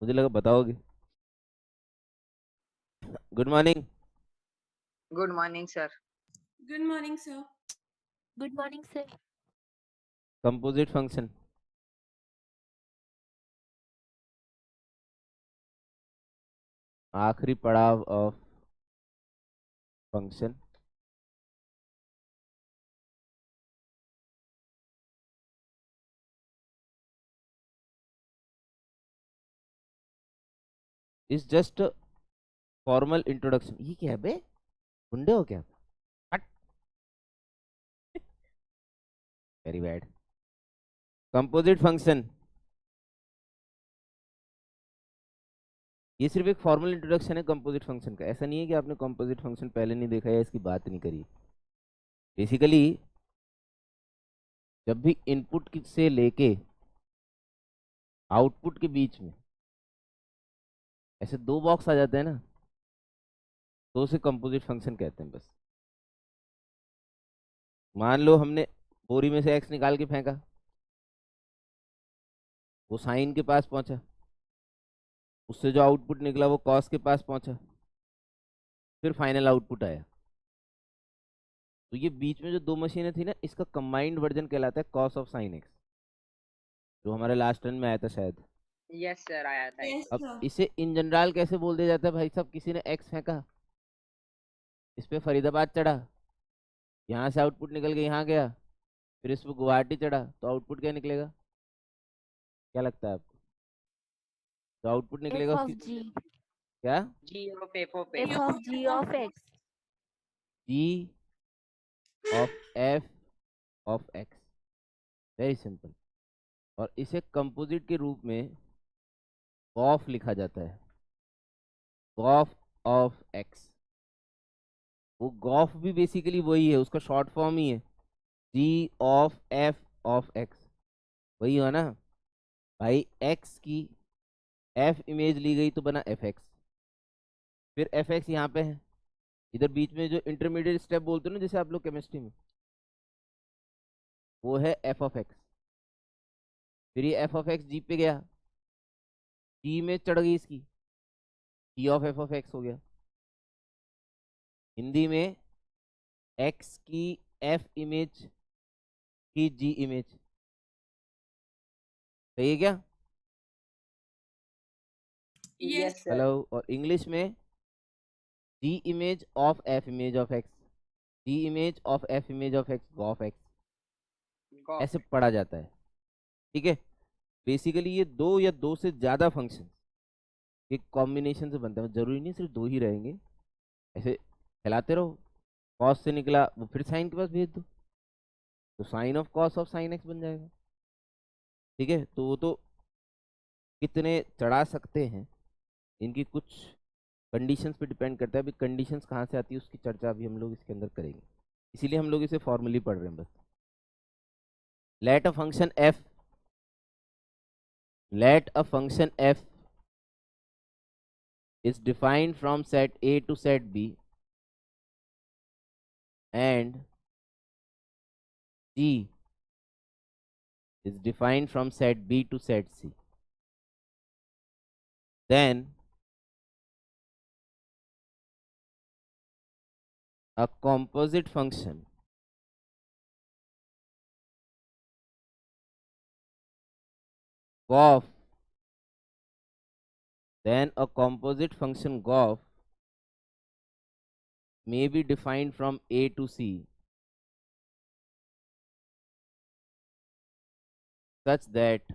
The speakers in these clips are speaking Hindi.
मुझे लगा बताओगे। Good morning. Good morning, sir. Good morning, sir. Good morning, sir. Composite function. आखिरी पड़ाव of function is just formal introduction. ये क्या है बे? गुंडे हो क्या? हट। Very bad. कंपोजिट फंक्शन ये सिर्फ एक फॉर्मल इंट्रोडक्शन है कंपोजिट फंक्शन का। ऐसा नहीं है कि आपने कंपोजिट फंक्शन पहले नहीं देखा या इसकी बात नहीं करी। बेसिकली जब भी इनपुट से लेके आउटपुट के बीच में ऐसे दो बॉक्स आ जाते हैं ना, तो उसे कंपोजिट फंक्शन कहते हैं। बस मान लो हमने बोरी में से एक्स निकाल के फेंका, वो साइन के पास पहुंचा, उससे जो आउटपुट निकला वो कॉस के पास पहुंचा, फिर फाइनल आउटपुट आया। तो ये बीच में जो दो मशीनें थी ना, इसका कंबाइंड वर्जन कहलाता है कॉस ऑफ साइन एक्स, जो हमारे लास्ट टर्न में आया था शायद। Yes, sir. आया था Yes, अब sir. इसे इन जनरल कैसे बोल दिया जाता है भाई साहब? किसी ने एक्स फेंका, इस पे फरीदाबाद चढ़ा, यहाँ से आउटपुट निकल के यहाँ गया, फिर इस पे गुवाहाटी चढ़ा, तो आउटपुट क्या निकलेगा? क्या लगता है आपको? तो आउटपुट F निकलेगा उसकी of G. क्या? G of F of F X. of G of X. G of F of X. Very simple. और इसे कंपोजिट के रूप में गॉफ लिखा जाता है, गॉफ ऑफ एक्स। वो गॉफ भी बेसिकली वही है, उसका शॉर्ट फॉर्म ही है जी ऑफ एफ ऑफ एक्स। वही है ना भाई? एक्स की एफ इमेज ली गई तो बना एफ एक्स, फिर एफ एक्स यहाँ पे है। इधर बीच में जो इंटरमीडिएट स्टेप बोलते हो ना, जैसे आप लोग केमिस्ट्री में, वो है एफ ऑफ एक्स। फिर ये एफ ऑफ एक्स जी पे गया, जी में चढ़ गई इसकी, जी ऑफ एफ ऑफ एक्स हो गया। हिंदी में एक्स की एफ इमेज की जी इमेज। सही है क्या? Yes, Yes, sir. हेलो। और इंग्लिश में G image of F image of X, G image of F image of X, of X, Golf. ऐसे पढ़ा जाता है। ठीक है। बेसिकली ये दो या दो से ज्यादा फंक्शन एक कॉम्बिनेशन से बनता है। जरूरी नहीं सिर्फ दो ही रहेंगे, ऐसे फैलाते रहो। कॉस से निकला वो फिर साइन के पास भेज दो, तो sine of cos of sine X बन जाएगा। ठीक है। तो वो तो कितने चढ़ा सकते हैं, इनकी कुछ कंडीशंस पे डिपेंड करता है। अभी कंडीशंस कहाँ से आती है उसकी चर्चा अभी हम लोग इसके अंदर करेंगे, इसीलिए हम लोग इसे फॉर्मली पढ़ रहे हैं बस। Let a function F, let a function f is defined from set A to set B and g is defined from set B to set C, then a composite function gof then a composite function gof may be defined from A to C such that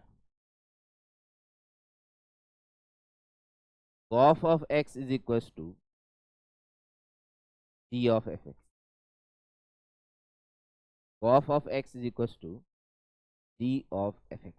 gof of x is equals to g of fx, gof of x is equals to g of fx।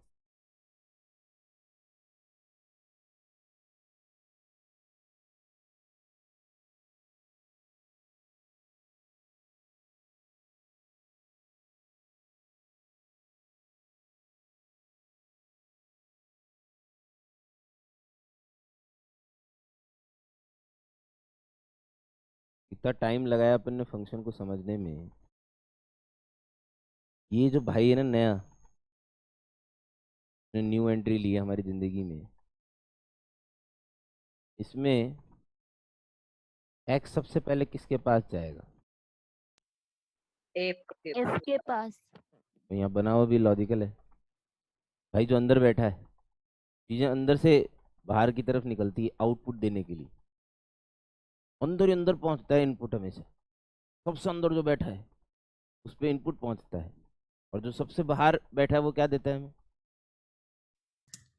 इतना टाइम लगाया अपन ने फंक्शन को समझने में। ये जो भाई है ना नया, न्यू एंट्री ली है हमारी ज़िंदगी में, इसमें x सबसे पहले किसके पास जाएगा? F F के पास। तो यहाँ बना हुआ भी लॉजिकल है भाई। जो अंदर बैठा है, चीजें अंदर से बाहर की तरफ निकलती है आउटपुट देने के लिए। अंदर ही अंदर पहुंचता है इनपुट हमेशा। सबसे अंदर जो बैठा है उस पर इनपुट पहुंचता है, और जो सबसे बाहर बैठा है वो क्या देता है हमें?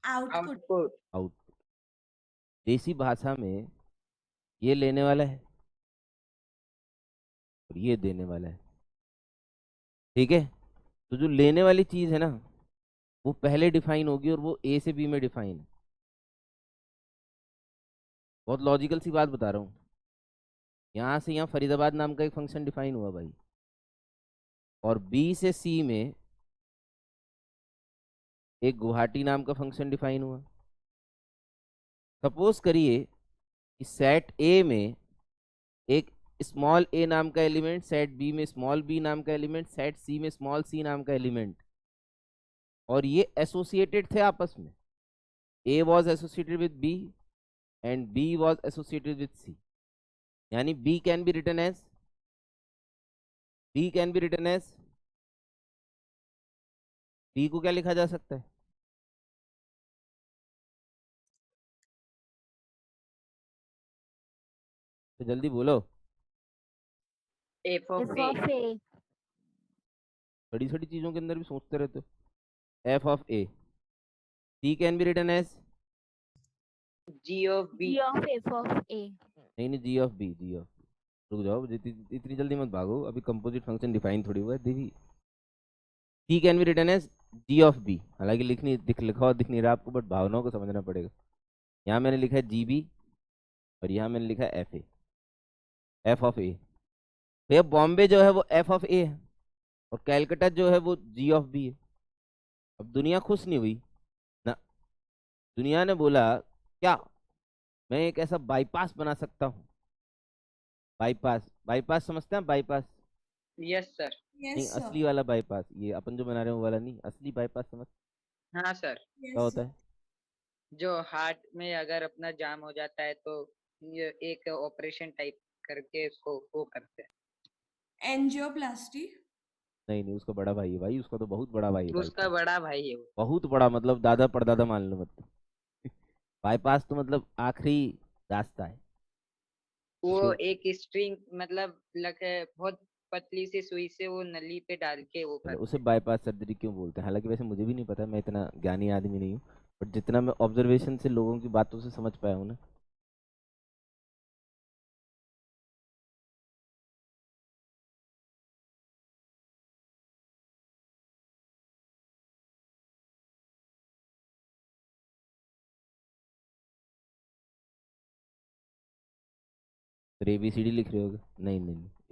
Output. output. आउटपुट। देसी भाषा में ये लेने वाला है और ये देने वाला है, ठीक है। तो जो लेने वाली चीज है ना, वो पहले डिफाइन होगी और वो ए से बी में डिफाइन है। बहुत लॉजिकल सी बात बता रहा हूँ। यहाँ से यहाँ फरीदाबाद नाम का एक फंक्शन डिफाइन हुआ भाई, और बी से सी में एक गुवाहाटी नाम का फंक्शन डिफाइन हुआ। सपोज करिए कि सेट ए में एक स्मॉल ए नाम का एलिमेंट, सेट बी में स्मॉल बी नाम का एलिमेंट, सेट सी में स्मॉल सी नाम का एलिमेंट, और ये एसोसिएटेड थे आपस में। A was associated with B and B was associated with C. यानी B can be written as B को क्या लिखा जा सकता है? तो जल्दी बोलो। F of F A. of A. बड़ी छोटी चीजों के अंदर भी सोचते रहते हो। F of A. C can be written as G of G B. of F of A. नहीं, जी ऑफ बी। रुक जाओ, इतनी जल्दी मत भागो, अभी कंपोजिट फंक्शन डिफाइन थोड़ी हुआ है देखी। C can be written as G of B. हालांकि लिखा हुआ दिख नहीं रहा आपको, बट भावनाओं को समझना पड़ेगा। यहाँ मैंने लिखा है जी बी और यहाँ मैंने लिखा है एफ ऑफ ए। भैया बॉम्बे जो है वो एफ ऑफ ए है और कैलकटा जो है वो जी ऑफ बी है। अब दुनिया खुश नहीं हुई ना। दुनिया ने बोला क्या मैं एक ऐसा बाईपास बना सकता हूँ। बाईपास समझते हैं बाईपास? Yes, sir. नहीं, Yes, sir. असली वाला बाईपास, ये अपन जो बना रहे हैं वो वाला नहीं, असली बाईपास समझ हाँ सर। क्या Yes, होता sir. है? जो हार्ट में अगर अपना जाम हो जाता है तो ये एक ऑपरेशन टाइप करके इसको वो करते हैं। Angioplasty. नहीं, उसका बड़ा भाई है भाई, उसका तो बहुत बड़ा भाई है उसका बाईपास। बड़ा भाई है वो। बहुत बड़ा मतलब दादा परदादा मान लो मतलब। बाईपास तो मतलब आखिरी रास्ता है। वो तो एक स्ट्रिंग मतलब बहुत पतली सी सुई से वो नली पे डाल के वो चलो, करते उसे हैं। बाईपास सर्जरी क्यों बोलते हैं? हालांकि वैसे मुझे भी नहीं पता, मैं इतना ज्ञानी आदमी नहीं हूँ, बट जितना मैं ऑब्जर्वेशन से लोगों की बातों से समझ पाया हूँ ना। फिर ABCD लिख रहे होगे? नहीं,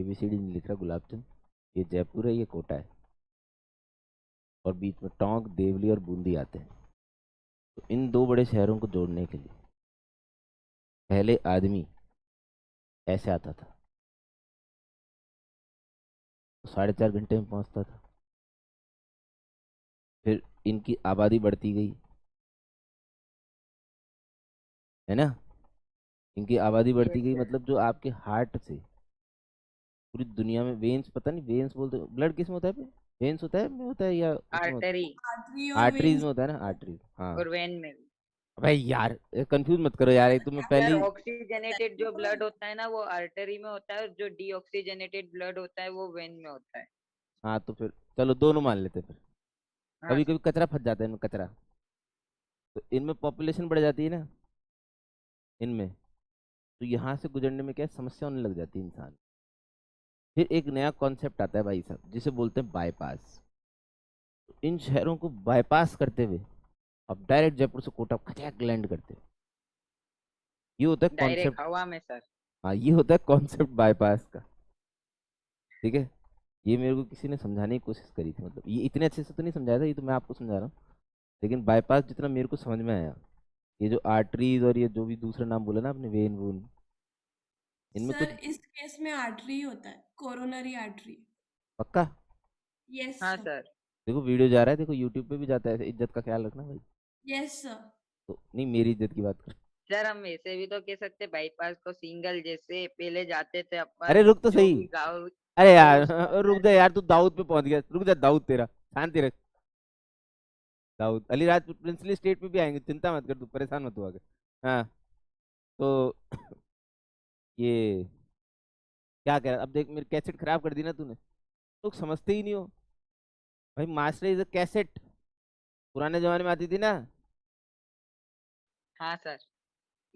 ABCD नहीं लिख रहा गुलाब चंद। ये जयपुर है, ये कोटा है, और बीच में टोंक, देवली और बूंदी आते हैं। तो इन दो बड़े शहरों को जोड़ने के लिए पहले आदमी ऐसे आता था, तो 4.5 घंटे में पहुंचता था। फिर इनकी आबादी बढ़ती गई, है ना। इनकी आबादी बढ़ती Yes, गई sir. मतलब जो आपके हार्ट से पूरी दुनिया में वेन्स, पता नहीं वेन्स बोलते, ब्लड किस में होता है? वेन्स होता है में होता है या उसमें होता आर्टरी है? Artery or arteries veins. में होता है ना, आर्टरीज, हाँ। और वेन में भी। भाई यार कंफ्यूज मत करो यार, एक तो मैं सर पहली। ऑक्सीजनेटेड जो ब्लड होता है ना वो आर्टरी में होता है और जो डीऑक्सीजनेटेड ब्लड होता है वो वेन में होता है। हाँ तो फिर चलो दोनों मान लेते हैं फिर। हाँ कभी सर। कभी कचरा फंस जाता है इनमें, कचरा। तो इनमें पॉपुलेशन बढ़ जाती है ना, इनमें। तो यहाँ से गुजरने में क्या है, समस्या होने लग जाती है इंसान। फिर एक नया कॉन्सेप्ट आता है भाई साहब, जिसे बोलते हैं बाईपास। तो इन शहरों को बाईपास करते हुए अब डायरेक्ट जयपुर से कोटा खचाक लैंड करते हैं। ये होता है डायरेक्ट कॉन्सेप्ट। हवा में सर। हाँ, ये होता है कॉन्सेप्ट बाईपास का, ठीक है। ये मेरे को किसी ने समझाने की कोशिश करी थी, मतलब ये इतने अच्छे से तो नहीं समझाया था, ये तो मैं आपको समझा रहा हूँ। लेकिन बाईपास जितना मेरे को समझ में आया, ये जो आर्टरीज और ये जो भी दूसरा नाम बोला ना आपने, वेन वून, इनमें Sir, कुछ इस केस में आर्टरी होता है, कोरोनरी आर्टरी. पक्का। Yes, हाँ sir. सर। देखो वीडियो जा रहा है, देखो यूट्यूब पे भी जाता है, इज्जत का ख्याल रखना भाई। Yes, sir. तो नहीं, मेरी इज्जत की बात कर। सर हम ऐसे भी तो कह सकते बाईपास को सिंगल, जैसे पहले जाते थे अरे अपन रुक तो जो सही। भी गाँव अरे तो यार उसके रुक अंदर। जा यार, तू दाऊद पे पहुंच गया, रुक जा, दाऊद तेरा शांति रख। दाऊद अलीराजपुर प्रिंसली स्टेट में भी आएंगे, चिंता मत कर, तू परेशान मत हुआ कर। हाँ तो ये क्या कह रहा, अब देख मेरी कैसेट खराब कर दी ना तूने, लोग समझते ही नहीं हो भाई। मास्टर इज अ कैसेट, पुराने जमाने में आती थी ना, हाँ सर।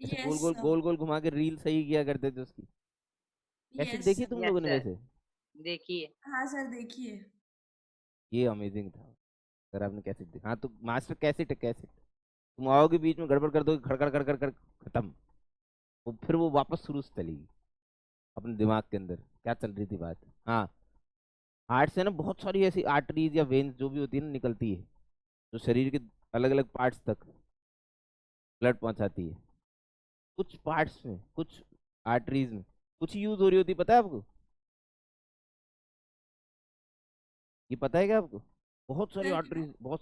ऐसे यस सर। गोल गोल घुमा के रील सही किया करते थे उसकी। कैसेट यस देखी सर। तुम यस लोगों ने सर, वैसे? देखिए। हाँ सर, देखिए। ये अमेजिंग था। अगर आपने कैसेट देखा, हाँ तो मास्टर कैसेट है, कैसेट। तुम आओगे बीच में गड़बड़ कर दोगे, खड़खड़ कर कर कर खत्म। वो फिर वो वापस शुरू से चलेगी अपने दिमाग के अंदर क्या चल रही थी बात। हाँ, हार्ट से ना बहुत सारी ऐसी आर्टरीज या वेन्स जो भी होती है ना, निकलती है, जो शरीर के अलग अलग पार्ट्स तक ब्लड पहुंचाती है। कुछ पार्ट्स में, कुछ आर्टरीज में कुछ यूज हो रही होती है, पता है आपको? ये पता है क्या आपको? सर क्या? बहुत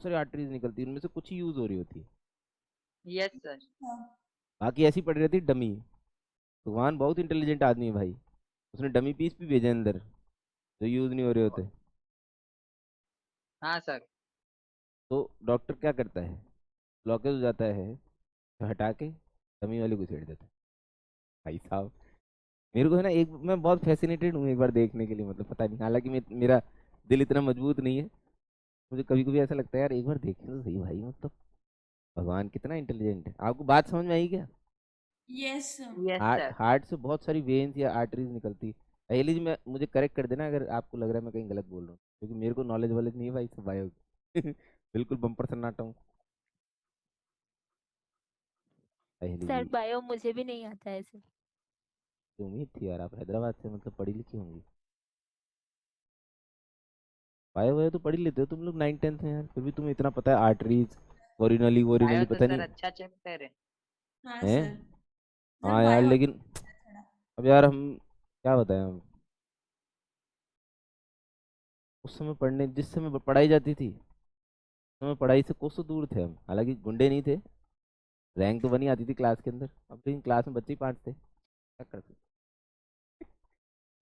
सारी आर्टरीज निकलती है, उनमें से कुछ ही यूज हो रही होती है, यस सर। हाँ। बाकी ऐसी पड़ी रहती है डमी। भगवान बहुत इंटेलिजेंट आदमी है भाई, उसने डमी पीस भी भेजे अंदर जो यूज नहीं हो रहे होते। हाँ सर। तो डॉक्टर क्या करता है, ब्लॉकेज हो जाता है तो हटा के डमी वाले को छेड़ देता है। भाई साहब, मेरे को है ना, एक मैं बहुत फैसिनेटेड हूँ एक बार देखने के लिए, मतलब पता नहीं, हालांकि मेरा दिल इतना मजबूत नहीं है। मुझे कभी कभी ऐसा लगता है यार, एक बार देखें तो सही भाई, मतलब भगवान कितना इंटेलिजेंट है। आपको बात समझ में आई क्या? Yes sir. Yes heart sir. Heart से बहुत सारी वेन्स या आर्टरीज निकलती है। पहले जी मैं, मुझे करेक्ट कर देना अगर आपको लग रहा है मैं कहीं गलत बोल रहा हूँ, क्योंकि मेरे को नॉलेज वॉलेज नहीं है भाई सब बायो की। बिल्कुल बम्पर सन्नाटा हूँ। पहली सर जी, बायो मुझे भी नहीं आता है सर। तो उम्मीद थी यार आप हैदराबाद से मतलब पढ़ी लिखी होंगी। बायो वायो तो पढ़ ही लेते हो तुम लोग 9th 10th में यार, फिर भी तुम्हें इतना पता है आर्टरीज, वोरिनली बायो वोरिनली तो पता सर नहीं अच्छा चैप्टर है। हाँ है। सर। सर हाँ यार बायो लेकिन थोड़ा। अब यार हम क्या बताएं हम, उस समय पढ़ने जिस समय पढ़ाई जाती थी उस समय पढ़ाई से कोसों दूर थे हम, हालांकि गुंडे नहीं थे, रैंक तो बनी आती थी क्लास के अंदर, अब लेकिन क्लास में बच्चे ही 5 थे, क्या करते।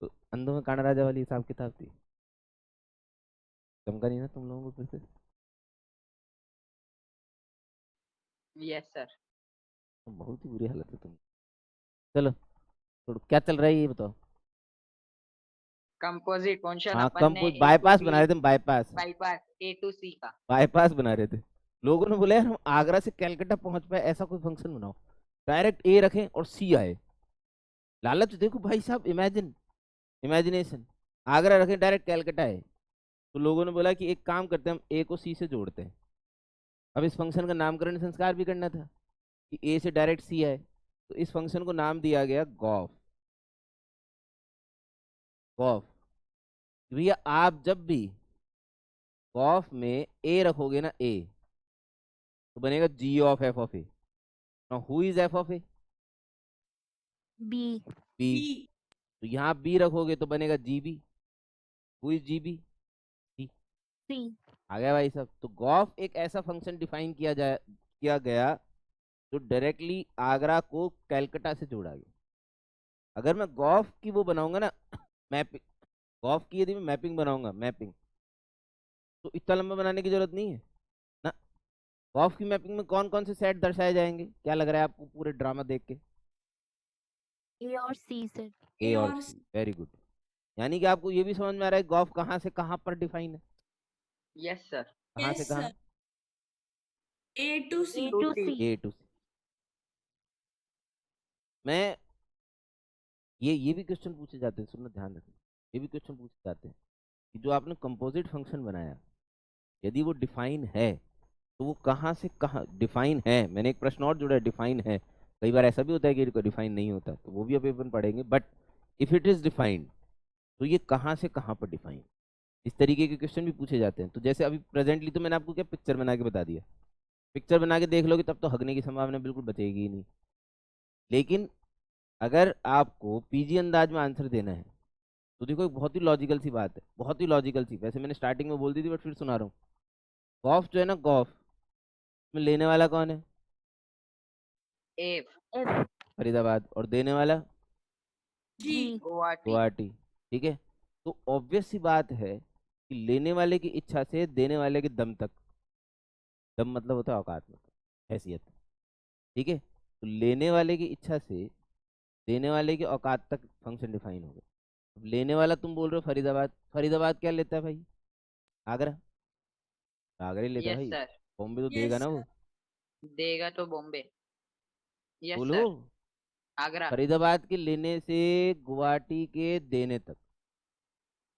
तो अंधों में काना राजा वाली हिसाब किताब थी। चमका नहीं ना तुम लोगों को फिर से? Yes sir. तो बहुत ही बुरी हालत है तुम। चलो, तो क्या चल रहा है ये बताओ। कंपोजिट फंक्शन हाँ अपन ने compose A to bypass B, बना रहे थे हम, bypass. Bypass A to C का। बाईपास बना रहे थे, लोगों ने बोला यार हम आगरा से कलकत्ता पहुंच पाए ऐसा कोई फंक्शन बनाओ, डायरेक्ट ए रखें और सी आए। लालच देखो भाई साहब, इमेजिन, इमेजिनेशन। आगरा रखें डायरेक्ट कलकत्ता है। तो लोगों ने बोला कि एक काम करते हैं, हम ए को सी से जोड़ते हैं। अब इस फंक्शन का नामकरण संस्कार भी करना था कि ए से डायरेक्ट सी आए, तो इस फंक्शन को नाम दिया गया गॉफ। गॉफ, भैया आप जब भी गॉफ में ए रखोगे ना, ए, तो बनेगा G of F of A. Now who is F of A? B. B. B. तो यहाँ बी रखोगे तो बनेगा G B. Who is G B? C. C. आ गया भाई साहब। तो गॉफ एक ऐसा फंक्शन डिफाइन किया गया जो डायरेक्टली आगरा को कलकत्ता से जोड़ा गया। अगर मैं गॉफ की वो बनाऊंगा ना, मैपिंग, गॉफ की यदि मैं मैपिंग बनाऊंगा, मैपिंग, तो इतना लंबा बनाने की जरूरत नहीं है ना। गॉफ की मैपिंग में कौन कौन से सेट दर्शाए जाएंगे, क्या लग रहा है आपको पूरे ड्रामा देख के? ए और सी सर। ए ए और और सी, वेरी गुड। यानी कि आपको ये भी समझ में आ रहा है गॉफ कहाँ से कहाँ पर डिफाइन है, यस सर। कहाँ से यस कहाँ? Sir. A to C. A to to C. C. A to C. मैं, ये भी क्वेश्चन पूछे जाते हैं, सुनना ध्यान रखना, ये भी क्वेश्चन पूछे जाते हैं कि जो आपने कंपोजिट फंक्शन बनाया, यदि वो डिफाइन है तो वो कहाँ से कहाँ डिफाइन है। मैंने एक प्रश्न और जोड़ा है, डिफाइन है। कई बार ऐसा भी होता है कि डिफाइन नहीं होता, तो वो भी अभी अपन पढ़ेंगे, but if it is defined तो ये कहाँ से कहाँ पर डिफाइन, इस तरीके के क्वेश्चन भी पूछे जाते हैं। तो जैसे अभी प्रेजेंटली तो मैंने आपको क्या पिक्चर बना के बता दिया, पिक्चर बना के देख लोगे तब तो हगने की संभावना बिल्कुल बचेगी ही नहीं। लेकिन अगर आपको पीजी अंदाज में आंसर देना है तो देखो एक बहुत ही लॉजिकल सी बात है, बहुत ही लॉजिकल सी, वैसे मैंने स्टार्टिंग में बोल दी थी बट फिर सुना रहा हूँ। गॉफ जो है ना, गॉफ में लेने वाला कौन है? एफ। F फरीदाबाद। और देने वाला G गुवाहाटी। गुवाहाटी। ठीक है, तो ऑब्वियस सी बात है कि लेने वाले की इच्छा से देने वाले के दम तक, दम मतलब होता है औकात, मतलब हैसियत। ठीक है, तो लेने वाले की इच्छा से देने वाले की औकात तक फंक्शन डिफाइन हो गया। अब लेने वाला तुम बोल रहे हो फरीदाबाद, फरीदाबाद क्या लेता है भाई? आगरा, आगरा ही लेता है यस भाई। सर। बॉम्बे तो yes देगा ना sir वो। देगा तो बॉम्बे। यस बोलो। सर। आगरा। फरीदाबाद के लेने से गुवाहाटी के देने तक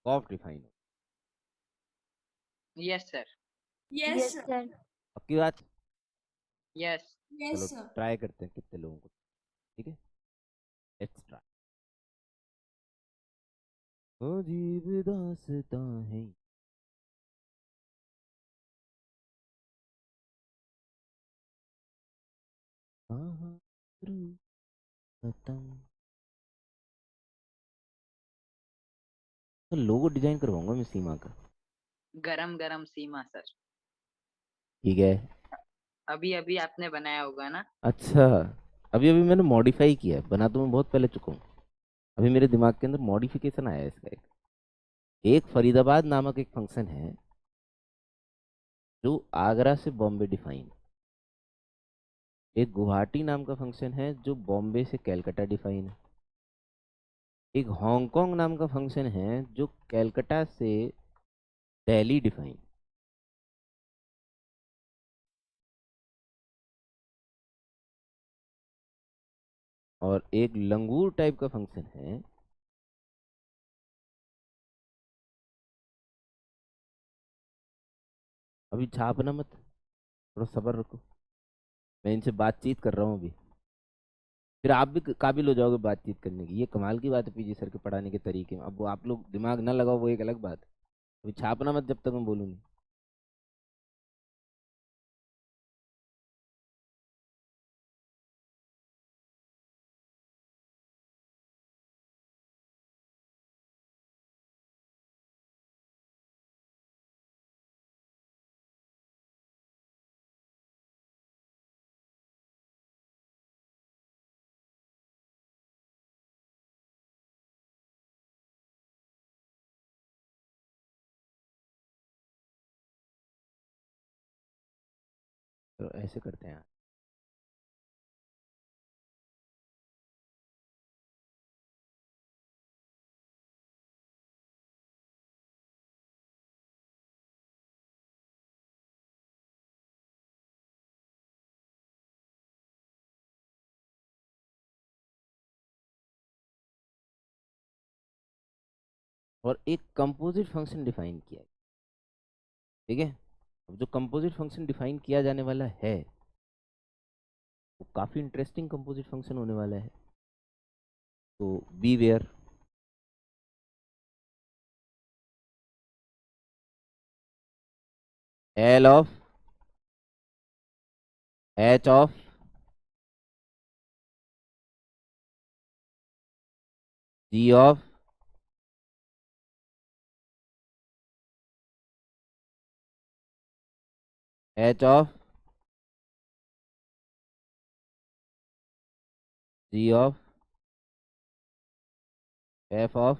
ऑफ डिफाइन हो। Yes sir. yes yes sir sir पक्की बात? यस। yes चलो sir ट्राई करते हैं कितने लोगों को। ठीक है, लेट्स ट्राई। अजीब दास्तां है। कहाँ शुरू खत्म। तो लोगो डिजाइन करवाऊंगा मैं सीमा का। गरम गरम सीमा सर। ठीक है। अभी अभी आपने बनाया होगा ना। अच्छा, अभी अभी मैंने मॉडिफाई किया है, बना तो मैं बहुत पहले चुका हूँ। अभी मेरे दिमाग के अंदर मॉडिफिकेशन आया है इसका। एक फरीदाबाद नामक एक फंक्शन है जो आगरा से बॉम्बे डिफाइन। एक गुवाहाटी नाम का फंक्शन है जो बॉम्बे से कैलकाटा डिफाइन है। एक हांगकांग नाम का फंक्शन है जो कैलकाटा से दिल्ली डिफाइन। और एक लंगूर टाइप का फंक्शन है अभी छापना मत, थोड़ा सब्र रखो, मैं इनसे बातचीत कर रहा हूँ अभी। फिर आप भी काबिल हो जाओगे बातचीत करने की। ये कमाल की बात है पीजी सर के पढ़ाने के तरीके में। अब वो आप लोग दिमाग ना लगाओ वो एक अलग बात है। अभी छापना मत जब तक मैं बोलूँ नहीं। तो ऐसे करते हैं। और एक कंपोजिट फंक्शन डिफाइन किया है। ठीक है, अब जो कंपोजिट फंक्शन डिफाइन किया जाने वाला है वो काफ़ी इंटरेस्टिंग कंपोजिट फंक्शन होने वाला है। तो beware. L of H of G of H of G of F of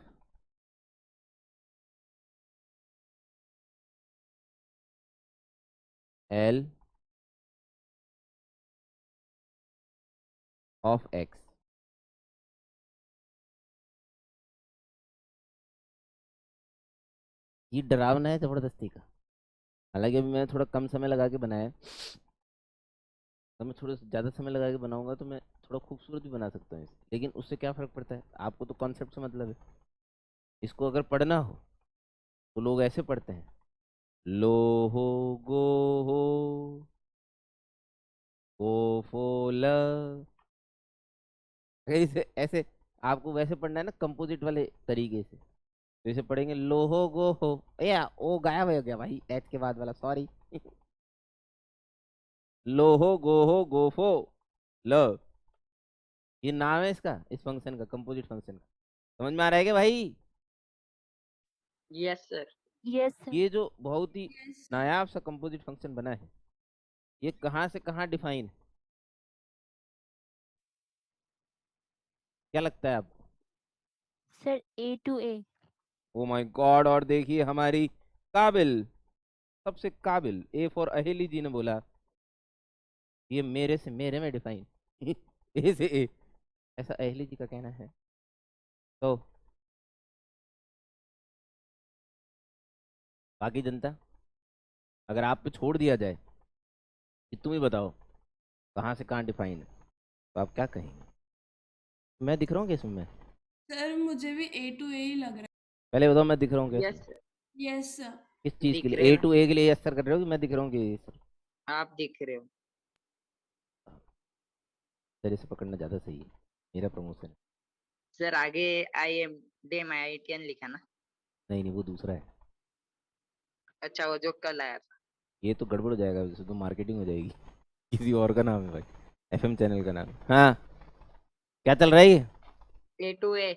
L of X. ये डरावना है जबरदस्ती का। हालांकि अभी मैंने थोड़ा कम समय लगा के बनाया है। तो मैं थोड़ा ज़्यादा समय लगा के बनाऊंगा तो मैं थोड़ा खूबसूरत भी बना सकता हूँ इसे। लेकिन उससे क्या फ़र्क पड़ता है, आपको तो कॉन्सेप्ट से मतलब है। इसको अगर पढ़ना हो तो लोग ऐसे पढ़ते हैं, लो हो गो हो गो फो ल। अगर इसे ऐसे आपको वैसे पढ़ना है ना कंपोजिट वाले तरीके से, तो इसे पढ़ेंगे लो हो गो हो। या ओ गायब हो गया भाई एच के बाद वाला, सॉरी। लो हो गो फो ल। ये नाम है इसका, इस फंक्शन का, कंपोजिट फंक्शन का। समझ में आ रहा है क्या भाई? Yes sir. yes sir ये जो बहुत ही yes sir नायाब सा कंपोजिट फंक्शन बना है, ये कहाँ से कहाँ डिफाइन है? क्या लगता है आपको? Sir A to A. Oh my God, और देखिए हमारी काबिल, सबसे काबिल ए फॉर अहेली जी ने बोला ये मेरे से मेरे में डिफाइन ए से ए, ऐसा अहेली जी का कहना है। तो बाकी जनता, अगर आप पे छोड़ दिया जाए कि तुम ही बताओ कहाँ से कहाँ डिफाइन है, तो आप क्या कहेंगे? मैं दिख रहा हूँ कैसे में? सर मुझे भी A to A ही लग रहा पहले बताओ मैं दिख रहा हूँ कैसे? यस है। Yes sir. किस चीज़ के दिख लिए? रहे ए ना, टू ए के लिए असर कर रहे हो कि मैं दिख रहा हूँ कि सर? आप दिख रहे हो। सर इसे पकड़ना ज़्यादा सही है, मेरा प्रमोशन है। सर आगे आई एम डेम IITN लिखा ना। नहीं नहीं, वो दूसरा है। अच्छा, वो जो कल आया था। ये तो गड़बड़ हो जाएगा, इससे तो मार्केटिंग हो जाएगी किसी और का नाम है भाई, एफएम चैनल का नाम। हाँ, क्या चल रहा है ये? A to A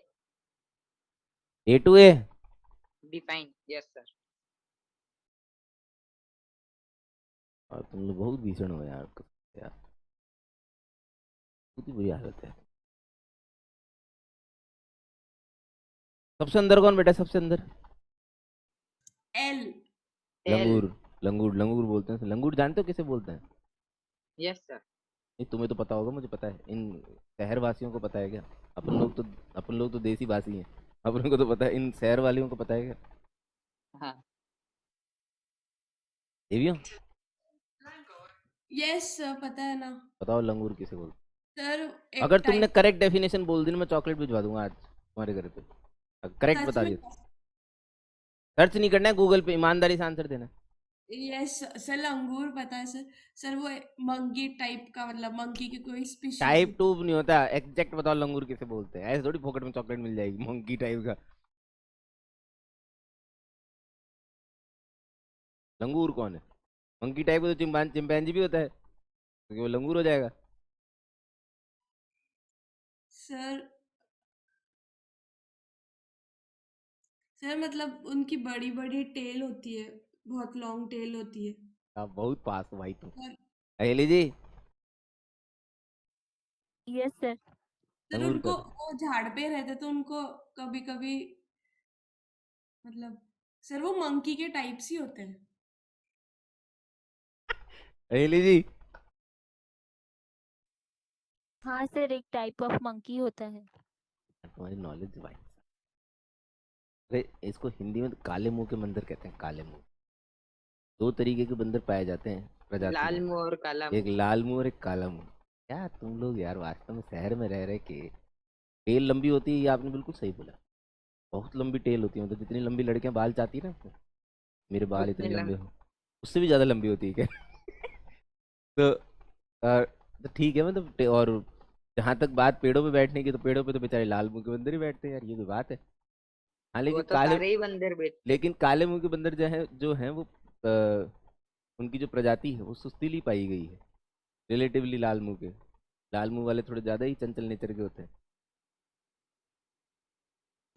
A to A? Define. Yes sir. और तुम लोग बहुत भीषण हो यार, यार बहुत ही बुरी हालत है। सबसे अंदर कौन बैठा है? सबसे अंदर L। एल। लंगूर। लंगूर लंगूर बोलते हैं, लंगूर जानते हो किसे बोलते हैं? Yes sir. नहीं, तुम्हें तो पता होगा, मुझे पता है, इन शहर वासियों को पता है क्या? अपन लोग तो देसी वासी हैं, अपन को तो पता है, इन शहर वालियों को पता है क्या? हाँ देवियों, यस सर, पता है ना। बताओ लंगूर किसे बोलते सर हैं? एक अगर तुमने टाइप। करेक्ट डेफिनेशन बोल दी ना, मैं चॉकलेट भिजवा दूंगा आज तुम्हारे घर पे। करेक्ट सच बता में। दिया। सर्च नहीं करना है गूगल पे, ईमानदारी से आंसर देना है। यस सर, लंगूर पता है सर। सर वो मंकी टाइप का, मतलब मंकी की कोई स्पीशीज टाइप होती टू नहीं होता, एग्जैक्ट बताओ लंगूर किसे बोलते हैं, ऐसे थोड़ी फोकट में चॉकलेट मिल जाएगी मंकी टाइप का। लंगूर कौन है? मंकी टाइप का तो चिंपैंजी भी होता है, क्योंकि वो लंगूर हो जाएगा। सर। सर मतलब उनकी बड़ी बड़ी टेल होती है, बहुत लॉन्ग टेल होती है। आप बहुत पास हो भाई तुम। और अहेली जी, Yes sir. सर लंगूर उनको का वो झाड़ पे रहते तो उनको कभी कभी, मतलब सर वो मंकी के टाइप्स ही होते हैं। अहेली जी, हाँ सर, एक टाइप ऑफ मंकी होता है। तुम्हारी नॉलेज भाई। अरे इसको हिंदी में तो काले मुंह के बंदर कहते हैं, काले मुंह। दो तरीके के बंदर पाए जाते हैं प्रजाति लाल में, मुंह और काला एक मुंह। लाल मुंह और एक काला मुंह। क्या तुम लोग यार वास्तव में शहर में रह रहे के, टेल लंबी होती है, ये आपने बिल्कुल सही बोला। बहुत लंबी टेल होती है, मतलब जितनी लंबी लड़कियां बाल चाहती है ना, मेरे बाल उतने इतने लंबे लंबे। हो, उससे भी ज्यादा लंबी होती है क्या? तो तो ठीक है, मतलब और जहां तक बात पेड़ों पे बैठने की, तो पेड़ों पे तो बेचारे लाल मुंह के बंदर ही बैठते हैं यार, ये कोई बात है? हाँ वो लेकिन तो काले, सारे ही बंदर बैठते। लेकिन काले मुंह के बंदर जो है वो उनकी जो प्रजाति है वो सुस्तीली पाई गई है, रिलेटिवली लाल मुंह के। लाल मुंह वाले थोड़े ज्यादा ही चंचल नेचर के होते हैं।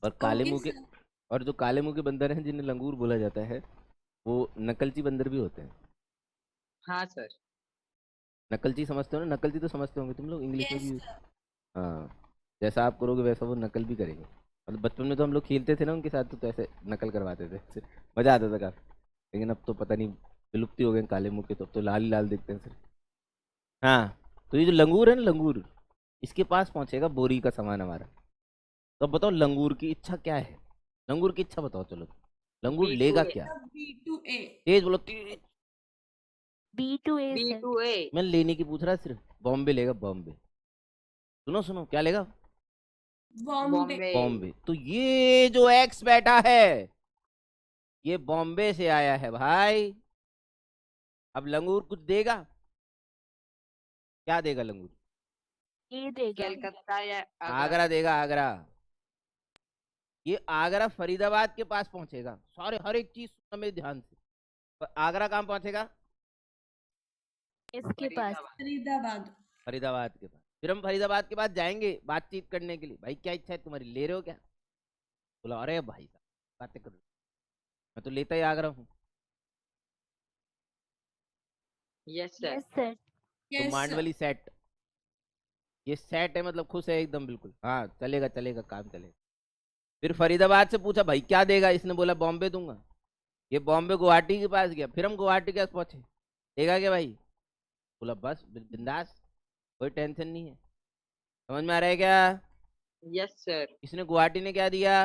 और काले ओके मुंह के, सर। और जो काले मुंह के बंदर हैं जिन्हें लंगूर बोला जाता है, वो नकलची बंदर भी होते हैं। हाँ सर। नकलची समझते हो ना? नकलची तो समझते होंगे तुम लोग, इंग्लिश में यस भी। सर। हाँ, जैसा आप करोगे वैसा वो नकल भी करेंगे। मतलब बचपन में तो हम लोग खेलते थे ना उनके साथ, तो ऐसे नकल करवाते थे सिर्फ, मजा आता था काफी। लेकिन अब तो पता नहीं, विलुप्ति हो गए काले मुंह के, तो अब तो लाल ही लाल दिखते हैं सिर्फ। हाँ, तो ये जो लंगूर है ना, लंगूर, इसके पास पहुंचेगा बोरी का सामान हमारा। तो अब बताओ लंगूर की इच्छा क्या है? लंगूर की इच्छा बताओ चलो, लंगूर बी टू लेगा ए। क्या? B to A। तेज बोलो, तेज। B to A B sir. To A मैं लेने की पूछ रहा, सिर्फ बॉम्बे लेगा, बॉम्बे। सुनो सुनो, क्या लेगा? बॉम्बे। बॉम्बे। बॉम्बे। तो ये जो एक्स बैठा है, ये बॉम्बे से आया है भाई। अब लंगूर कुछ देगा? क्या देगा लंगूर? A देगा। कलकत्ता या आगरा। आगरा देगा, आगरा। ये आगरा फरीदाबाद के पास पहुंचेगा, सारे हर एक चीज सुनना मेरे ध्यान से। पर आगरा कहाँ पहुंचेगा? इसके पास। फरीदाबाद। फरीदाबाद। फरीदाबाद के पास। फिर हम फरीदाबाद के पास जाएंगे बातचीत करने के लिए, भाई क्या इच्छा है तुम्हारी, ले रहे हो क्या? बोला अरे भाई साहब, बातें कर रहे हो। मैं तो लेता ही आगरा हूँ। Yes sir. Yes sir. तो यस सर। मांडवली सेट, ये सेट है मतलब खुश है एकदम बिल्कुल, हाँ चलेगा चलेगा काम चलेगा। फिर फरीदाबाद से पूछा भाई क्या देगा, इसने बोला बॉम्बे दूंगा। ये बॉम्बे गुवाहाटी के पास गया, फिर हम गुवाहाटी के पास पहुंचे, देगा क्या भाई? बोला बस बिंदास, कोई टेंशन नहीं है। समझ में आ रहा है क्या? Yes sir. इसने गुवाहाटी ने क्या दिया?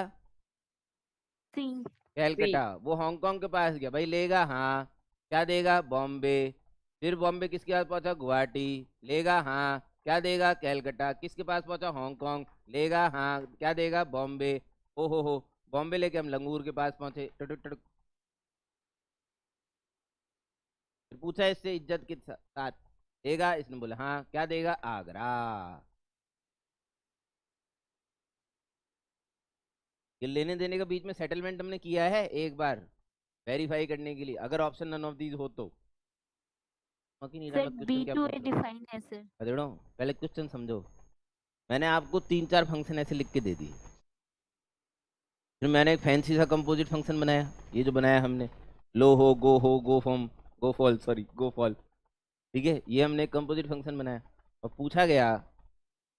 सी। सी। कैलकटा। वो हांगकांग के पास गया, भाई लेगा हाँ, क्या देगा? बॉम्बे। फिर बॉम्बे किसके पास पहुंचा? गुवाहाटी। लेगा हाँ, क्या देगा? कैलकटा। किसके पास पहुंचा? हांगकांग। लेगा हाँ, क्या देगा? बॉम्बे। ओ हो, बॉम्बे लेके हम लंगूर के पास पहुंचे, टुडुक टुडुक। फिर पूछा इससे इज्जत के साथ देगा, इसने बोला हाँ, क्या देगा? आगरा। ये लेने देने के बीच में सेटलमेंट हमने किया है एक बार, वेरीफाई करने के लिए, अगर ऑप्शन नन ऑफ दीज हो तो। बाकी नहीं सर मत बी क्वेश्चन क्या टू पूछ ए रहे डिफाइन है सर। हो अधेड़ो, पहले क्वेश्चन समझो। मैंने आपको 3-4 फंक्शन ऐसे लिख के दे दिए, फिर मैंने एक फैंसी सा कंपोजिट फंक्शन बनाया, ये जो बनाया हमने, लो हो गो फॉर्म, गो फॉल, सॉरी गो फॉल। ठीक है, ये हमने एक कंपोजिट फंक्शन बनाया, और पूछा गया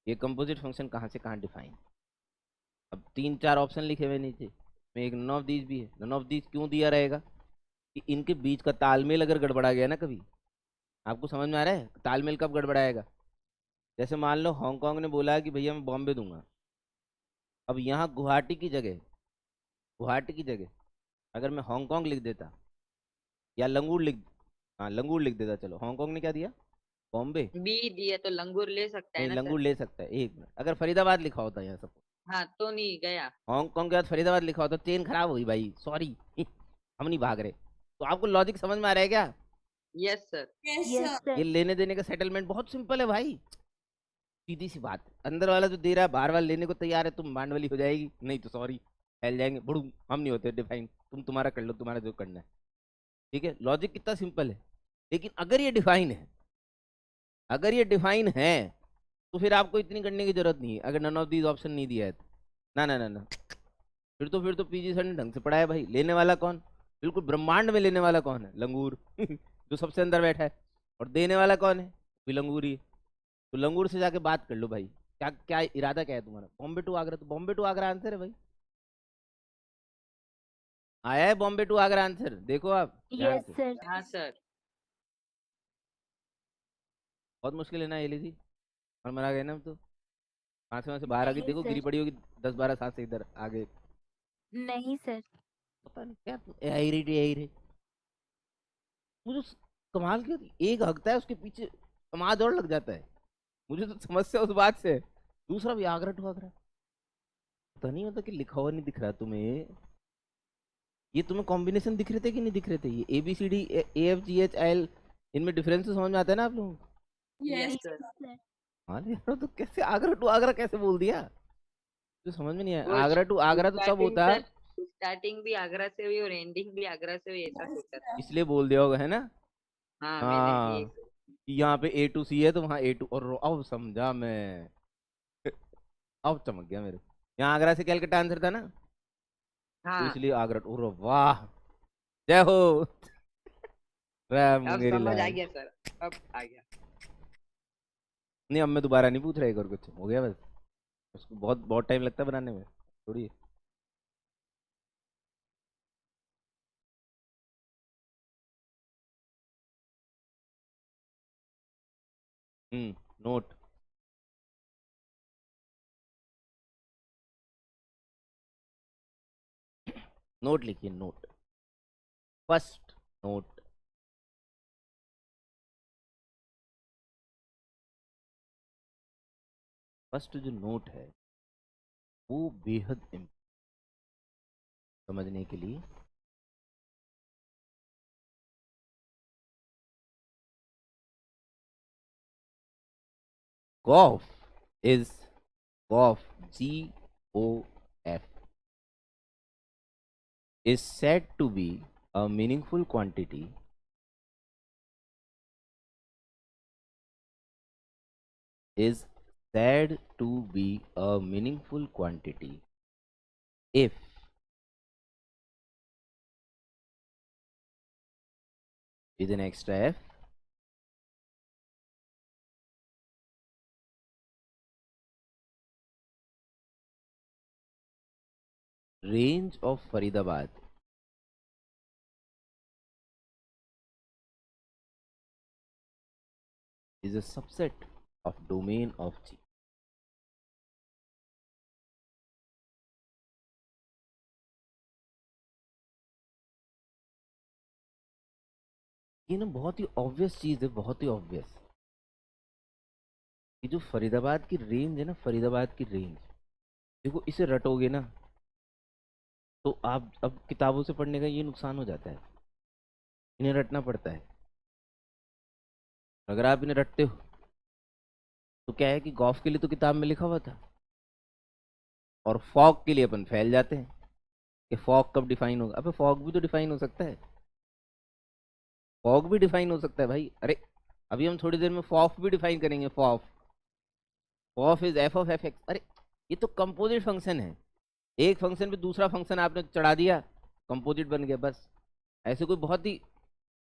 ये कंपोजिट फंक्शन कहाँ से कहाँ डिफाइन। अब 3-4 ऑप्शन लिखे हुए नीचे में, एक नन ऑफ दीज भी है। नन ऑफ दीज क्यों दिया रहेगा? कि इनके बीच का तालमेल अगर गड़बड़ा गया ना कभी, आपको समझ में आ रहा है तालमेल कब गड़बड़ाएगा? जैसे मान लो हांगकांग ने बोला कि भैया मैं बॉम्बे दूंगा, अब यहाँ गुवाहाटी की जगह अगर मैं हांगकांग लिख देता, या लंगूर लिख, हाँ लंगूर लिख देता, चलो हांगकांग ने क्या दिया? बॉम्बे। बी दिया तो लंगूर ले सकता है नहीं ना सर। लंगूर ले सकता है, एक मिनट, अगर फरीदाबाद लिखा होता यहाँ सब, हाँ तो नहीं गया। हांगकांग के बाद फरीदाबाद लिखा होता, चेन खराब हुई भाई, सॉरी हम नहीं भाग रहे। तो आपको लॉजिक समझ में आ रहा है क्या? Yes sir. Yes yes sir. ये सर। लेने देने का सेटलमेंट बहुत सिंपल है भाई, सीधी सी बात। अंदर वाला जो दे रहा है बाहर वाला लेने को तैयार है, तुम मांडवली हो जाएगी, नहीं तो सॉरी फैल जाएंगे बुड़ू, हम नहीं होते डिफाइन, तुम तुम्हारा कर लो, तुम्हारा जो करना है। ठीक है, लॉजिक कितना सिंपल है। लेकिन अगर ये डिफाइन है, अगर ये डिफाइन है, तो फिर आपको इतनी करने की जरूरत नहीं है, अगर नन ऑफ दीज ऑप्शन नहीं दिया है तो। ना ना ना ना, फिर तो पीजी सर ने ढंग से पढ़ाया भाई। लेने वाला कौन? बिल्कुल ब्रह्मांड में लेने वाला कौन है? लंगूर जो सबसे अंदर बैठा है। और देने वाला कौन है? भी लंगूर ही है। तो लंगूर से जाके बात कर लो भाई, क्या क्या इरादा क्या है तुम्हारा? बॉम्बे टू आगरा, तो बॉम्बे टू आगरा आंसर है भाई। आया है बॉम्बे टू आगरा आंसर, देखो आप ध्यान यस से। सर। हाँ सर। बहुत मुश्किल है ना ये लीजिए, और मरा गए ना हम तो। वहां से बाहर आ गई, नहीं देखो गिरी सर। पड़ी होगी 10-12 सांस से इधर आगे। नहीं सर। पता नहीं क्या यही रही यही रही। मुझे कमाल की होती, एक हकता है उसके पीछे समाज और लग जाता है। मुझे तो समस्या उस बात से है। दूसरा भी आगरा टू आगरा, पता नहीं होता कि लिखा हुआ नहीं दिख रहा तुम्हें? ये तुम्हें कॉम्बिनेशन दिख रहे थे कि नहीं दिख रहे थे? ये ABCD AFGHIL, इनमें डिफरेंसेस समझ में आता है ना आप लोगों को? Yes yes yes sir. Sir. हाँ यार, तो कैसे आगरा टू आगरा कैसे बोल दिया? तो समझ में नहीं आया, वो आगरा टू आगरा तो तब स्टार्टिंग होता सर, स्टार्टिंग भी आगरा से हुई और एंडिंग भी आगरा से हुई, ऐसा सोचा था। इसलिए बोल दिया होगा, है ना? हाँ मैंने ये। हाँ, कि यहाँ पे A to C है तो वहाँ A to, और अब समझा मैं, अब चमक गया मेरे को। यहाँ आगरा से कलकत्ता आंसर था ना, तो हाँ इसलिए आगरा टू, वाह, जय हो अब मुंगेरी समझ आ लाल। गया सर। अब आ गया। नहीं, अब मैं दोबारा नहीं पूछ रहा, एक और कुछ हो गया बस, उसको बहुत बहुत टाइम लगता है बनाने में थोड़ी। नोट, नोट लिखिए, नोट, फर्स्ट नोट। फर्स्ट जो नोट है वो बेहद समझने के लिए। Gof is, gof, GOF, is said to be a meaningful quantity is said to be a meaningful quantity if with an extra F range of Faridabad is a subset of domain of G. ये ना बहुत ही ऑब्वियस चीज है, बहुत ही ऑब्वियस। ये जो फरीदाबाद की रेंज है ना, फरीदाबाद की रेंज, देखो इसे रटोगे ना तो आप अब किताबों से पढ़ने का ये नुकसान हो जाता है, इन्हें रटना पड़ता है। अगर आप इन्हें रटते हो तो क्या है कि गॉफ के लिए तो किताब में लिखा हुआ था, और फॉग के लिए अपन फैल जाते हैं कि फॉग कब डिफाइन होगा। अबे फॉग भी तो डिफाइन हो सकता है, फॉग भी डिफाइन हो सकता है भाई। अरे अभी हम थोड़ी देर में फॉफ भी डिफाइन करेंगे। Fof, fof is F of F X. अरे ये तो कंपोजिट फंक्शन है, एक फंक्शन पे दूसरा फंक्शन आपने चढ़ा दिया, कंपोजिट बन गया बस। ऐसे कोई बहुत ही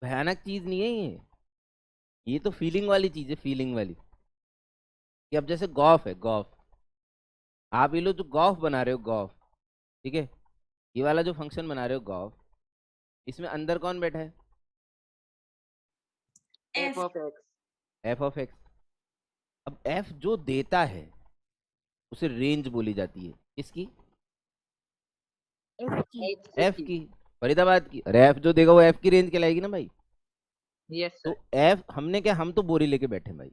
भयानक चीज नहीं है ये तो फीलिंग वाली चीज है, फीलिंग वाली। कि अब जैसे गॉफ है, गॉफ, आप ये लो जो गॉफ बना रहे हो, गॉफ, ठीक है, ये वाला जो फंक्शन बना रहे हो गॉफ, इसमें अंदर कौन बैठा है? F F of x. F of x. अब एफ जो देता है उसे रेंज बोली जाती है, किसकी? एफ की। एफ की, फरीदाबाद की। अरे एफ जो देगा वो एफ की रेंज कहलाएगी ना भाई। यस तो सर। एफ हमने क्या, हम तो बोरी लेके बैठे हैं भाई,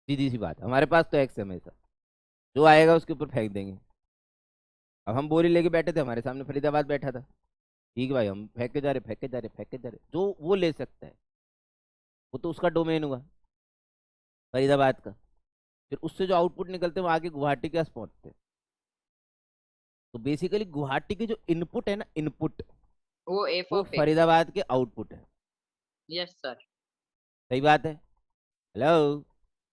सीधी सी बात, हमारे पास तो एक्स है हमेशा, जो आएगा उसके ऊपर फेंक देंगे। अब हम बोरी लेके बैठे थे, हमारे सामने फरीदाबाद बैठा था, ठीक है भाई, हम फेंक के जा रहे, फेंक के जा रहे, फेंक के जा रहे, जो वो ले सकता है वो तो उसका डोमेन हुआ फरीदाबाद का। फिर उससे जो आउटपुट निकलते हैं वो आगे गुवाहाटी के पास पहुंचते हैं। तो बेसिकली गुवाहाटी के जो इनपुट है ना, इनपुट, वो एफ वो ऑफ एक्स। फरीदाबाद के आउटपुट है। Yes sir. सही बात है? Hello?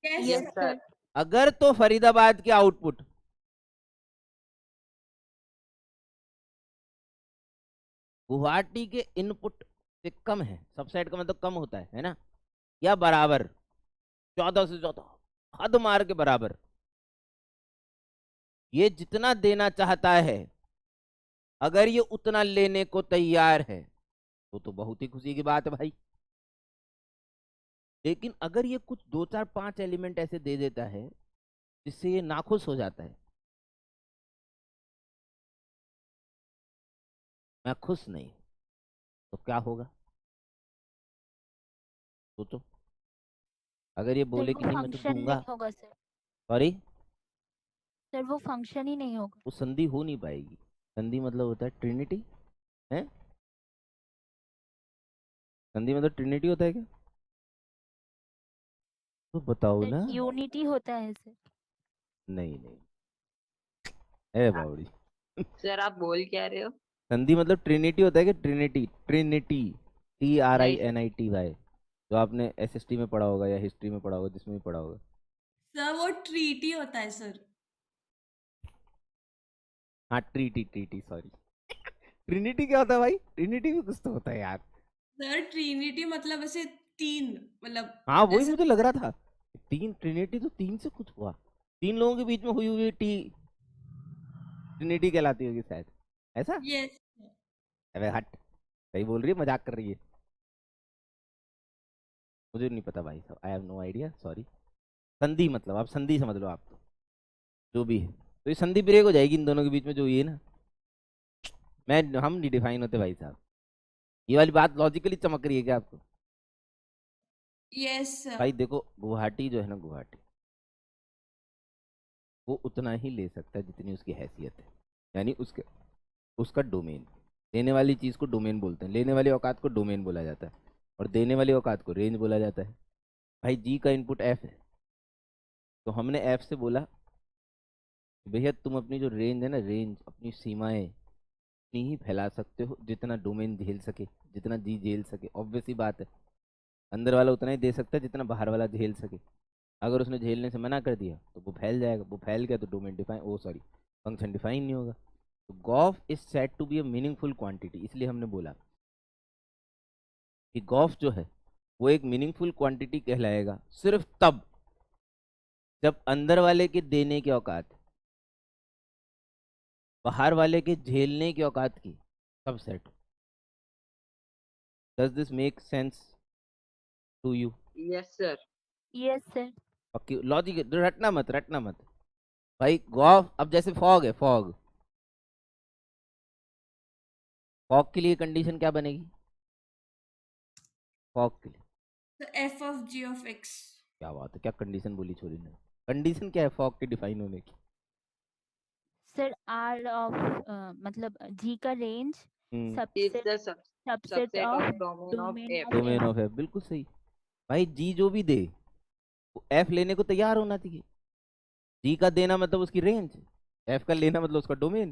yes yes yes sir. Sir. अगर तो फरीदाबाद के आउटपुट गुवाहाटी के इनपुट से कम है, सबसेट का मतलब कम होता है ना, या बराबर, 14 से 14, हद मार के बराबर, ये जितना देना चाहता है अगर ये उतना लेने को तैयार है तो बहुत ही खुशी की बात है भाई। लेकिन अगर ये कुछ 2 4 5 एलिमेंट ऐसे दे देता है जिससे ये नाखुश हो जाता है, मैं खुश नहीं, तो क्या होगा सोचो। अगर ये सर बोले वो कि नहीं मैं तो फंक्शन दूंगा, नहीं होगा सर। सॉरी, सर वो फंक्शन ही नहीं होगा। वो संधि हो नहीं पाएगी। संधि मतलब होता है ट्रिनिटी, है? संधि मतलब ट्रिनिटी होता है क्या? तो बताओ सर ना। यूनिटी होता है सर। नहीं नहीं, ए बावड़ी, सर आप बोल क्या रहे हो? संधि मतलब ट्रिनिटी होता है क्या? ट्रिनिटी, ट्रिनिटी, TRINITY, जो आपने SST में पढ़ा होगा या हिस्ट्री में पढ़ा होगा, जिसमें भी पढ़ा होगा। सर वो ट्रीटी होता है सर। हाँ ट्रीटी, ट्रीटी, सॉरी। ट्रिनिटी क्या होता है भाई? ट्रिनिटी भी कुछ तो होता है यार। सर ट्रिनिटी मतलब ऐसे तीन, मतलब हाँ वही ऐसे मुझे लग रहा था, तीन, ट्रिनिटी तो तीन से कुछ हुआ, तीन लोगों के बीच में हुई हुई टी ट्रिनिटी कहलाती होगी शायद, ऐसा। यस। अबे हट, सही बोल रही है, मजाक कर रही है? मुझे नहीं पता भाई साहब, I have no idea, sorry. संधि मतलब आप संधि समझ लो, आप तो जो भी है, तो ये संधि ब्रेक हो जाएगी इन दोनों के बीच में जो ये ना, हम नहीं डिफाइन होते भाई साहब। ये वाली बात लॉजिकली चमक रही है क्या आपको? Yes sir. भाई देखो गुवाहाटी जो है ना, गुवाहाटी वो उतना ही ले सकता है जितनी उसकी हैसियत है, यानी उसके उसका डोमेन। देने वाली चीज़ को डोमेन बोलते हैं, लेने वाली औकात को डोमेन बोला जाता है, और देने वाली औकात को रेंज बोला जाता है। भाई जी का इनपुट एफ है, तो हमने एफ से बोला कि भैया तुम अपनी जो रेंज है ना, रेंज, अपनी सीमाएं उतनी ही फैला सकते हो जितना डोमेन झेल सके, जितना जी झेल सके। ऑब्वियस ही बात है, अंदर वाला उतना ही दे सकता है जितना बाहर वाला झेल सके। अगर उसने झेलने से मना कर दिया तो वो फैल जाएगा, वो फैल गया तो domain define, o sorry, function define नहीं होगा। तो gof is said to be a meaningful quantity, इसलिए हमने बोला कि गॉफ जो है वो एक मीनिंगफुल क्वांटिटी कहलाएगा सिर्फ तब जब अंदर वाले के देने की औकात बाहर वाले के झेलने की औकात की subset. Does this make sense to you? Yes sir. Yes sir. पक्की लॉजिक, रटना मत, रटना मत भाई। गॉफ, अब जैसे फॉग है, फॉग, फॉग के लिए कंडीशन क्या बनेगी? फॉग के लिए तो F of G of X. क्या बात है, क्या कंडीशन बोली छोरी ने। कंडीशन क्या है फॉग की डिफाइन होने की? सर आर ऑफ मतलब जी का range hmm, is subset the subset subset of of domain of domain F. Of domain F. Of F, बिल्कुल सही। भाई जी जो भी दे, वो एफ लेने को तैयार होना चाहिए। जी का देना मतलब उसकी रेंज, एफ का लेना मतलब उसका डोमेन।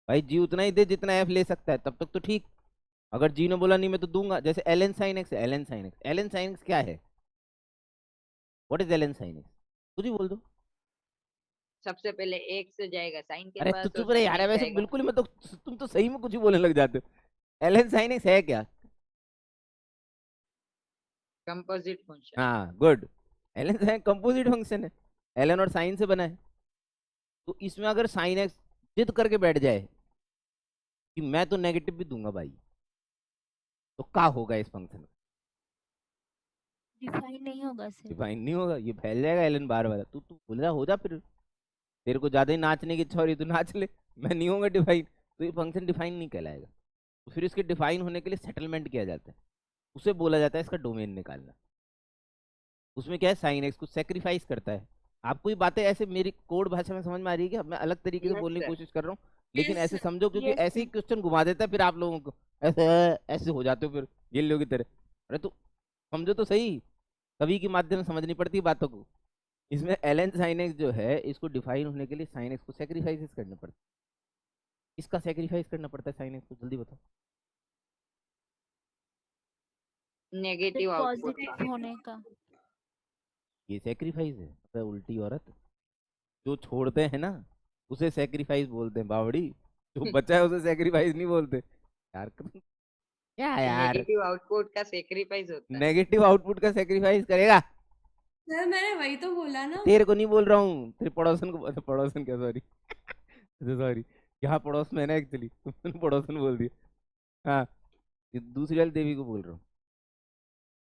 भाई जी उतना ही दे जितना एफ ले सकता है, तब तक तो ठीक। अगर जी ने बोला नहीं मैं तो दूंगा, जैसे L N sine X, L N sine X, L N sine X क्या है? What is L N sine X? कुछ ही बोल दो। सबसे पहले एक से जाएगा साइन के अरे तो पास और चुप रहे साइन यार, एक्स वैसे जाएगा। बिल्कुल ही मतलब तुम तो सही में कुछ ही बोलने लग जाते हो। एल एन साइन एक्स है क्या? Composite function. हाँ good. L N sine composite function है, एल एन और साइन से बना है। तो इसमें अगर साइन एक्स जिद करके बैठ जाए कि मैं तो नेगेटिव भी दूंगा भाई, तो क्या होगा इस फंक्शन का? डिफाइन नहीं होगा सर। डिफाइन नहीं होगा, ये फैल जाएगा एल एन बार वाला। तू तू बोल रहा हो जा फिर, तेरे को ज्यादा ही नाचने की इच्छा हो रही है, तू नाच ले। मैं नहीं होगा डिफाइन, तो ये फंक्शन डिफाइन नहीं कहलाएगा। तो फिर इसके डिफाइन होने के लिए सेटलमेंट किया जाता है, उसे बोला जाता है इसका डोमेन निकालना। उसमें क्या है, साइन एक्स को सेक्रीफाइस करता है। आपको ये बातें ऐसे मेरी कोड भाषा में समझ में आ रही है क्या? मैं अलग तरीके से यस बोलने की सर। कोशिश कर रहा हूँ, लेकिन यस ऐसे समझो, क्योंकि यस ऐसे ही सर। क्वेश्चन घुमा देता है फिर आप लोगों को, ऐसे ऐसे हो जाते हो फिर गिल्लियों की तरह। अरे तो समझो तो सही, कवि के माध्यम से समझनी पड़ती है बातों को। इसमें एल एन साइन एक्स जो है, इसको डिफाइन होने के लिए साइन एक्स को सेक्रीफाइस करना पड़ता है। इसका सेक्रीफाइस करना पड़ता है साइन एक्स को, जल्दी बताओ। सर नेगेटिव आउटपुट का। पॉजिटिव होने का। ये सेक्रीफाइस है? अबे उल्टी औरत, जो छोड़ते हैं ना उसे सेक्रीफाइस बोलते हैं बावड़ी, जो बचा है उसे सेक्रीफाइस नहीं बोलते यार। क्या यार, नेगेटिव आउटपुट का सेक्रीफाइस होता है। नेगेटिव आउटपुट का सेक्रीफाइस करेगा? सर मैंने वही तो बोला ना। तेरे को नहीं बोल रहा हूँ, तेरे पड़ोसन को, अच्छा, पड़ोसन क्या, सॉरी सॉरी, यहाँ पड़ोस में है ना एक्चुअली, तुमने पड़ोसन बोल दिया। हाँ, ये दूसरी वाली देवी को बोल रहा हूँ,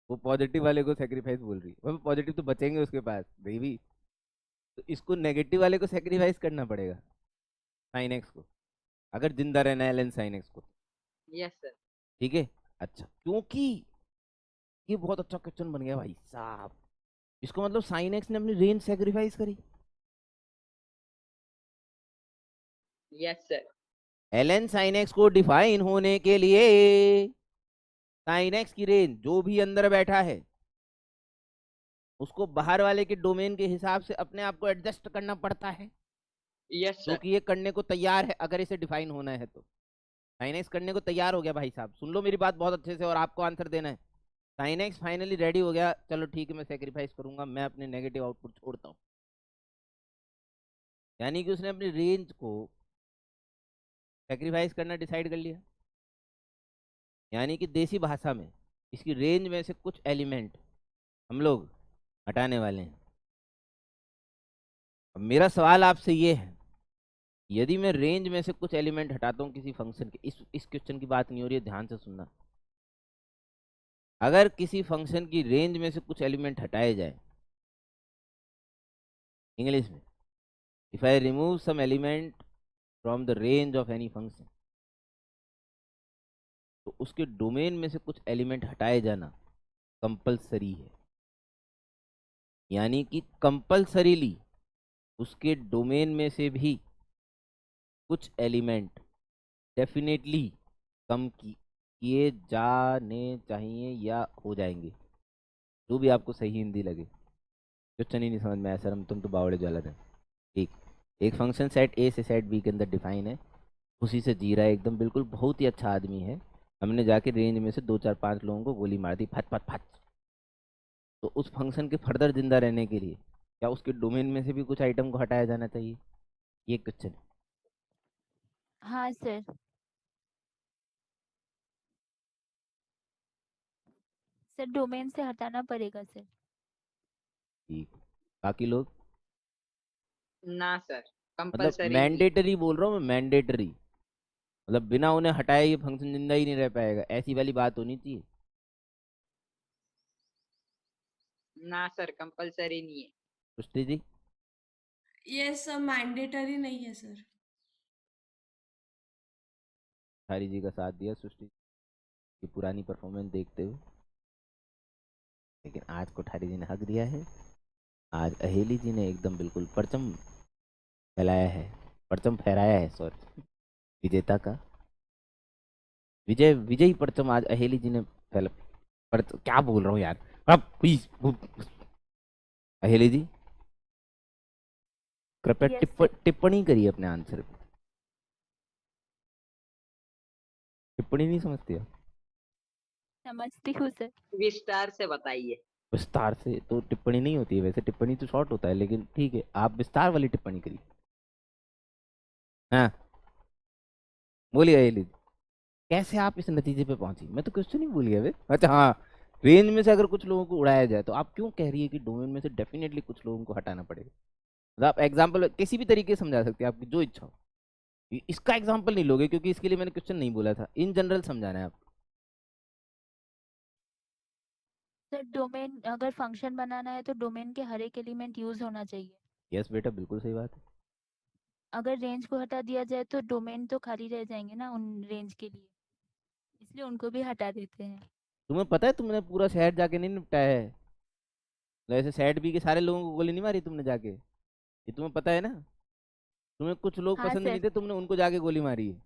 वो पॉजिटिव वाले को सेक्रीफाइस बोल रही है। वो पॉजिटिव तो बचेंगे उसके पास देवी, तो इसको नेगेटिव वाले को सेक्रीफाइस करना पड़ेगा, साइन एक्स को, अगर जिंदा रहना है एलन साइन एक्स को। Yes sir. ठीक है, अच्छा, क्योंकि ये बहुत अच्छा क्वेश्चन बन गया भाई साहब। इसको मतलब साइन एक्स ने अपनी रेंज सेक्रीफाइस करी। Yes sir. L N sine X को डिफाइन होने के लिए साइन एक्स की रेंज जो भी अंदर बैठा है उसको बाहर वाले के डोमेन के हिसाब से अपने आप को एडजस्ट करना पड़ता है, यस जो सर। कि ये करने को तैयार है अगर इसे डिफाइन होना है तो। साइन एक्स करने को तैयार हो गया भाई साहब, सुन लो मेरी बात बहुत अच्छे से और आपको आंसर देना है। साइन एक्स फाइनली रेडी हो गया, चलो ठीक है मैं सेक्रीफाइस करूंगा, मैं अपने नेगेटिव आउटपुट छोड़ता हूँ। यानी कि उसने अपनी रेंज को सेक्रीफाइस करना डिसाइड कर लिया। यानी कि देसी भाषा में इसकी रेंज में से कुछ एलिमेंट हम लोग हटाने वाले हैं। अब मेरा सवाल आपसे ये है, यदि मैं रेंज में से कुछ एलिमेंट हटाता हूँ किसी फंक्शन के, इस क्वेश्चन की बात नहीं हो रही है, ध्यान से सुनना। अगर किसी फंक्शन की रेंज में से कुछ एलिमेंट हटाए जाए, इंग्लिश में, if I remove some element from the range of any function, तो उसके डोमेन में से कुछ एलिमेंट हटाए जाना कंपलसरी है। यानी कि कंपलसरीली उसके डोमेन में से भी कुछ एलिमेंट डेफिनेटली कम किए जाने चाहिए या हो जाएंगे, जो भी आपको सही हिंदी लगे। क्वेश्चन ही नहीं समझ में आया सर, हम तुम तो बावड़े ज्वाला थे। ठीक, एक फंक्शन सेट ए से सेट बी के अंदर डिफाइन है, खुशी से जी रहा है एकदम बिल्कुल, बहुत ही अच्छा आदमी है। हमने जाके रेंज में से 2 4 5 लोगों को गोली मार दी, फट फट फट। तो उस फंक्शन के फर्दर जिंदा रहने के लिए क्या उसके डोमेन में से भी कुछ आइटम को हटाया जाना चाहिए? ये क्वेश्चन है। हाँ सर। सर डोमेन से हटाना पड़ेगा सर। ठीक, बाकी लोग? ना सर। मतलब कंपलसरी नहीं है। मैंडेटरी बोल रहा हूँ मैं, मैंडेटरी, मतलब बिना उन्हें हटाए ये फंक्शन जिंदा ही नहीं रह पाएगा, ऐसी वाली बात होनी चाहिए। ना सर, कंपलसरी नहीं है। सृष्टि जी। ये सब मैंडेटरी नहीं है सर। हरी जी का साथ दिया सृष्टि की पुरानी परफॉर्मेंस देखते हुए, लेकिन आज कोठारी जी ने हक दिया है। आज अहेली जी ने एकदम बिल्कुल परचम फैलाया है, परचम फहराया है, सॉरी, विजेता का विजय, विजयी परचम आज अहेली जी ने फैला। पर क्या बोल रहा हूँ यार, अब प्लीज अहेली जी कृपया यस सर। टिप्पणी करिए अपने आंसर पे। टिप्पणी नहीं समझती आप? समझती हूँ सर। विस्तार से बताइए। विस्तार से तो टिप्पणी नहीं होती है, वैसे टिप्पणी तो शॉर्ट होता है, लेकिन ठीक है, आप विस्तार वाली टिप्पणी करिए। हाँ बोलिए अहेली जी, कैसे आप इस नतीजे पे पहुंची? मैं तो क्वेश्चन ही भूल गया बे। अच्छा हाँ, रेंज में से अगर कुछ लोगों को उड़ाया जाए तो आप क्यों कह रही है कि डोमेन में से डेफिनेटली कुछ लोगों को हटाना पड़ेगा? मतलब आप एग्जाम्पल किसी भी तरीके से समझा सकते हैं, आपकी जो इच्छा हो। इसका एग्जाम्पल नहीं लोगे क्योंकि इसके लिए मैंने क्वेश्चन नहीं बोला था, इन जनरल समझाना है आपको। सर डोमेन अगर फंक्शन बनाना है तो डोमेन के हर एक एलिमेंट यूज होना चाहिए। यस बेटा, बिल्कुल सही बात है। अगर रेंज को हटा दिया जाए तो डोमेन तो खाली रह जाएंगे ना उन रेंज के लिए, इसलिए उनको भी हटा देते हैं। तुम्हें पता है तुमने पूरा शहर जाके नहीं निपटाया है? मतलब ऐसे शहर भी के सारे लोगों को गोली नहीं मारी तुमने जाके, ये तुम्हें पता है ना? तुम्हें कुछ लोग हाँ पसंद सर। नहीं थे, तुमने उनको जाके गोली मारी है।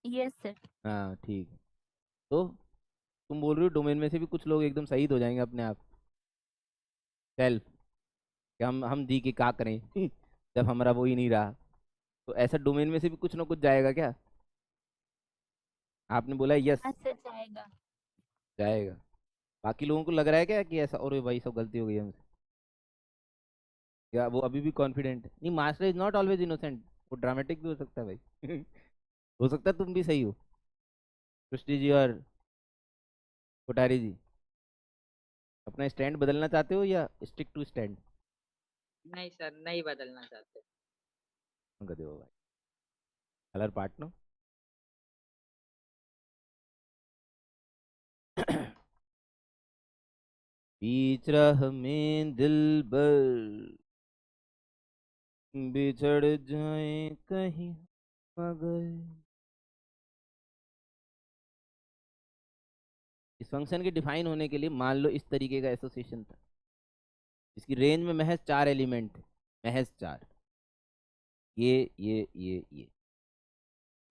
Yes sir. हाँ ठीक है। तो तुम बोल रही हो डोमेन में से भी कुछ लोग एकदम शहीद हो जाएंगे अपने आप, सेल्फ, कि हम जी के क्या करें जब हमारा वो ही नहीं रहा। तो ऐसा डोमेन में से भी कुछ ना कुछ जाएगा क्या? आपने बोला यस हाँ सर जाएगा। जाएगा। बाकी लोगों को लग रहा है क्या कि ऐसा, और भाई सब गलती हो गई हमसे, या वो अभी भी कॉन्फिडेंट है? नहीं, master is not always innocent, वो ड्रामेटिक भी हो सकता है भाई हो सकता है तुम भी सही हो, सृष्टि जी और कोठारी जी। अपना स्टैंड बदलना चाहते हो या स्टिक टू स्टैंड? नहीं सर, नहीं बदलना चाहते। गधे हो भाई, कलर पार्टनर बीच राह में दिल बर बिछड़ जाए कहीं मगर। इस फंक्शन के डिफाइन होने के लिए मान लो इस तरीके का एसोसिएशन था, इसकी रेंज में महज 4 एलिमेंट थे, महज 4।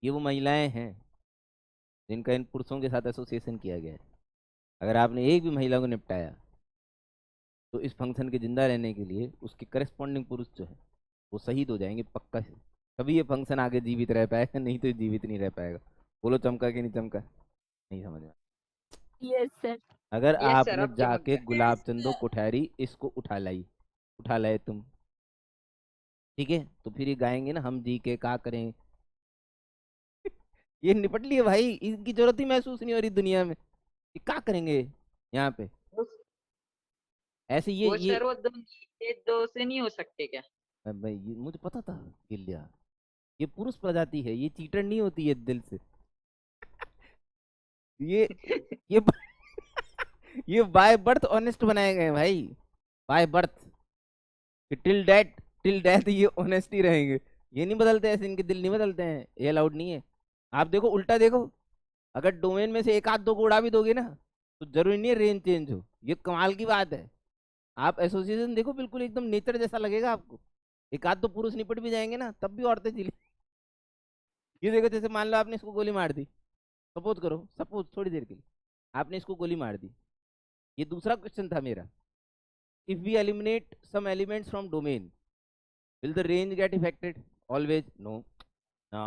ये वो महिलाएं हैं जिनका इन पुरुषों के साथ एसोसिएशन किया गया है। अगर आपने एक भी महिला को निपटाया तो इस फंक्शन के जिंदा रहने के लिए उसके करस्पॉन्डिंग पुरुष जो है वो शहीद हो जाएंगे पक्का से। तभी ये फंक्शन आगे जीवित रह पाएगा, नहीं तो ये जीवित नहीं रह पाएगा। बोलो चमका कि नहीं चमका? नहीं समझ में? Yes sir. अगर यस सर, आपने अब चमक जाके गया। गुलाब चंदो कोठारी इसको उठा लाए तुम, ठीक है, तो फिर ये गाएंगे ना हम जी के का करें ये निपट लिए भाई, इनकी जरूरत ही महसूस नहीं हो रही दुनिया में, ये क्या करेंगे यहाँ पे? वो ऐसे वो ये सर, वो दो, ये दो से नहीं हो सकते क्या? भाई ये मुझे पता था, गिल्लिया, ये पुरुष प्रजाति है, ये चीटर नहीं होती है दिल से। ये ये ये बाय बर्थ ऑनेस्ट बनाए गए हैं भाई, बाय बर्थ, कि टिल डेथ ये ऑनेस्टी रहेंगे। ये नहीं बदलते, ऐसे इनके दिल नहीं बदलते हैं, ये अलाउड नहीं है। आप देखो उल्टा देखो, अगर डोमेन में से एक आध दो को उड़ा भी दोगे ना तो जरूरी नहीं है रेंज चेंज हो, ये कमाल की बात है। आप एसोसिएशन देखो, बिल्कुल एकदम नेचर जैसा लगेगा आपको। एक आध दो पुरुष निपट भी जाएंगे ना तब भी औरतें चिल्ली। ये देखो, जैसे मान लो आपने इसको गोली मार दी, सपोज करो, सपोज थोड़ी देर के लिए आपने इसको गोली मार दी। ये दूसरा क्वेश्चन था मेरा, if we eliminate some elements from domain will the range get affected? Always no ना,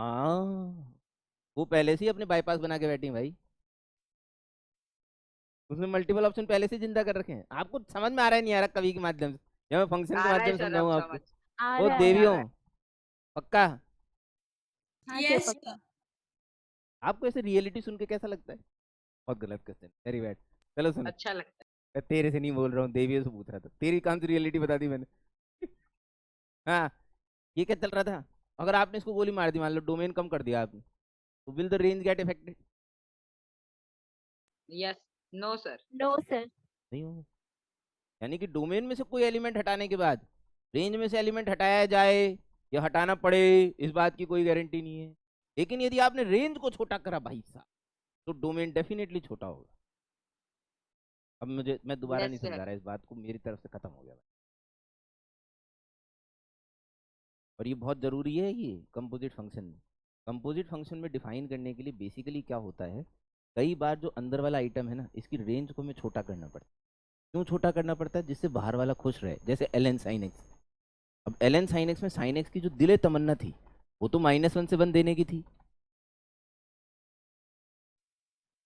वो पहले से ही अपने बाईपास बना के बैठी हैं भाई, उसने मल्टीपल ऑप्शन पहले से जिंदा कर रखे हैं। आपको समझ में आ रहा है नहीं आ रहा कवि के माध्यम से, या मैं फंक्शन के आ रहा है माध्यम से सर, अब समझाऊं आपको? समझ आ ओ रहा समझ है। आ देवियों, रहा है। पक्का? हाँ सर यस पक्का। आपको ऐसे रियलिटी सुन के कैसा लगता है? बहुत गलत क्वेश्चन, वेरी बैड। चलो सुनो, अच्छा लगता मैं तेरे से नहीं बोल रहा हूँ, देवियों से पूछ रहा था, तेरी कौन सी रियलिटी बता दी मैंने? हाँ, ये क्या चल रहा था? अगर आपने इसको गोली मार दी, मान लो डोमेन कम कर दिया आपने, तो will the range get affected? Yes, no sir. No sir. नहीं होगा। यानी कि डोमेन में से कोई एलिमेंट हटाने के बाद रेंज में से एलिमेंट हटाया जाए या हटाना पड़े, इस बात की कोई गारंटी नहीं है। लेकिन यदि आपने रेंज को छोटा करा भाई साहब, तो डोमेन डेफिनेटली छोटा होगा। अब मैं दोबारा नहीं यस सर। समझा रहा इस बात को, मेरी तरफ से खत्म हो गया भाई। और ये बहुत जरूरी है ये कंपोजिट फंक्शन में। कंपोजिट फंक्शन में डिफाइन करने के लिए बेसिकली क्या होता है, कई बार जो अंदर वाला आइटम है ना, इसकी रेंज को हमें छोटा करना पड़ता है। क्यों छोटा करना पड़ता है? जिससे बाहर वाला खुश रहे। जैसे एल एन साइन एक्स। अब एल एन साइन एक्स में साइन एक्स की जो दिले तमन्ना थी, वो तो -1 से 1 देने की थी,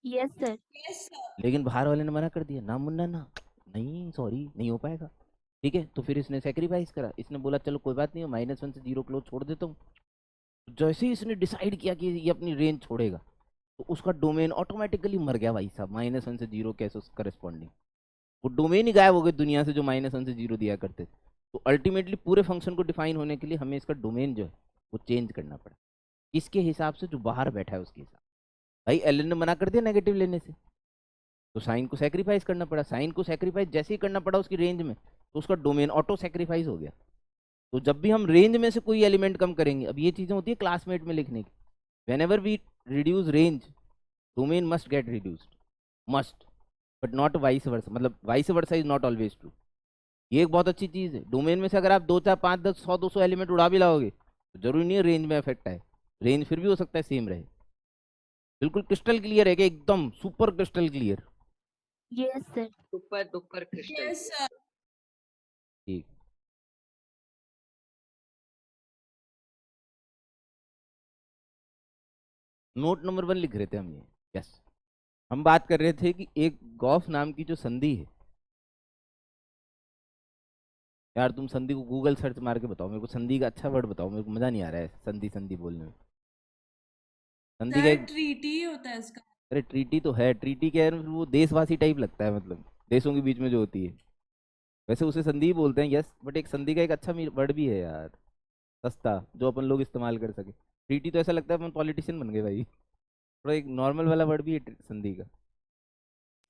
यस सर। Yes sir. लेकिन बाहर वाले ने मना कर दिया, ना मुन्ना ना, नहीं सॉरी नहीं हो पाएगा। ठीक है, तो फिर इसने सेक्रीफाइस करा, इसने बोला चलो कोई बात नहीं, -1 से 0 क्लोज छोड़ देता हूँ। जैसे ही इसने डिसाइड किया कि ये अपनी रेंज छोड़ेगा, तो उसका डोमेन ऑटोमेटिकली मर गया भाई साहब। -1 से 0 कैसे करस्पॉन्डिंग, वो डोमेन ही गायब हो गए दुनिया से जो -1 से 0 दिया करते थे। तो अल्टीमेटली पूरे फंक्शन को डिफाइन होने के लिए हमें इसका डोमेन जो है वो चेंज करना पड़ा, इसके हिसाब से जो बाहर बैठा है उसके हिसाब। भाई एलन ने मना कर दिया नेगेटिव लेने से, तो साइन को सेक्रीफाइस करना पड़ा। साइन को सेक्रीफाइस जैसे ही करना पड़ा उसकी रेंज में, तो उसका डोमेन ऑटो सेक्रीफाइस हो गया। तो जब भी हम रेंज में से कोई एलिमेंट कम करेंगे, अब ये चीजें होती है क्लासमेट में लिखने की, whenever we reduce range, domain must get reduced, must, but not vice versa. मतलब vice versa is not always true. ये एक बहुत अच्छी चीज है। डोमेन में से अगर आप 2 4 5 10 100 200 एलिमेंट उड़ा भी लाओगे, तो जरूरी नहीं है रेंज में इफेक्ट आए। रेंज फिर भी हो सकता है सेम रहे। बिल्कुल क्रिस्टल क्लियर है कि एकदम super crystal clear? Yes sir. Super duper crystal. Yes sir. ठीक। नोट नंबर 1 लिख रहे थे हम ये। यस, हम बात कर रहे थे कि एक गॉफ नाम की जो संधि है, यार तुम संधि को गूगल सर्च मार के बताओ मेरे को, संधि का अच्छा वर्ड बताओ मेरे को, मजा नहीं आ रहा है संधि संधि बोलने में। संधि का सर एक, ट्रीटी ही होता है इसका। अरे ट्रीटी तो है, ट्रीटी क्या है, वो देशवासी टाइप लगता है, मतलब देशों के बीच में जो होती है, वैसे उसे संधि ही बोलते हैं। यस, बट एक संधि का एक अच्छा वर्ड भी है यार, सस्ता, जो अपन लोग इस्तेमाल कर सके। ट्रीटी तो ऐसा लगता है अपन पॉलिटिशियन बन गए भाई। थोड़ा एक नॉर्मल वाला वर्ड भी है संधि का।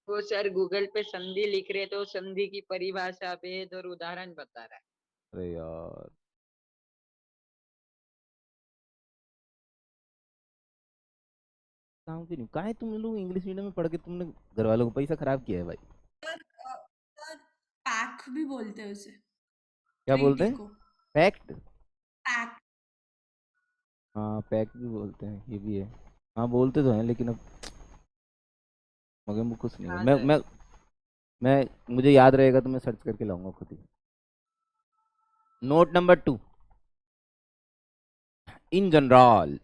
वो सर गूगल पे संधि लिख रहे तो संधि की परिभाषा भेद और उदाहरण बता रहा है। अरे यार, काम क्यों नहीं, कहाँ है तुम लोग इंग्लिश मीडियम में पढ़ के तुमने घर वालों को पैसा खराब किया है भाई। सर पैक भी बोलते हैं उसे, क्या बोलते ट्रीटी हैं? को। फैक्ट? पैक। हाँ पैक भी बोलते हैं, ये भी है। हाँ बोलते तो हैं, लेकिन अब मगर मुझे कुछ नहीं है। हाँ सर। मैं मुझे याद रहेगा तो मैं सर्च करके लाऊंगा खुद ही। Note number 2, in general,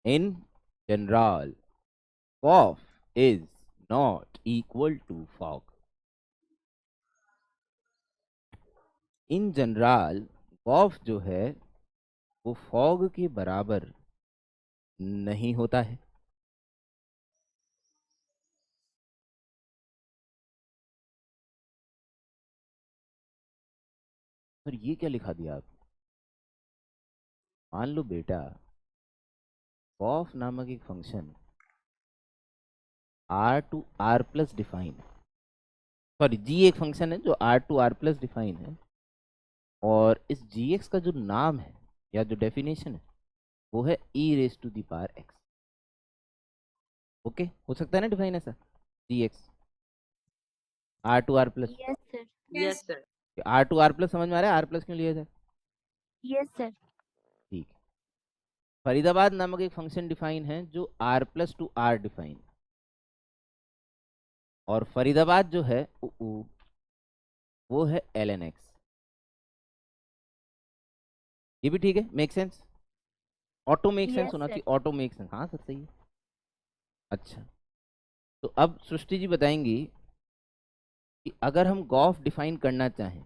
in general, cough is not equal to fog. In general cough जो है वो फॉग के बराबर नहीं होता है। पर ये क्या लिखा दिया आप? मान लो बेटा, कॉफ नामक एक function R to R plus define, sorry जी एक फंक्शन है जो R to R plus define है, और इस जी एक्स का जो नाम है या जो डेफिनेशन है वो है e raise to the power X. Okay, हो सकता है ना डिफाइन ऐसा, G X R to R plus. Yes sir. Yes sir. R to R plus समझ में आ रहा है? आर प्लस क्यों लिया जाए? Yes sir. ठीक है। फरीदाबाद नामक एक फंक्शन डिफाइन है जो R plus to R define, और फरीदाबाद जो है वो है एल एन एक्स। ये भी ठीक है, make sense, auto make sense yes होना सर। चाहिए, ऑटो मेक सेंस, हाँ सर सही है। अच्छा, तो अब सृष्टि जी बताएंगी कि अगर हम गॉफ डिफाइन करना चाहें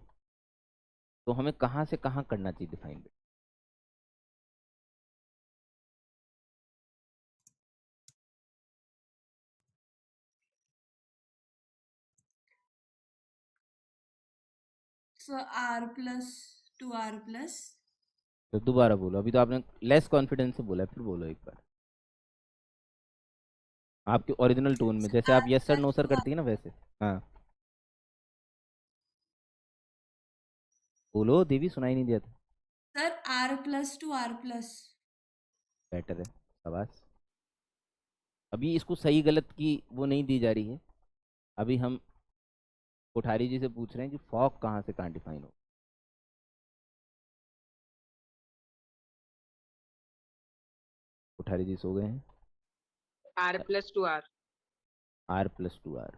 तो हमें कहाँ से कहाँ करना चाहिए define. Sir R plus 2r plus तो दोबारा बोलो, अभी तो आपने लेस कॉन्फिडेंस से बोला, फिर बोलो एक बार आपके ओरिजिनल टोन में, जैसे आप r yes sir no plus sir 2r करती है ना वैसे। हाँ बोलो देवी, सुनाई नहीं दिया था। Sir r plus 2r plus. Better है, शाबाश। अभी इसको सही गलत की वो नहीं दी जा रही है, अभी हम कोठारी जी से पूछ रहे हैं कि फॉग कहाँ से कहाँ डिफाइन हो। कोठारी जी सो गए हैं। r+2r। r+2r।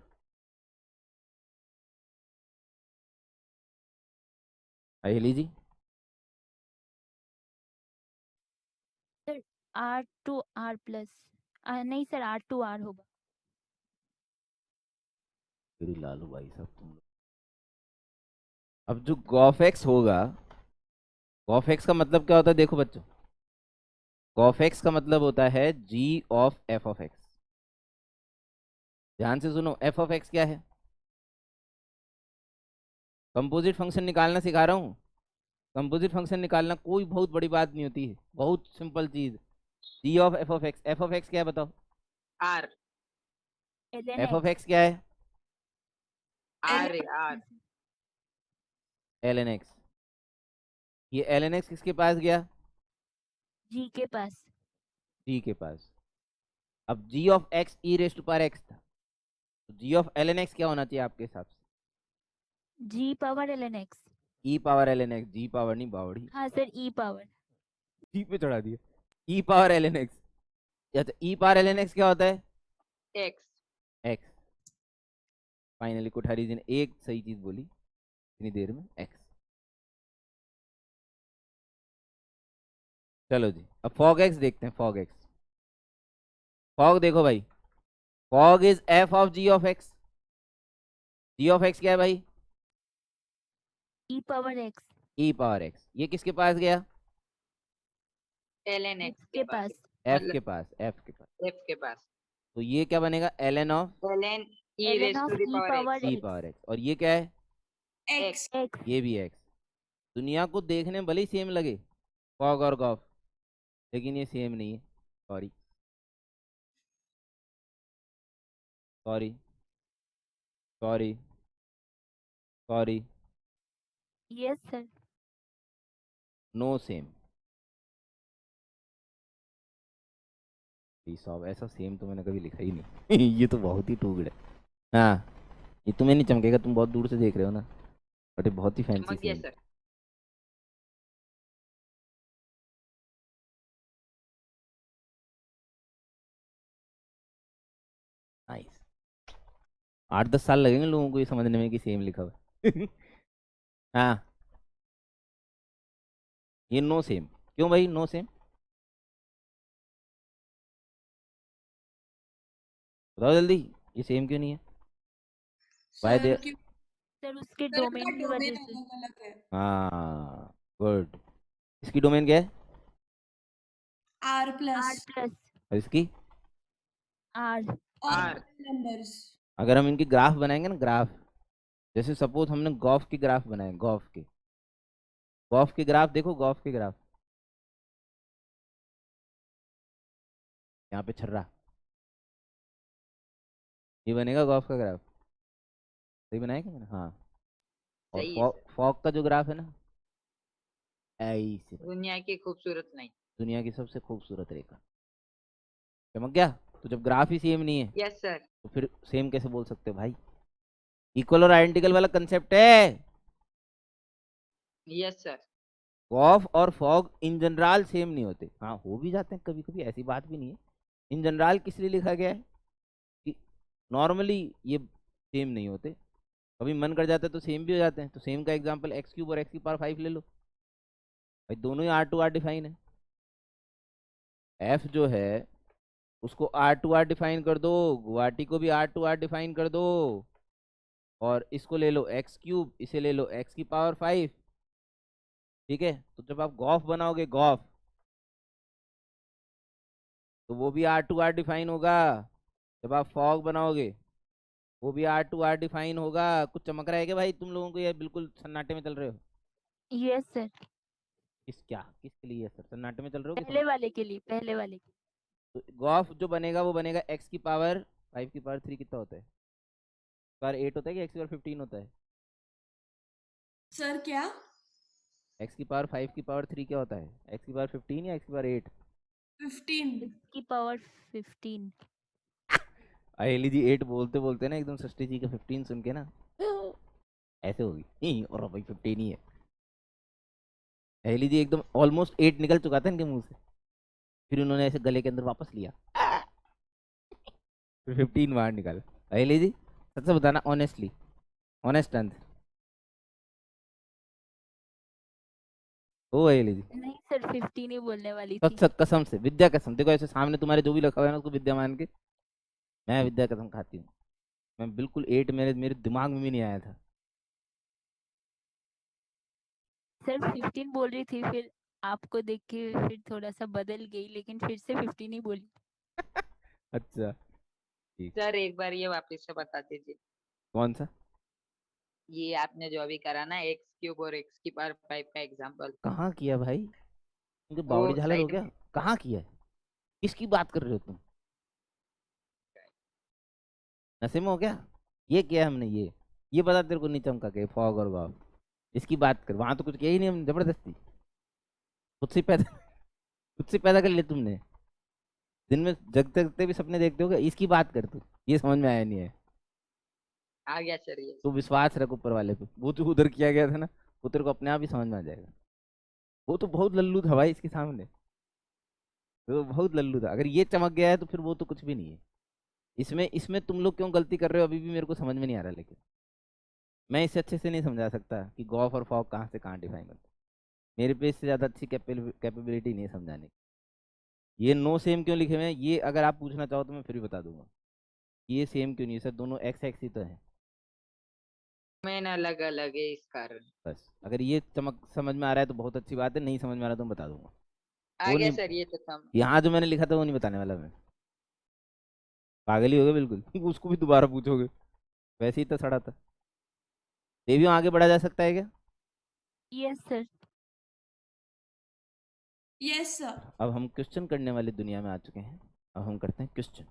अहिली जी। सर R2R+, नहीं सर R2R होगा। मेरी लालू भाई साहब तुम लोग। अब जो गॉफेक्स होगा, गॉफेक्स का मतलब क्या होता है देखो बच्चों, गॉफेक्स का मतलब होता है g of f of x। ध्यान से सुनो, f ऑफ x क्या है? कंपोजिट फंक्शन निकालना सिखा रहा हूँ। कंपोजिट फंक्शन निकालना कोई बहुत बड़ी बात नहीं होती है, बहुत सिंपल चीज। g of f of x, f of x क्या है बताओ? r f of ln x क्या है? r x r ln x। ये ln x किसके पास गया? g के पास। g के पास। अब g of x e rest power x था, तो g ऑफ ln x क्या होना चाहिए आपके हिसाब से? g power ln x। e power ln x, g power नहीं बावड़ी, हाँ सर e पावर। g पे चढ़ा दिया। e पावर ln x, या तो e पावर ln x क्या होता है? x। x। फाइनली कोठारी जी ने एक सही चीज बोली इतनी देर में, x। चलो जी, अब फॉग एक्स देखते हैं। फॉग एक्स, फॉग देखो भाई, fog is f of g of x। g of x क्या है भाई? e power x। e power x। ये किसके पास गया? ln x x के के पास। पास। f के मतलब पास, f के पास। f के पास। तो ये क्या बनेगा? ln of ln e ln raise of to the e power power x। e x। Power x। और ये क्या है? x x। x। ये भी x। दुनिया को देखने में भले ही सेम लगे फॉग और गॉफ, लेकिन ये सेम नहीं है। Sorry sorry sorry sorry, yes sir. No same. साहब ऐसा सेम तो मैंने कभी लिखा ही नहीं। ये तो बहुत ही टू गुड है। हाँ, ये तुम्हें नहीं चमकेगा, तुम बहुत दूर से देख रहे हो ना, बट ये बहुत ही फैंसी चमक गया सेम। सर। नाइस। 8-10 साल लगेंगे लोगों को ये समझने में कि सेम लिखा हुआ है। हाँ, ये नो सेम। क्यों भाई नो सेम? बताओ जल्दी, ये सेम क्यों नहीं है? वाई सर दे? क्यों सर उसके सर इनका डोमेन की डोमेन वजह से। अलग अलग है। हाँ गुड। इसकी डोमेन क्या है? r प्लस r प्लस और इसकी? r। और r नंबर्स। अगर हम इनकी ग्राफ बनाएंगे ना, ग्राफ, जैसे सपोज हमने गॉफ की ग्राफ बनाए, गॉफ के ग्राफ देखो, गॉफ के ग्राफ, यहाँ पे छर्रा, ये बनेगा गॉफ का ग्राफ। सही बनाया क्या मैंने? हाँ। और सही है सर। फॉग का जो ग्राफ है ना, ऐसे बनेगा। दुनिया की खूबसूरत नहीं। दुनिया की सबसे खूबसूरत रेखा। चमक गया? तो जब ग्राफ ही सेम नहीं है यस सर। तो फिर सेम कैसे बोल सकते हो भाई? इक्वल और आइडेंटिकल वाला कंसेप्ट है। Yes sir. गॉफ और फॉग इन जनरल सेम नहीं होते, हाँ हो भी जाते हैं कभी कभी, ऐसी बात भी नहीं है। इन जनरल किस लिए लिखा गया है कि नॉर्मली ये सेम नहीं होते, कभी मन कर जाता है तो सेम भी हो जाते हैं। तो सेम का एग्जांपल x³ और x⁵ ले लो भाई, दोनों ही r2r डिफाइन है। f जो है उसको r2r डिफाइन कर दो, गुवाहाटी को भी r2r डिफाइन कर दो, और इसको ले लो x³, इसे ले लो x⁵, ठीक है? तो जब आप गॉफ बनाओगे, गॉफ, तो वो भी r2r डिफाइन होगा। जब आप फॉग बनाओगे वो भी r2r डिफाइन होगा। कुछ चमक रहा है क्या भाई तुम लोगों को, या बिल्कुल सन्नाटे में चल रहे हो? Yes sir. किसके लिए सर? सन्नाटे में चल रहे हो कि पहले वाले के लिए, पहले वाले के तो गॉफ जो बनेगा वो बनेगा एक्स की पावर 5 की पावर 3 कितना होता है? पावर 8 होता है कि एक्स की पावर 15 होता है? सर क्या? एक्स की पावर 5 की पावर 3 क्या होता है? एक्स की पावर 15 या एक्स की पावर 8? 15। लिए, 6 की पावर 15। अहेली जी 8 बोलते बोलते ना एकदम सृष्टि जी का 15 सुन के ना ऐसे होगी नहीं, और भाई 15 ही है। अहेली जी एकदम ऑलमोस्ट 8 निकल चुका था इनके मुंह से, फिर उन्होंने ऐसे गले के अंदर वापस लिया, फिर 15 बाहर निकाला। अहेली जी सच से बताना, ऑनेस्टली, ऑनेस्ट आंसर। ओ अहेली जी, नहीं सर, 15 ही बोलने वाली सच थी। सच कसम से, विद्या कसम, देखो ऐसे सामने तुम्हारे जो भी लिखा हुआ है ना उसको विद्या मान के मैं विद्या कसम खाती हूँ, मैं बिल्कुल 8 मेरे मेरे दिमाग में भी नहीं आया था। सर 15 बोल रही थी, फिर आपको देख के फिर थोड़ा सा बदल गई, लेकिन फिर से 15 ही बोली। अच्छा ठीक। सर एक बार ये वापस से बता दीजिए, कौन सा? ये आपने जो अभी करा ना एक्स क्यूब और एक्स की पावर 5 का एग्जांपल, कहाँ किया भाई? उनके वो बावड़ी झालर हो साइड क्या? में। कहाँ किया है? किसकी बात कर रहे हो तुम? नशे में हो क्या? ये किया है हमने, ये बता तेरे को नहीं चमका के फॉग और वाव, इसकी बात कर, वहां तो कुछ किया ही नहीं हमने, जबरदस्ती खुद से पैदा खुद से पैदा कर लिया तुमने। दिन में जगते जगते भी सपने देखते हो क्या? इसकी बात कर तू, ये समझ में आया नहीं है। आ गया सर ये। तू विश्वास रख ऊपर वाले पे, वो जो उधर किया गया था ना वो तेरे को अपने आप ही समझ में आ जाएगा। वो तो बहुत लल्लू था भाई इसके सामने, वो बहुत लल्लू था, अगर ये चमक गया है तो फिर वो तो कुछ भी नहीं है। इसमें इसमें तुम लोग क्यों गलती कर रहे हो अभी भी मेरे को समझ में नहीं आ रहा, लेकिन मैं इसे अच्छे से नहीं समझा सकता कि गॉफ और फॉग कहाँ से कहाँ डिफाइन होता है। मेरे पे इससे ज़्यादा अच्छी कैपेबिलिटी नहीं है समझाने की। ये नो सेम क्यों लिखे हुए हैं, ये अगर आप पूछना चाहो तो मैं फिर भी बता दूंगा। ये सेम क्यों नहीं है सर, दोनों एक्स एक्स ही तो है। मैन अलग अलग है इस कारण। बस अगर ये चमक समझ में आ रहा है तो बहुत अच्छी बात है, नहीं समझ में आ रहा तो मैं बता दूंगा। आ वो गया नहीं, सर ये तो कम। यहाँ जो मैंने लिखा था वो नहीं बताने वाला मैं, पागल ही हो गए बिल्कुल उसको भी दोबारा पूछोगे, वैसे ही तो सड़ा था। देवियों आगे बढ़ा जा सकता है क्या? Yes sir. Yes sir. अब हम क्वेश्चन करने वाली दुनिया में आ चुके हैं। अब हम करते हैं क्वेश्चन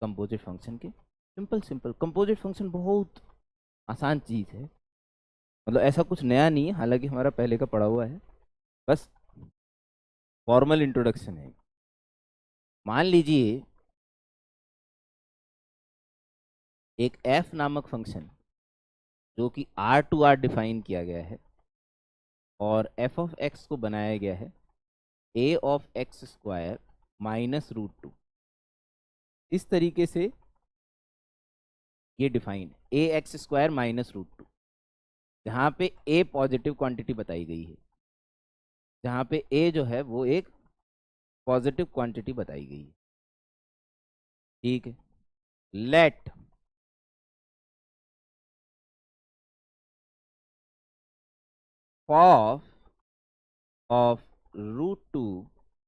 कंपोजिट फंक्शन के। सिंपल सिंपल कंपोजिट फंक्शन बहुत आसान चीज़ है, मतलब ऐसा कुछ नया नहीं है, हालांकि हमारा पहले का पढ़ा हुआ है, बस फॉर्मल इंट्रोडक्शन है। मान लीजिए एक एफ नामक फंक्शन जो कि आर टू आर डिफाइन किया गया है और एफ ऑफ एक्स को बनाया गया है A of X square minus root two, इस तरीके से ये define A X square minus root two, जहाँ पे ए पॉजिटिव क्वांटिटी बताई गई है, जहाँ पे ए जो है वो एक पॉजिटिव क्वांटिटी बताई गई है। ठीक है, let of of root two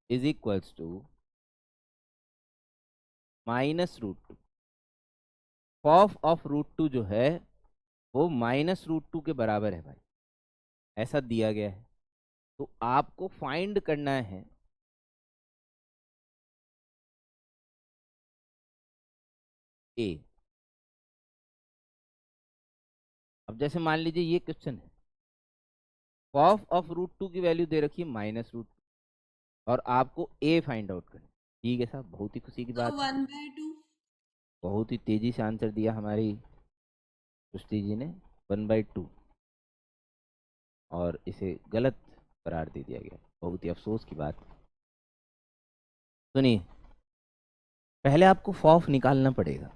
is equals to minus root two. Of of root two जो है वो माइनस रूट टू के बराबर है भाई, ऐसा दिया गया है। तो आपको फाइंड करना है ए। अब जैसे मान लीजिए ये क्वेश्चन है, ऑफ रूट टू की वैल्यू दे रखी है माइनस रूट, और आपको ए फाइंड आउट करना। ठीक है साहब, बहुत ही खुशी की तो बात है, 1/2। बहुत ही तेजी से आंसर दिया हमारी सृष्टि जी ने, 1/2, और इसे गलत करार दे दिया गया, बहुत ही अफसोस की बात। सुनिए, पहले आपको फॉफ निकालना पड़ेगा,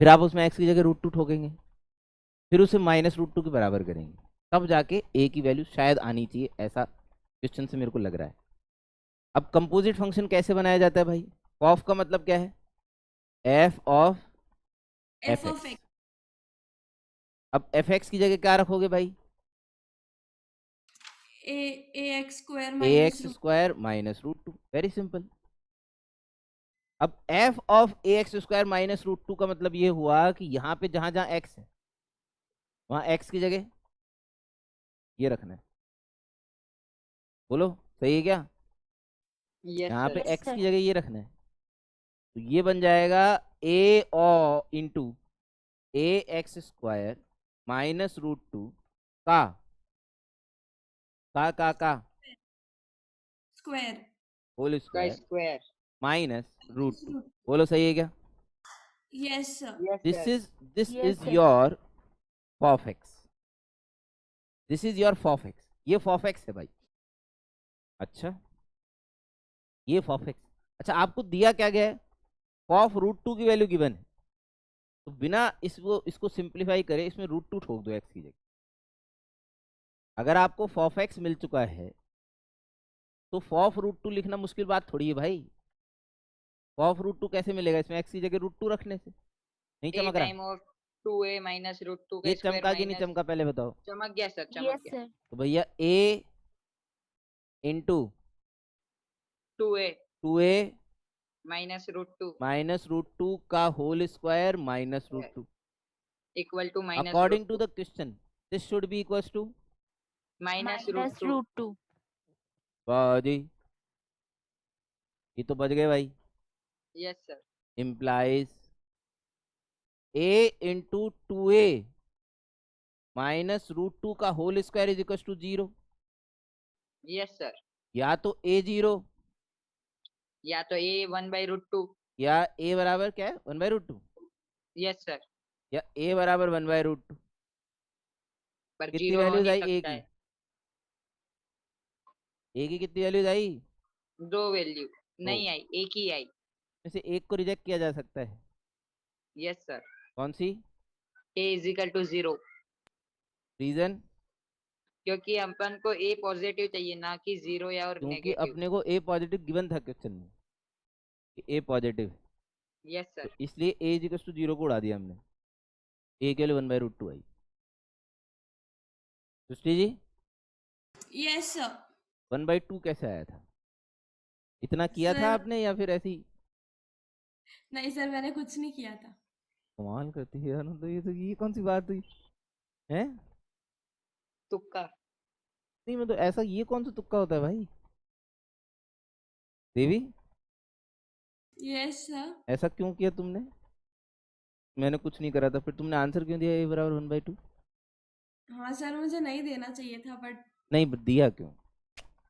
फिर आप उसमें एक्स की जगह रूट टू ठोकेंगे, फिर उसे माइनस रूट टू के बराबर करेंगे, तब जाके ए की वैल्यू शायद आनी चाहिए, ऐसा क्वेश्चन से मेरे को लग रहा है। अब कंपोजिट फंक्शन कैसे बनाया जाता है भाई? फॉफ का मतलब क्या है? F of F F of X. X. अब एफ एक्स की जगह क्या रखोगे भाई? A A X square A minus X root. Square minus root two, very simple. अब F of A X square minus root two का मतलब ये हुआ कि यहाँ पे जहां जहां एक्स है वहां एक्स की जगह ये रखना है, बोलो सही है क्या? यस यहाँ पे सर। Yes x sir. की जगह ये रखना है, तो ये बन जाएगा A O into A X square minus root two का का स्क्वायर होल का square square. Minus root two. Root. बोलो सही है क्या? Yes sir. Yes this sir. Is this yes is sir. Your fof X, this is your fof X, ये फॉफ एक्स है भाई। अच्छा ये फॉफ एक्स। अच्छा आपको दिया क्या गया है? फॉफ रूट टू की वैल्यू गिवन है, तो बिना इसको सिंप्लीफाई करे इसमें रूट टू ठोक दो एक्स की जगह। अगर आपको फॉफ एक्स मिल चुका है तो फॉफ रूट टू लिखना मुश्किल बात थोड़ी है भाई। फॉफ रूट टू कैसे मिलेगा? इसमें एक्स की जगह रूट टू रखने से। नहीं ए चमक रहा? Time of 2a minus root 2 ये का स्क्वायर चमका कि नहीं माइनस। चमका पहले बताओ। चमक गया सर, चमक यस गया। सर। तो भैया A into 2a two A minus root 2 minus root two का whole square minus root two. Equal to minus root according to 2 the question this should be equal to minus root minus 2। Root two. जी, ये तो बच गए भाई। Yes sir. implies a into two A minus root two का whole square is equal to zero. Yes sir. या तो a जीरो या तो a 1/√2। या a बराबर क्या है 1/√2, यस सर। या a बराबर 1/√2। पर कितनी जीरो हो वैल्यूज नहीं आई a सकता की? है। a की कितनी वैल्यूज आई? दो वैल्यू दो। नहीं आई, एक ही आई। में से एक को रिजेक्ट किया जा सकता है। Yes sir. कौन सी? a = 0। रीजन? क्योंकि अपन को a पॉजिटिव चाहिए, ना कि 0 या और क्योंकि नेगेटिव। अपने को a पॉजिटिव गिवन था क्वेश्चन में कि a पॉजिटिव, यस तो सर। इसलिए a is equal to zero को उड़ा दिया हमने। a के लिए 1/√2 आई। Srishti ji yes sir. 1/2 कैसे आया था? इतना किया था सर आपने या फिर ऐसे ही? नहीं सर, मैंने कुछ नहीं किया था। कमाल करती है यार, तो ये कौन सी बात हुई है? तुक्का। नहीं मतलब ऐसा ये कौन सा तुक्का होता है भाई? देवी यस सर। ऐसा क्यों किया तुमने? मैंने कुछ नहीं करा था, फिर तुमने आंसर क्यों दिया a बराबर 1/2? हाँ सर, मुझे नहीं देना चाहिए था बट नहीं दिया क्यों?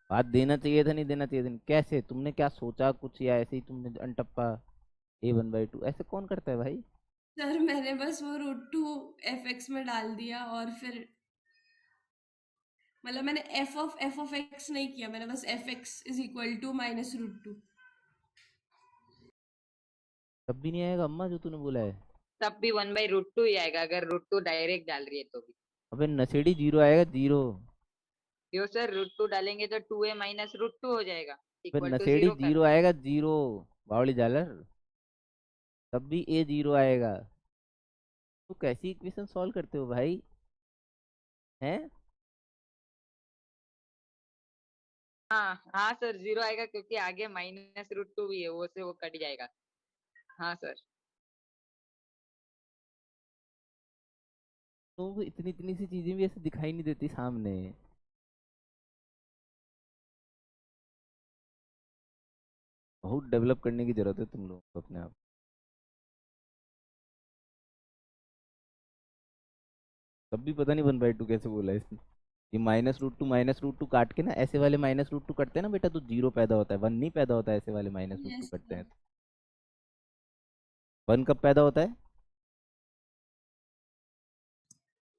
बात देना चाहिए था नहीं देना चाहिए था नहीं। कैसे तुमने क्या सोचा कुछ, या ऐसे ही तुमने अनटप्पा a 1/2? ऐसे कौन करता है भाई? सर मैंने बस वो √2 fx में डाल दिया और फिर मतलब मैंने f(x) नहीं किया, मैंने बस fx = -√2। तब भी नहीं आएगा अम्मा जो तूने बोला है। तब भी 1/√2 ही आएगा, अगर √2 डायरेक्ट डाल रही है तो भी। अबे नशेड़ी जीरो आएगा जीरो। क्यों सर, √2 डालेंगे तो 2a माइनस √2 हो जाएगा, फिर इक्वल टू नशेड़ी 0 जीरो करना है। आएगा जीरो। बावड़ी जालर, तब भी a जीरो आएगा। तो कैसी इक्वेशन सॉल्व करते हो भाई? हैं? हाँ हाँ सर, 0 आएगा क्योंकि आगे -√2 भी है, वो से वो कट जाएगा। हाँ सर। तो इतनी इतनी सी चीजें भी ऐसे दिखाई नहीं देती सामने। बहुत डेवलप करने की जरूरत है तुम लोगों को अपने आप। तब भी पता नहीं 1/2 कैसे बोला इसने। ये माइनस रूट टू काट के ना, ऐसे वाले -√2 कटते हैं ना बेटा, तो जीरो पैदा होता है, वन नहीं पैदा होता है। ऐसे वाले -√2 यस कटते सर। हैं तो वन कब पैदा होता है?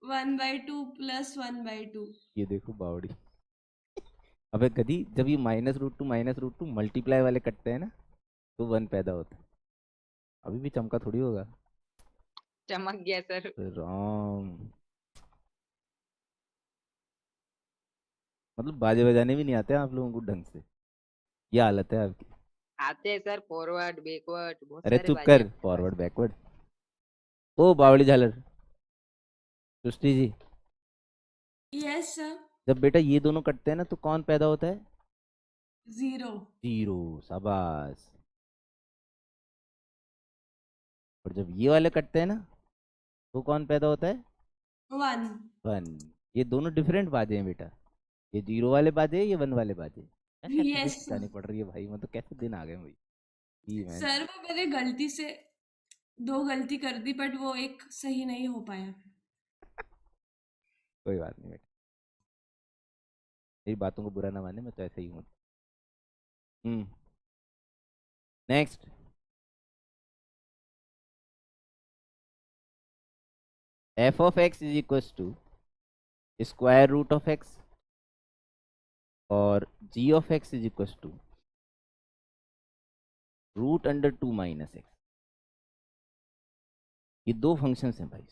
1/2 + 1/2। ये देखो बावड़ी। अबे गधी, जब ये माइनस रूट टू मल्टीप्लाई वाले कटते हैं ना, तो वन पैदा होता है। अभी भी चमका थोड़ी होगा। चमक गया सर। राम, मतलब बाजे बजाने भी नहीं आते आप लोगों को ढंग से। ये हालत है आपकी। आते हैं सर, फॉरवर्ड बैकवर्ड बहुत अरे सारे चुप बाजे कर, अपने पास। Forward backward. ओ बावड़ी झालर, सृष्टि जी, यस सर। जब बेटा ये दोनों कटते हैं ना, तो कौन पैदा होता है? 0। जीरो। शाबाश। और जब ये वाले कटते हैं ना, तो कौन पैदा होता है? 1। वन। ये दोनों डिफरेंट बाजे हैं बेटा। ये 0 वाले बाजे ये 1 वाले बाजे, क्या यस फिजिक्स जानी पड़ रही है भाई, मतलब कैसे दिन आ गए भाई। जी मैन, सर, वो मैंने गलती से 2 गलती कर दी, बट वो एक सही नहीं हो पाया। कोई बात नहीं बेटा, मेरी बातों को बुरा ना माने, मैं तो ऐसे ही हूँ। Next, F of X is equal to square root of X और G of X is equal to root under 2 minus X. ये दो फंक्शंस हैं भाई,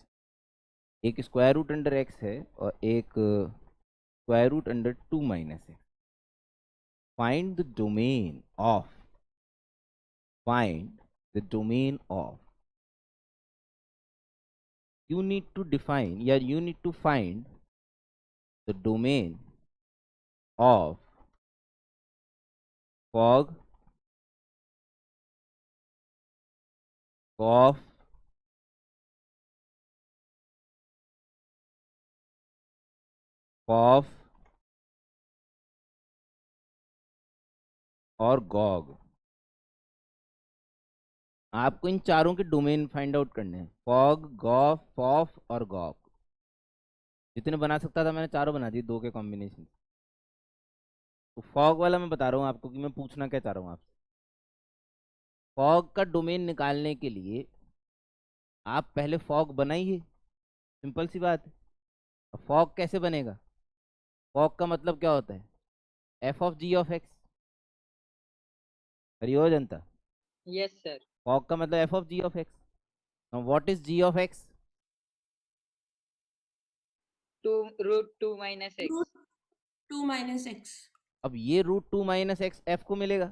एक स्क्वायर रूट अंडर एक्स है और एक square root under 2 minus X. Find the domain of, find the domain of, you need to define, yeah, you need to find the domain of fog of of और गॉग। आपको इन चारों के डोमेन फाइंड आउट करने हैं, फॉग, गॉफ, फॉफ और गॉग। जितने बना सकता था मैंने चारों बना दिए, दो के कॉम्बिनेशन। तो फॉग वाला मैं बता रहा हूँ आपको कि मैं पूछना क्या चाह रहा हूँ आपसे। फॉग का डोमेन निकालने के लिए आप पहले फॉग बनाइए, सिंपल सी बात है। फॉग कैसे बनेगा? फॉग का मतलब क्या होता है? F of G of X. करियो जनता, यस सर। फॉग का मतलब F of G of X. Now what is G of X? 2 root 2 minus root X. 2 minus X. अब ये रूट 2 माइनस एक्स एफ को मिलेगा,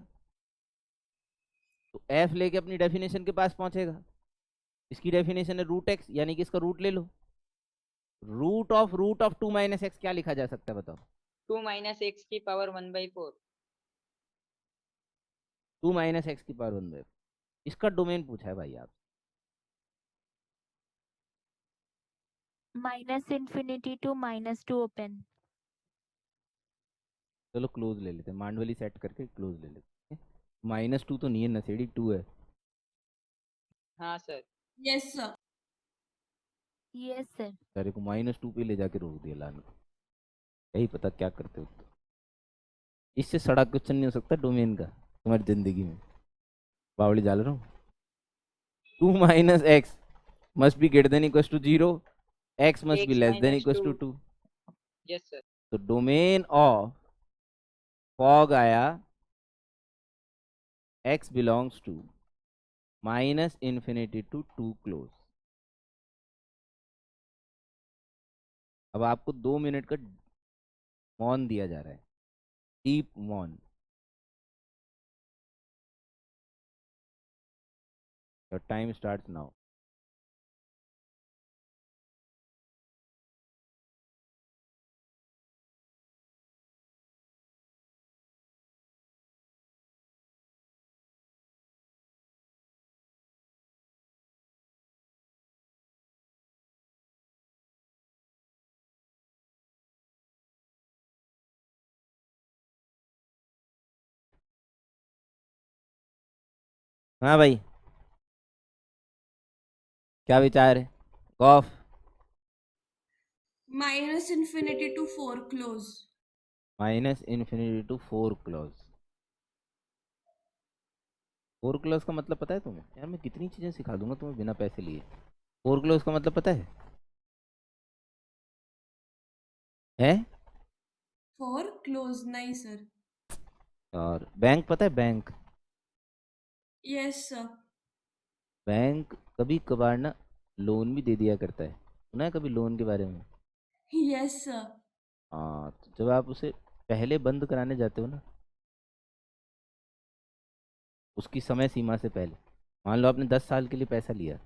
तो एफ लेके अपनी डेफिनेशन के पास पहुंचेगा। इसकी डेफिनेशन है रूट एक्स, यानी कि इसका रूट ले लो। रूट ऑफ 2 माइनस एक्स क्या लिखा जा सकता है बताओ? 2 माइनस एक्स की पावर 1/4। 2 माइनस एक्स की पावर 1/4। इसका डोमेन पूछा है भाई आप। Minus infinity to -2 open. चलो क्लोज ले लेते हैं, मांडवली सेट करके क्लोज ले लेते हैं। -2 तो नहीं है, नशेड़ी 2 है। हाँ sir. Yes sir. Yes sir. तेरे को -2 पे ले जाके रोक दिया लाने को, यही पता क्या करते हो तो। इससे सड़ा क्वेश्चन नहीं हो सकता डोमेन का तुम्हारी जिंदगी में। बावली डाल रहा हूँ। 2 minus X must be greater than equal to 0, X must be X less than minus equal 2। Two 2। Yes sir. तो डोमेन ऑफ फॉग आया x बिलोंग्स टू -इन्फिनिटी टू 2 क्लोज। अब आपको 2 मिनट का मौन दिया जा रहा है, डीप मौन। Your time starts now. हाँ भाई, क्या विचार है? Gof, minus infinity to 4 close. -इन्फिनिटी टू 4 क्लोज। 4 क्लोज का मतलब पता है तुम्हें? यार मैं कितनी चीजें सिखा दूंगा तुम्हें बिना पैसे लिए। 4 क्लोज का मतलब पता है? 4 क्लोज नहीं सर। और बैंक पता है? Bank, yes sir. बैंक कभी कभार ना लोन भी दे दिया करता है। सुना है कभी लोन के बारे में? Yes sir. हाँ, तो जब आप उसे पहले बंद कराने जाते हो ना, उसकी समय सीमा से पहले, मान लो आपने 10 साल के लिए पैसा लिया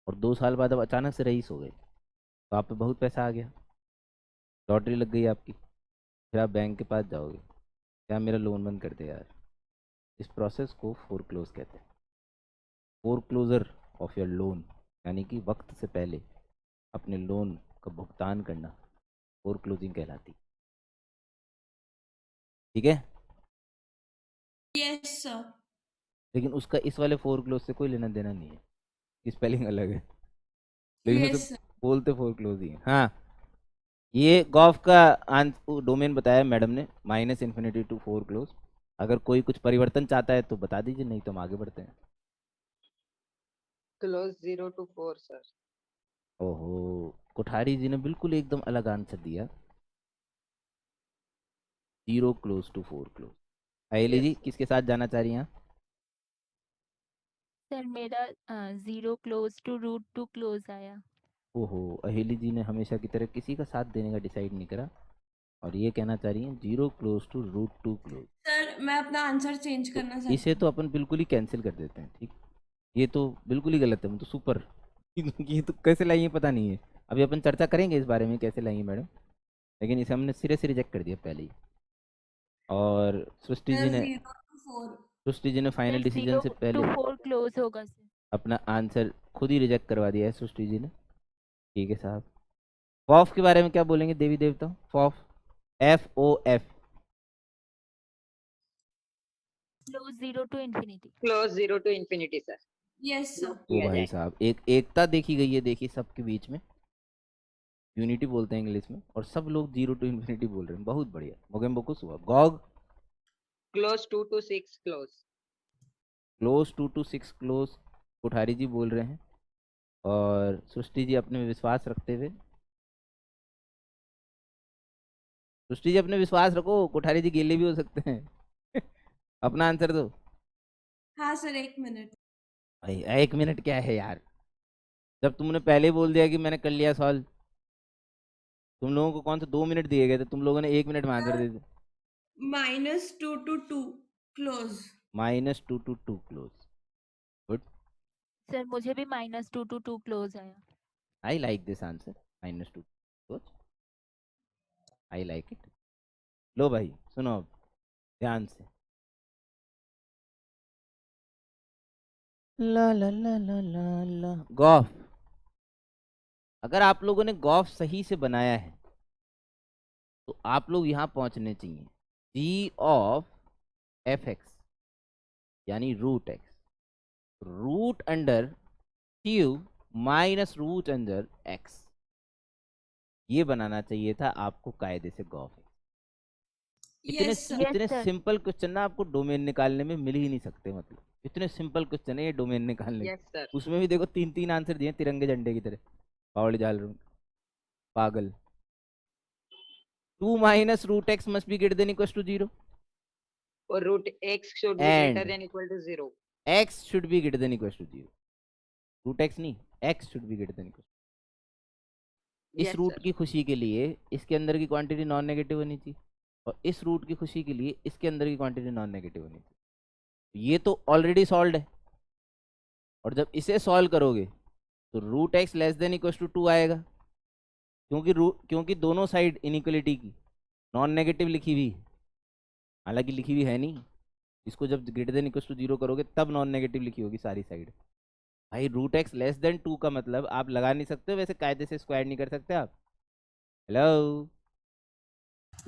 और 2 साल बाद अब अचानक से रईस हो गए, तो आप पे बहुत पैसा आ गया, लॉटरी लग गई आपकी। फिर आप बैंक के पास जाओगे, क्या मेरा लोन बंद कर दे यार। इस प्रोसेस को फोरक्लोज कहते हैं। फोरक्लोजर ऑफ योर लोन, यानी कि वक्त से पहले अपने लोन का भुगतान करना, फोरक्लोजिंग कहलाती है। ठीक है, यस सर। लेकिन उसका इस वाले फोर क्लोज से कोई लेना देना नहीं है, स्पेलिंग अलग है, लेकिन उसे यस सर। बोलते फोर क्लोज ही है। हाँ, ये गॉफ का डोमेन बताया मैडम ने, -∞ to 4 क्लोज। अगर कोई कुछ परिवर्तन चाहता है तो बता दीजिए, नहीं तो हम आगे बढ़ते हैं। Close 0 to 4 sir. ओहो, कोठारी जी ने बिल्कुल एकदम अलग आंसर दिया, 0 क्लोज टू 4 क्लोज। अयली यस जी सर। किसके साथ जाना चाह रही हैं? सर मेरा 0 क्लोज टू √2 क्लोज आया। ओहो, अहेली जी ने हमेशा की तरह किसी का साथ देने का डिसाइड नहीं करा, और ये कहना चाह रही हैं 0 क्लोज टू √2 क्लोज। सर मैं अपना आंसर चेंज तो करना चाहती इसे हूँ। तो अपन बिल्कुल ही कैंसिल कर देते हैं, ठीक। ये तो बिल्कुल ही गलत है, तो सुपर। ये तो कैसे लाई है पता नहीं है, अभी अपन चर्चा करेंगे इस बारे में कैसे लाई है मैडम, लेकिन इसे हमने सिरे से रिजेक्ट कर दिया पहले ही। और सृष्टि जी सर ने 0 to 4। फाइनल सर डिसीजन 0 से to पहले 4 क्लोज होगा सर। अपना आंसर खुद ही रिजेक्ट करवा दिया है सृष्टि जी ने। ठीक है साहब, फॉफ के बारे में क्या बोलेंगे देवी देवता? Fof, FOF। Close 0 to infinity। Close 0 to infinity sir. Yes sir. Lock ओ किया भाई जाए। साहब, एक एकता देखी गई है, देखिए सबके बीच में, यूनिटी बोलते हैं इंग्लिश में, और सब लोग 0 to infinity बोल रहे हैं, बहुत बढ़िया, मोगेम बोकुस हुआ। Gog, close 2 to 6 close. Close 2 to 6 close Kothari ji बोल रहे हैं, और सृष्टि जी अपने में विश्वास रखते हुए, सृष्टि जी अपने विश्वास रखो, कोठारी जी गेले भी हो सकते हैं। अपना आंसर दो। हाँ सर 1 मिनट। भाई 1 मिनट क्या है यार, जब तुमने पहले ही बोल दिया कि मैंने कर लिया सॉल्व। तुम लोगों को कौन से 2 मिनट दिए गए थे, तुम लोगों ने 1 मिनट में आंसर सर दे दिया। -2 to 2 close. -2 to 2 close, good. Sir मुझे भी -2 to 2 क्लोज आया। I like this answer, -2 close, I like it. लो भाई सुनो अब ध्यान से, ला ला ला ला ला ला, गॉफ। अगर आप लोगों ने गॉफ सही से बनाया है तो आप लोग यहाँ पहुंचने चाहिए, g(f(x) यानी √x, root under cube minus root under x, ये बनाना चाहिए था आपको कायदे से गॉफ। इतने यस सर। यस इतने सर। सिंपल क्वेश्चन ना आपको डोमेन निकालने में मिल ही नहीं सकते, मतलब इतने सिंपल क्वेश्चन है ये डोमेन निकालने के। Yes sir. उसमें भी देखो 3 3 आंसर दिए तिरंगे झंडे की तरह, पावड़ी जाल रूम, पागल। 2 - √x must be greater than equals to 0 और रूट x should be greater and then equal to 0। x should be greater than equals to 0। √x नहीं, x should be greater than equals to। इस यस रूट सर। की खुशी के लिए इसके अंदर की क्वांटिटी नॉन नेगेटिव होनी चाहिए, और इस रूट की खुशी के लिए इसके अंदर की क्वांटिटी नॉन नेगेटिव होनी चाहिए। ये तो ऑलरेडी सॉल्व है, और जब इसे सॉल्व करोगे तो √x < 2 आएगा, क्योंकि दोनों साइड इनइक्वलिटी की नॉन नेगेटिव लिखी हुई है, हालांकि लिखी हुई है नहीं, इसको जब >0 करोगे तब नॉन नेगेटिव लिखी होगी सारी साइड। भाई √x < 2 का मतलब आप लगा नहीं सकते हो, वैसे कायदे से स्क्वायर नहीं कर सकते आप। Hello,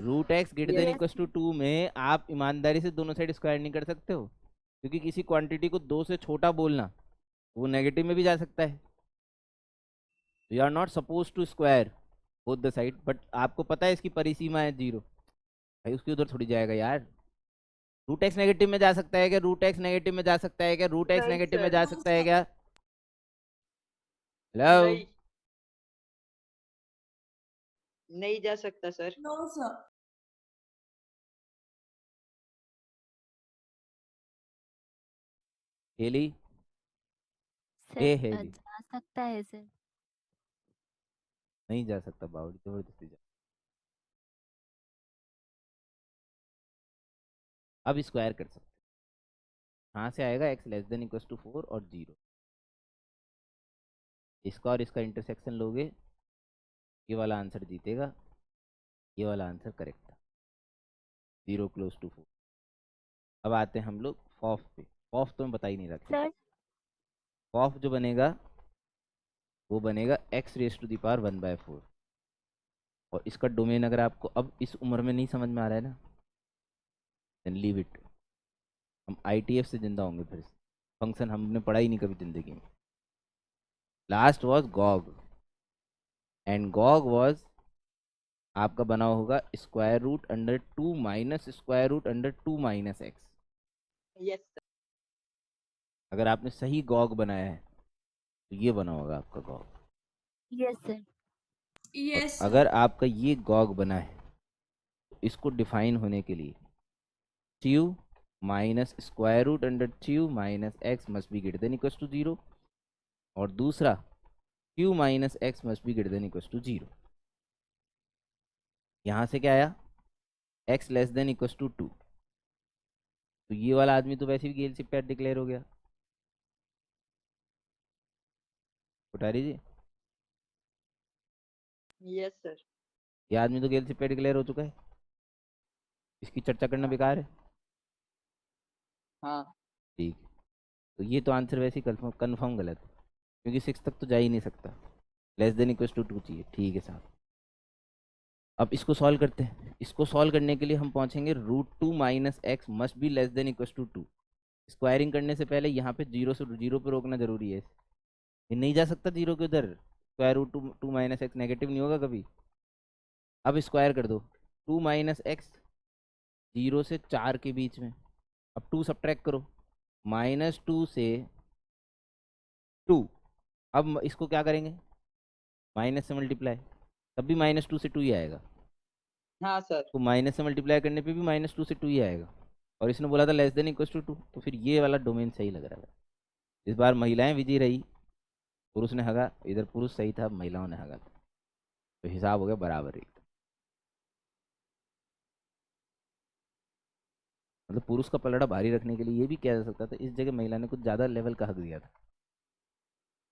√x yes. < 2 में आप ईमानदारी से दोनों साइड स्क्वायर नहीं कर सकते हो, क्योंकि किसी क्वांटिटी को 2 से छोटा बोलना वो नेगेटिव में भी जा सकता है। You are not suppose to square both the side, but आपको पता है इसकी परिसीमा है 0। भाई उसके उधर थोड़ी जाएगा यार। √x नेगेटिव में जा सकता है क्या? √x नेगेटिव में जा सकता है क्या? √x नहीं नेगेटिव में सर। जा नो सकता है सर। क्या? हेलो, नहीं, नहीं जा सकता सर। No sir. हेली, सर ए हेली, जा सकता है सर। नहीं जा सकता बावड़ी, जबरदस्ती जा। अब स्क्वायर कर सकते, कहाँ से आएगा? x < 4 और 0, इसका और इसका इंटरसेक्शन लोगे, ये वाला आंसर जीतेगा, ये वाला आंसर करेक्ट था, 0 < 4। अब आते हैं हम लोग फॉफ पे। फॉफ तो मैं बता ही नहीं रखा। सर फॉफ जो बनेगा वो बनेगा x⁴ और इसका डोमेन अगर आपको अब इस उम्र में नहीं समझ में आ रहा है ना, देन लीव इट। हम ITF से जिंदा होंगे फिर। फंक्शन हमने पढ़ा ही नहीं कभी जिंदगी में। Last was gog, and gog was आपका बना होगा square root under 2 minus square root under 2 minus X. Yes sir. अगर आपने सही गॉग बनाया है तो ये बना होगा आपका गॉग। Yes sir. यस अगर सर। आपका ये गॉग बना है तो इसको डिफाइन होने के लिए two minus square root under two minus X must be greater than equal to 0, और दूसरा two minus X must be greater than equal to 0। यहाँ से क्या आया, X less than equal to 2। तो ये वाला आदमी तो वैसे भी गेल से पैट डिक्लेयर हो गया। कोठारी जी, यस सर। ये आदमी तो गेल से पैट डिक्लेयर हो चुका है, इसकी चर्चा करना बेकार है। हाँ। ठीक है, तो ये तो आंसर वैसे ही कन्फर्म गलत है, क्योंकि 6 तक तो जा ही नहीं सकता। लेस देन इक्वल टू 2 चाहिए। ठीक है साहब, अब इसको सॉल्व करते हैं। इसको सॉल्व करने के लिए हम पहुंचेंगे √2 minus X must be less than equal to 2। Squaring करने से पहले यहाँ पे 0 से 0 पे रोकना जरूरी है। ये नहीं जा सकता 0 के उधर। Square root two minus X negative नहीं होगा कभी। अब स्क्वायर कर दो, 2 माइनस एक्स 0 से 4 के बीच में। अब 2 सब्ट्रैक्ट करो, -2 से 2। अब इसको क्या करेंगे, माइनस से मल्टीप्लाई, तब भी -2 से 2 ही आएगा। हाँ सर। तो माइनस से मल्टीप्लाई करने पे भी -2 से 2 ही आएगा। और इसने बोला था लेस देन इक्वल टू 2, तो फिर ये वाला डोमेन सही लग रहा है। इस बार महिलाएं विजयी रही, पुरुष ने हगा। इधर पुरुष सही था, महिलाओं ने हगा था, तो हिसाब हो गया बराबर ही। मतलब पुरुष का पलड़ा भारी रखने के लिए ये भी किया जा सकता था, इस जगह महिला ने कुछ ज़्यादा लेवल का हक दिया था।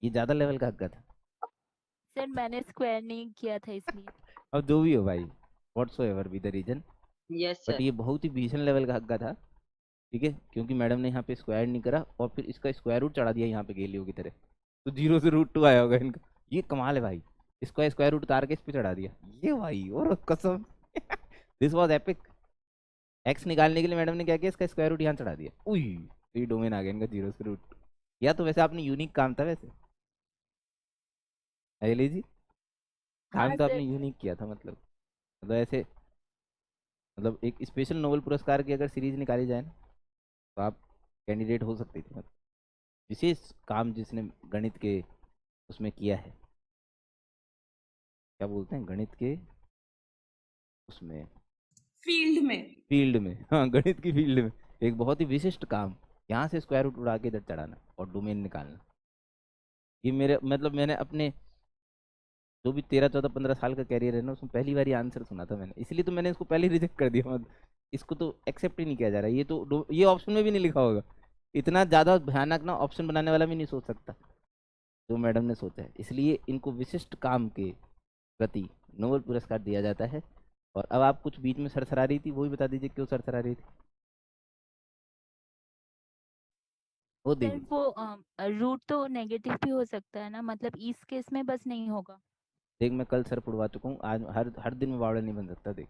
ये ज़्यादा लेवल का हक का था। सर मैंने स्क्वायर नहीं किया था इसलिए। अब जो भी हो भाई, whatsoever be the reason, yes but sir. ये बहुत ही भीषण लेवल का हक का था। ठीक है, क्योंकि मैडम ने यहाँ पे स्क्वायर नहीं करा और फिर इसका स्क्वायर रूट चढ़ा दिया यहाँ पे गेलियो की तरह, तो 0 से √2 आया होगा इनका। ये कमाल है भाई, इसका स्क्वायर रूट उतार के इस पे चढ़ा दिया ये भाई, और कसम दिस वाज एपिक। एक्स निकालने के लिए मैडम ने क्या किया, इसका स्क्वायर रूट यहाँ चढ़ा दिया। उई, तो ये डोमेन आ गया इनका 0 से √2। या तो वैसे आपने यूनिक काम था वैसे, अजली जी, काम हाँ तो सर। आपने यूनिक किया था। मतलब ऐसे, मतलब एक स्पेशल नोबेल पुरस्कार की अगर सीरीज निकाली जाए ना, तो आप कैंडिडेट हो सकती थी। मतलब विशेष काम जिसने गणित के उसमें किया है, क्या बोलते हैं गणित के उसमें, फील्ड में। फील्ड में, हाँ गणित की फील्ड में एक बहुत ही विशिष्ट काम, यहाँ से स्क्वायर रूट उड़ा के इधर चढ़ाना और डोमेन निकालना। ये मेरे मतलब मैंने अपने जो भी 13 14 15 साल का कैरियर है ना, उसमें पहली बार आंसर सुना था मैंने, इसलिए तो मैंने इसको पहले रिजेक्ट कर दिया। मतलब इसको तो एक्सेप्ट ही नहीं किया जा रहा। ये तो ये ऑप्शन में भी नहीं लिखा होगा। इतना ज़्यादा भयानक ना ऑप्शन बनाने वाला भी नहीं सोच सकता जो मैडम ने सोचा है। इसलिए इनको विशिष्ट काम के प्रति नोबेल पुरस्कार दिया जाता है। और अब आप कुछ बीच में सरसरा रही थी, वो भी बता दीजिए क्यों सरसरा रही थी वो सर देवी। वो रूट तो नेगेटिव भी हो सकता है ना, मतलब इस केस में बस नहीं होगा। देख मैं कल सर पुड़वा चुका हूँ, आज हर हर दिन में बावड़ा नहीं बन सकता। देख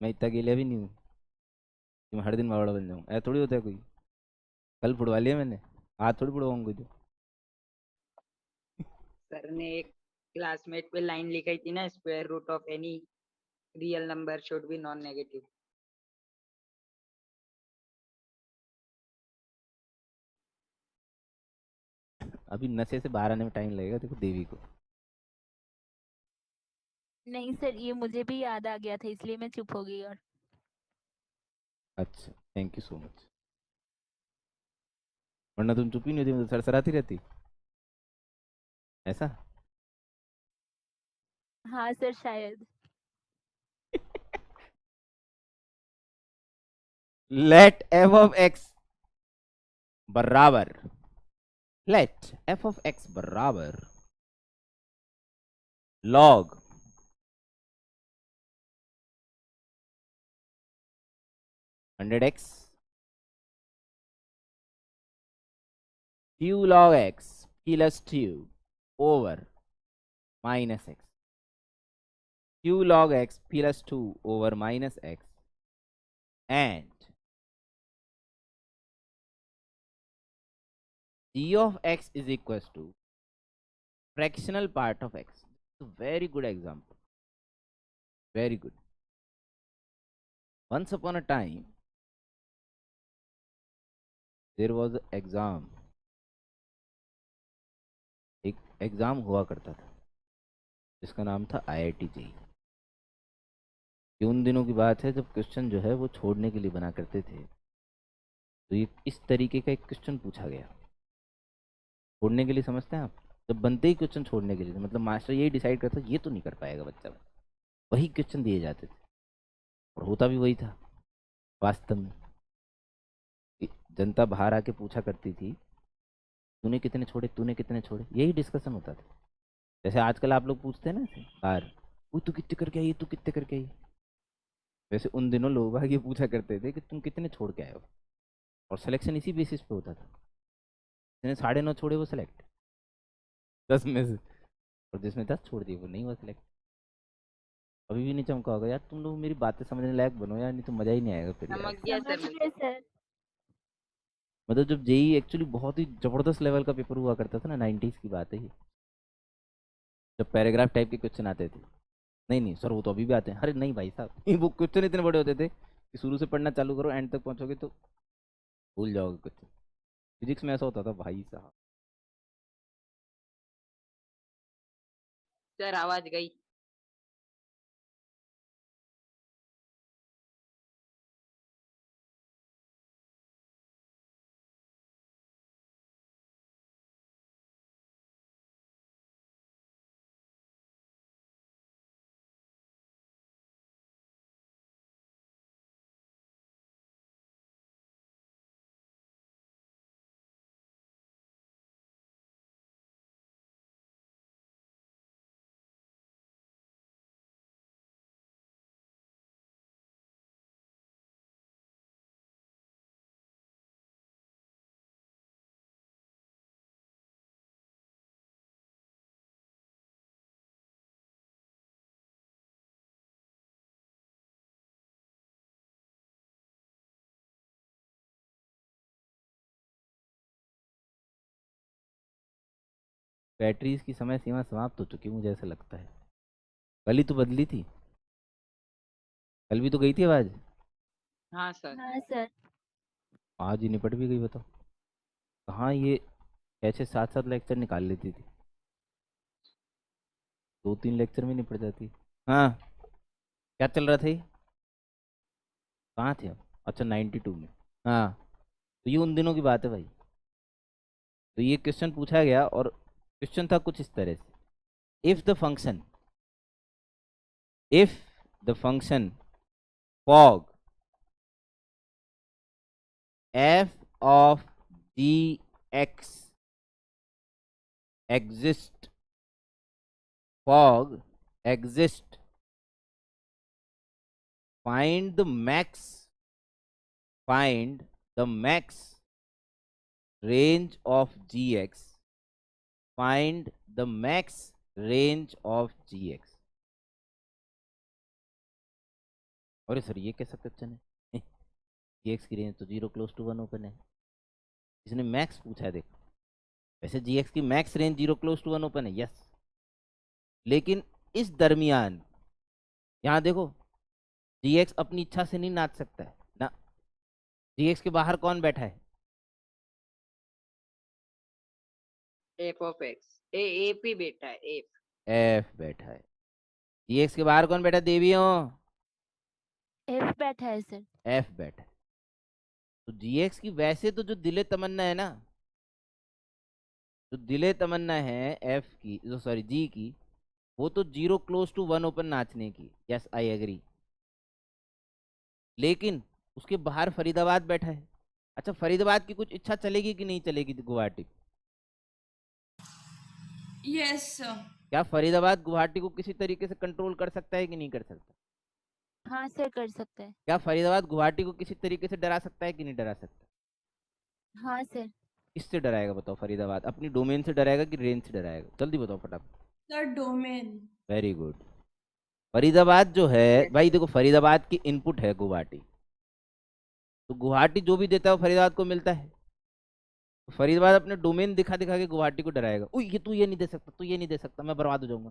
मैं इतना गेलिया भी नहीं हूँ कि मैं हर दिन बावड़ा बन जाऊँ, ऐसा थोड़ी होता है कोई। कल पुड़वा लिया मैंने, आज थोड़ी पुड़वाऊंगा जो। सर ने एक क्लासमेट पे लाइन लिखाई थी ना, square root of any real number should be non negative. अभी नशे से बाहर आने में टाइम लगेगा देखो देवी को। नहीं सर, ये मुझे भी याद आ गया था इसलिए मैं चुप हो गई। और अच्छा, थैंक यू सो मच, वरना तुम चुप ही नहीं होती, मतलब सरसराती रहती ऐसा। हाँ सर शायद। लेट एफ ऑफ एक्स बराबर, लेट एफ ऑफ एक्स बराबर log $100x q log x plus 2 over minus x, q log x plus 2 over minus x, and g of x is equals to fractional part of x. Very good example. Very good. Once upon a time, there was an exam. एक एग्जाम हुआ करता था जिसका नाम था IIT JEE। ये उन दिनों की बात है जब क्वेश्चन जो है वो छोड़ने के लिए बना करते थे। तो ये इस तरीके का एक क्वेश्चन पूछा गया छोड़ने के लिए, समझते हैं आप? जब बनते ही क्वेश्चन छोड़ने के लिए, मतलब मास्टर यही डिसाइड करता ये तो नहीं कर पाएगा बच्चा, वही क्वेश्चन दिए जाते थे और होता भी वही था वास्तव में। जनता बाहर आके पूछा करती थी तूने कितने छोड़े, तूने कितने छोड़े, यही डिस्कशन होता था। जैसे आजकल आप लोग पूछते हैं ना ऐसे बाहर, वो तू कितने करके आई, तू कितने करके आई, वैसे उन दिनों लोग आगे पूछा करते थे कि तुम कितने छोड़ के आए हो, और सिलेक्शन इसी बेसिस पे होता था। जिसने 9.5 छोड़े वो सिलेक्ट 10 में से, और जिसने 10 छोड़ दिए वो नहीं हुआ सिलेक्ट। अभी भी नहीं चमका होगा यार, तुम लोग मेरी बातें समझने लायक बनो यार, नहीं तो मजा ही नहीं आएगा फिर यार। समझ गया समझ सर। गए सर। मतलब जब जेई एक्चुअली बहुत ही जबरदस्त लेवल का पेपर हुआ करता था ना, 90s की बात है ये, जब पैराग्राफ टाइप के क्वेश्चन आते थे। नहीं नहीं सर वो तो अभी भी आते हैं। अरे नहीं भाई साहब वो क्वेश्चन इतने बड़े होते थे कि शुरू से पढ़ना चालू करो एंड तक पहुंचोगे तो भूल जाओगे क्वेश्चन। फिजिक्स में ऐसा होता था भाई साहब। सर आवाज गई। बैटरीज की समय सीमा समाप्त हो चुकी मुझे ऐसा लगता है। कल ही तो बदली थी, कल भी तो गई थी आवाज, हाँ सर। हाँ सर। आज ही निपट भी गई। बताओ कहाँ ये 6-6 7-7 लेक्चर निकाल लेती थी, 2-3 लेक्चर में निपट जाती। हाँ क्या चल रहा था ये, कहाँ थे आप? अच्छा 92 में। हाँ तो ये उन दिनों की बात है भाई। तो ये क्वेश्चन पूछा गया और क्वेश्चन था कुछ इस तरह से, if the function fog f of gx exist find the max range of gx, find the max range of gx। अरे सर ये कैसा क्वेश्चन है gx की रेंज तो 0 क्लोज टू 1 ओपन है। इसने मैक्स पूछा है, देखो वैसे gx की max range 0 close to 1 open है, यस, लेकिन इस दरमियान यहाँ देखो gx अपनी इच्छा से नहीं नाच सकता है ना। gx के बाहर कौन बैठा है? एफ ऑफ एक्स एफ ही बेटा है एफ। f बैठा है। gx के बाहर कौन बैठा है देवियों? एफ बैठा है सर। f बैठा है। तो gx की वैसे तो जो दिले तमन्ना है ना, जो दिले तमन्ना है f की, जो सॉरी g की, वो तो 0 क्लोज टू 1 ओपन नाचने की, यस आई एग्री। लेकिन उसके बाहर फरीदाबाद बैठा है। अच्छा फरीदाबाद की कुछ इच्छा चलेगी कि नहीं चलेगी गुवाहाटी? Yes sir. क्या फरीदाबाद गुवाहाटी को किसी तरीके से कंट्रोल कर सकता है कि नहीं कर सकता? हाँ सर कर सकता है। क्या फरीदाबाद गुवाहाटी को किसी तरीके से डरा सकता है कि नहीं डरा सकता? हाँ सर। किससे डराएगा बताओ? फरीदाबाद अपनी डोमेन से डराएगा कि रेंज से डराएगा? जल्दी बताओ फटाफट। Sir domain. Very good. Faridabad जो है भाई देखो, फरीदाबाद की इनपुट है गुवाहाटी, तो गुवाहाटी जो भी देता है वो फरीदाबाद को मिलता है। फरीदाबाद अपने डोमेन दिखा दिखा के गुवाहाटी को डराएगा। उई ये तू ये नहीं दे सकता, तू ये नहीं दे सकता, मैं बर्बाद हो जाऊंगा।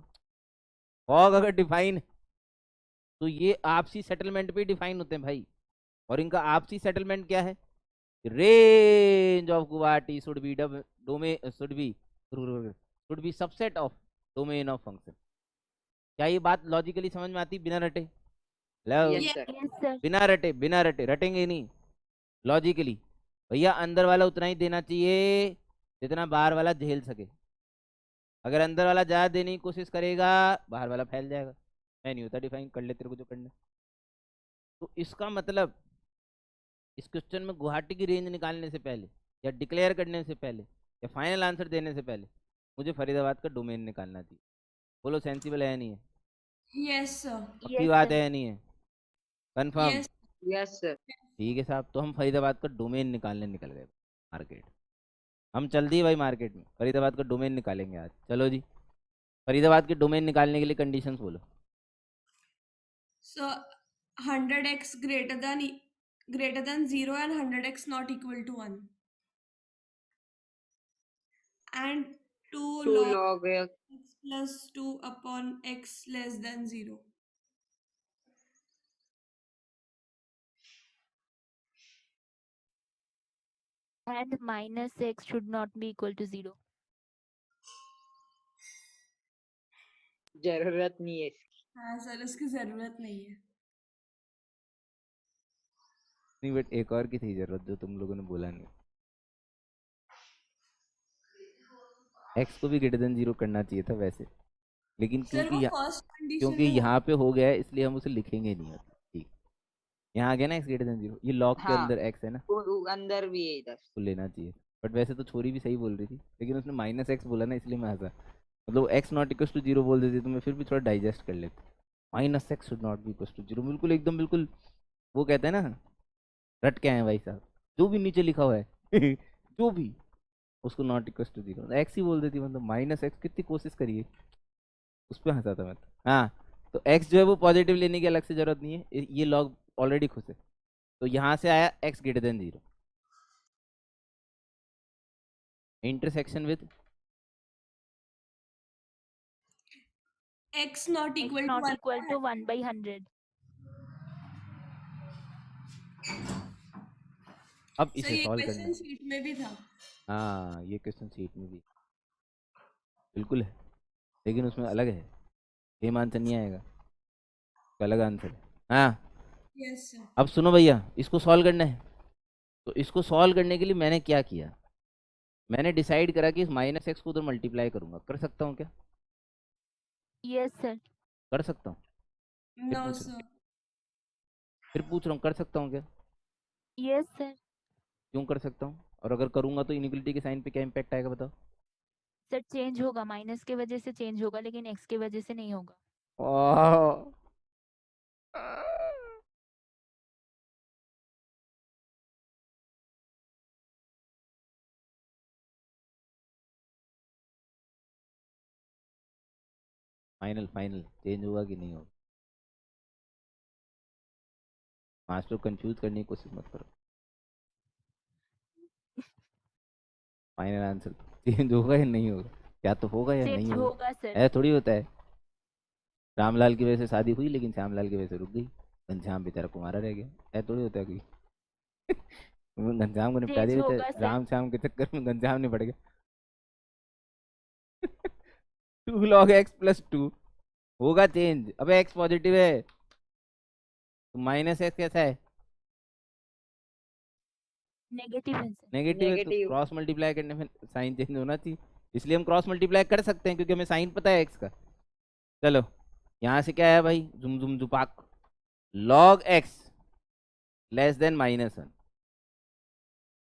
फॉग अगर डिफाइन तो ये आपसी सेटलमेंट पे डिफाइन होते हैं भाई। और इनका आपसी सेटलमेंट क्या है? Range of Guwahati should be domain should be subset of domain of function. क्या ये बात लॉजिकली समझ में आती बिना रटे? Yes Yes. सर। Yes sir. बिना रटे रटेंगे नहीं, लॉजिकली। भैया अंदर वाला उतना ही देना चाहिए जितना बाहर वाला झेल सके। अगर अंदर वाला ज्यादा देने की कोशिश करेगा, बाहर वाला फैल जाएगा। मैं नहीं होता डिफाइन, कर ले तेरे को जो करना है। तो इसका मतलब इस क्वेश्चन में गुवाहाटी की रेंज निकालने से पहले या डिक्लेयर करने से पहले या फाइनल आंसर देने से पहले मुझे फरीदाबाद का डोमेन निकालना चाहिए। बोलो सेंसिबल है या नहीं है? Yes, sir. पक्की यस बात सर। है या नहीं है? कंफर्म? Yes. Yes sir. ठीक है साहब, तो हम फरीदाबाद का डोमेन निकालने निकल गए मार्केट। हम चल दिए भाई मार्केट में, फरीदाबाद का डोमेन निकालेंगे आज। चलो जी, फरीदाबाद के डोमेन निकालने के लिए कंडीशंस बोलो। So 100x greater than 0 and 100x not equal to 1. And 2 2 log log x plus 2 upon x less than 0. And minus X should not be equal to 0। जरूरत नहीं है इसकी। हाँ सर, उसकी जरूरत नहीं है। नहीं बट एक और की थी जरूरत जो तुम लोगों ने बोला नहीं। एक्स को भी ग्रेटर देन 0 करना चाहिए था वैसे, लेकिन सर वो फर्स्ट कंडीशन क्योंकि में यहाँ पे हो गया है इसलिए हम उसे लिखेंगे नहीं। ठीक, यहाँ आ गया ना एक्स ग्रेटर देन 0, ये लॉग के हाँ अंदर एक्स है ना, अंदर भी है इधर। तो लेना चाहिए। बट वैसे तो छोरी भी सही बोल रही थी, लेकिन उसने माइनस एक्स बोला ना, इसलिए मैं हंसा। मतलब एक्स नॉट इक्वल टू 0 बोल देती तो मैं फिर भी थोड़ा डाइजेस्ट कर लेता। Minus X should not be equal to 0, बिल्कुल एकदम बिल्कुल वो कहते हैं ना, रट के आए हैं भाई साहब, जो भी नीचे लिखा हुआ है जो भी उसको नॉट इक्वल टू 0 एक्स ही बोल देती। मतलब माइनस एक्स कितनी कोशिश करिए, उस पर हंसा था मैं तो। हाँ, तो एक्स जो है वो पॉजिटिव लेने की अलग से जरूरत नहीं है, ये लॉग ऑलरेडी खुश है। तो यहाँ से आया X greater than 0, intersection with x not X equal to not 1. Equal to 1/100। अब सर इसे ये सॉल्व करना क्वेश्चन है। शीट में भी था। हाँ, ये क्वेश्चन शीट में भी बिल्कुल है, लेकिन उसमें अलग है, सेम आंसर नहीं आएगा, उसका अलग आंसर है। हाँ, यस सर। अब सुनो भैया, इसको सॉल्व करना है। तो इसको सॉल्व करने के लिए मैंने क्या किया, मैंने डिसाइड करा कि इस माइनस एक्स को उधर मल्टीप्लाई करूंगा। कर सकता हूँ क्या? Yes sir. कर सकता हूँ? नो पूछ रहा सर। फिर पूछ रहा हूँ, कर सकता हूँ क्या? Yes sir. क्यों कर सकता हूँ? और अगर करूंगा तो इनइक्वलिटी के साइन पे क्या इम्पैक्ट आएगा बताओ? सर चेंज होगा, माइनस के वजह से चेंज होगा, लेकिन एक्स के वजह से नहीं होगा। फाइनल फाइनल चेंज होगा कि नहीं होगा? मास्टर कंफ्यूज करने की कोशिश मत करो। फाइनल आंसर चेंज होगा या नहीं होगा? क्या तो होगा या नहीं चेंज होगा? होगा सर। ऐसा थोड़ी होता है। रामलाल की वजह से शादी हुई लेकिन श्यामलाल की वजह से रुक गई, घनश्याम बेचारा कुमारा रह गया। ऐसा थोड़ी होता है कोई वो घनश्याम को निपटा चेंज दिया होगा बेचारे, सर। राम श्याम के चक्कर में घनश्याम नहीं पड़ गया 2 log x प्लस 2 होगा चेंज। अबे x पॉजिटिव है तो माइनस एक्स कैसा है? नेगेटिव है सर। नेगेटिव है, तो नेगेटिव। क्रॉस मल्टीप्लाई करने में साइन चेंज होना चाहिए, इसलिए हम क्रॉस मल्टीप्लाई कर सकते हैं क्योंकि हमें साइन पता है एक्स का। चलो, यहाँ से क्या है भाई, जुम जुम जुपाक, log x लेस देन -1,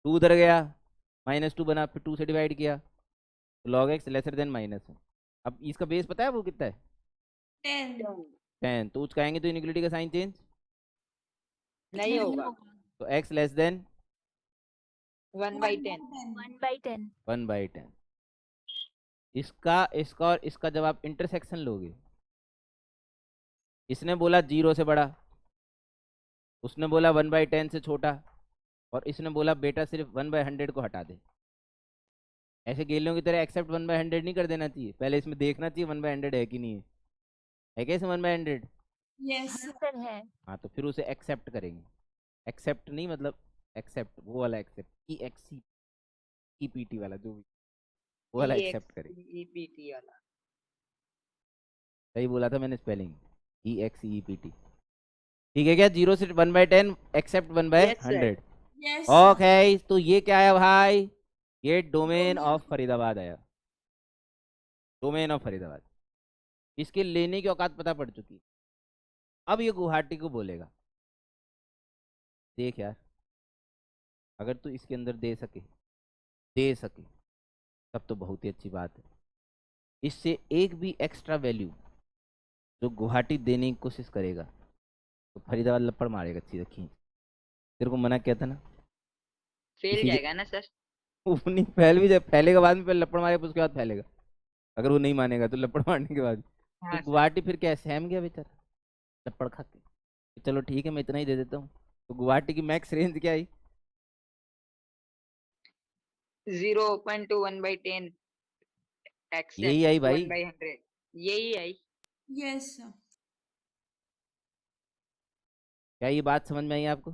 2 उधर गया, -2 बना, फिर 2 से डिवाइड किया, तो log x लेसर देन -1। अब इसका बेस पता है वो कितना है? 10. 10, तो उसका आएंगे तो इनइक्वलिटी का साइन चेंज नहीं होगा। तो x लेस देन 1/10। 1/10। 1/10। इसका इसका और इसका जब आप इंटरसेक्शन लोगे, इसने बोला 0 से बड़ा, उसने बोला 1/10 से छोटा, और इसने बोला बेटा सिर्फ 1/100 को हटा दे, ऐसे गेलियों की तरह एक्सेप्ट 1/100 नहीं कर देना चाहिए, पहले इसमें देखना चाहिए 1/100 है कि नहीं है क्या इसमें 1/100? यस हाँ सर है। हाँ तो फिर उसे एक्सेप्ट करेंगे। एक्सेप्ट नहीं मतलब एक्सेप्ट, वो वाला एक्सेप्ट, ई एक्स सी ई पी टी वाला जो भी, वो वाला एक्सेप्ट करेंगे। EXEPT वाला। सही बोला था मैंने स्पेलिंग, ई एक्स ई पी टी। ठीक है क्या, 0 से 1/10 except one by yes sir. Hundred yes okay, तो ये क्या है भाई, ये डोमेन डोमेन ऑफ फरीदाबाद आया, डोमेन ऑफ फरीदाबाद। इसके लेने की औकात पता पड़ चुकी है। अब ये गुवाहाटी को बोलेगा, देख यार, अगर तू इसके अंदर दे सके तब तो बहुत ही अच्छी बात है। इससे एक भी एक्स्ट्रा वैल्यू जो गुवाहाटी देने की कोशिश करेगा तो फरीदाबाद लपड़ मारेगा सीधा खींच। तेरे को मना किया था ना फेल किसी जाएगा ना सर? वो नहीं फैल भी जाए, फैलेगा बाद में, पहले लपड़ मारेगा उसके बाद फैलेगा। अगर वो नहीं मानेगा तो लपड़ मारने के बाद तो हाँ सर। गुवाहाटी फिर क्या सहम गया बेचारा लपड़ खा के। चलो ठीक है मैं इतना ही दे देता हूँ। तो गुवाहाटी की मैक्स रेंज क्या आई? 0 open to 1/10 यही आई accept भाई। 1/100। यही आई। Yes sir. क्या ये बात समझ में आई आपको?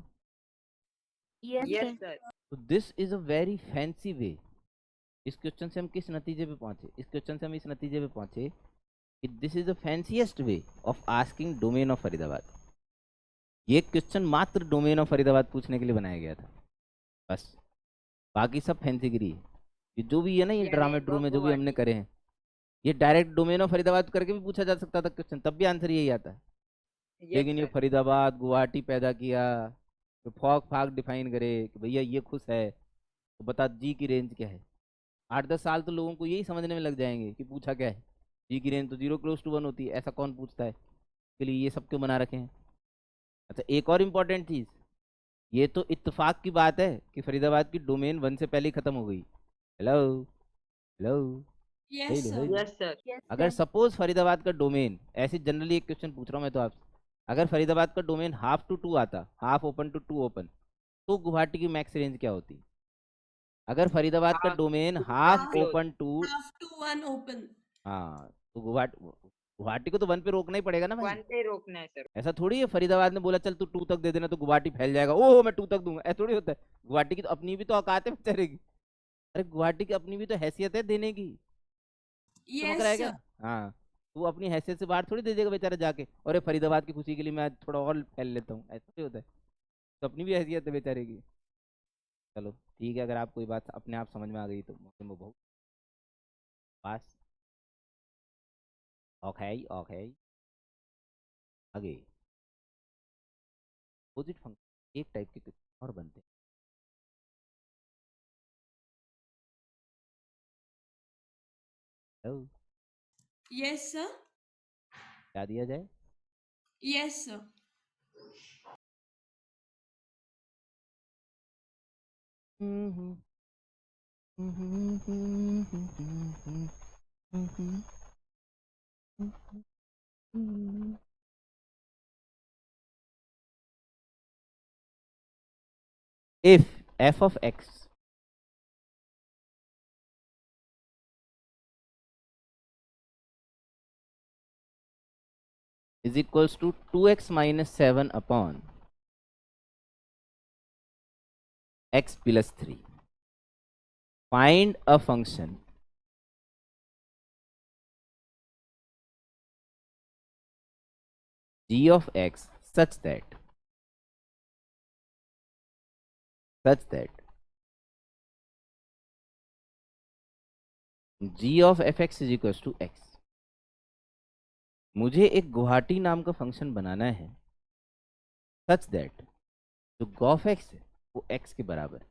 Yes yes sir. सर। तो this is a very fancy way. इस क्वेश्चन से हम किस नतीजे पे पहुंचे, इस क्वेश्चन से हम इस नतीजे पे पहुंचे कि this is the fanciest way of asking domain of Faridabad. ये क्वेश्चन मात्र डोमेन ऑफ फरीदाबाद पूछने के लिए बनाया गया था बस, बाकी सब फैंसीगिरी है। ये जो भी है ना, ये यानी ड्रामे ड्रूमे जो भी हमने गुवाहाटी। करे हैं, ये डायरेक्ट डोमेन ऑफ फरीदाबाद करके भी पूछा जा सकता था क्वेश्चन, तब भी आंसर यही आता है। यस लेकिन ये सर। फरीदाबाद गुवाहाटी पैदा किया, तो फॉक फाक डिफाइन करे कि भैया ये खुश है तो बता जी की रेंज क्या है। 8-10 साल तो लोगों को यही समझने में लग जाएंगे कि पूछा क्या है। जी की रेंज तो 0 + 1 होती है, ऐसा कौन पूछता है, इसके लिए ये सब क्यों बना रखे हैं। अच्छा एक और इम्पोर्टेंट चीज़, ये तो इत्तेफाक की बात है कि फरीदाबाद की डोमेन 1 से पहले ही खत्म हो गई। Hello, hello, yes hello, sir. Hello. Yes sir. Yes अगर सर। सपोज फरीदाबाद का डोमेन, ऐसे जनरली एक क्वेश्चन पूछ रहा हूँ मैं तो आपसे, अगर फरीदाबाद का डोमेन 1/2 to 2 आता, हाफ ओपन टू 2 ओपन, तो गुवाहाटी की मैक्स रेंज क्या होती? अगर फरीदाबाद का half domain to one half close. Open to, half to one open. हाँ तो गुवाहाटी, गुवाहाटी को तो 1 पे रोकना ही पड़ेगा ना भाई। 1 पे रोकना है सर। ऐसा थोड़ी है फरीदाबाद ने बोला चल तू 2 तक दे देना तो गुवाहाटी फैल जाएगा, ओहो मैं 2 तक दूंगा, ऐसा थोड़ी होता है। गुवाहाटी की तो अपनी भी तो औकात है बेचारे की। अरे गुवाहाटी की अपनी भी तो हैसियत है देने की, चमक रहा है यस क्या? सर। हाँ, तो वो अपनी हैसियत से बाहर थोड़ी दे देगा बेचारा जाके, और ये फरीदाबाद की खुशी के लिए मैं थोड़ा और फैल लेता हूँ, ऐसा नहीं होता है। तो अपनी भी हैसियत है बेचारे की। चलो ठीक है, अगर आप कोई बात अपने आप समझ में आ गई तो मुझे बहुत पास। ओके ओके, आगे अपोजिट फंक्शन एक टाइप के कुछ और बनते हैं। Hello, yes sir. क्या दिया जाए? Yes sir. if f of x is equals to 2x minus 7 upon x plus 3, find a function g of x such that g of fx is equals to x। मुझे एक गुवाहाटी नाम का फंक्शन बनाना है सच दैट जो गॉफ एक्स है वो x के बराबर है,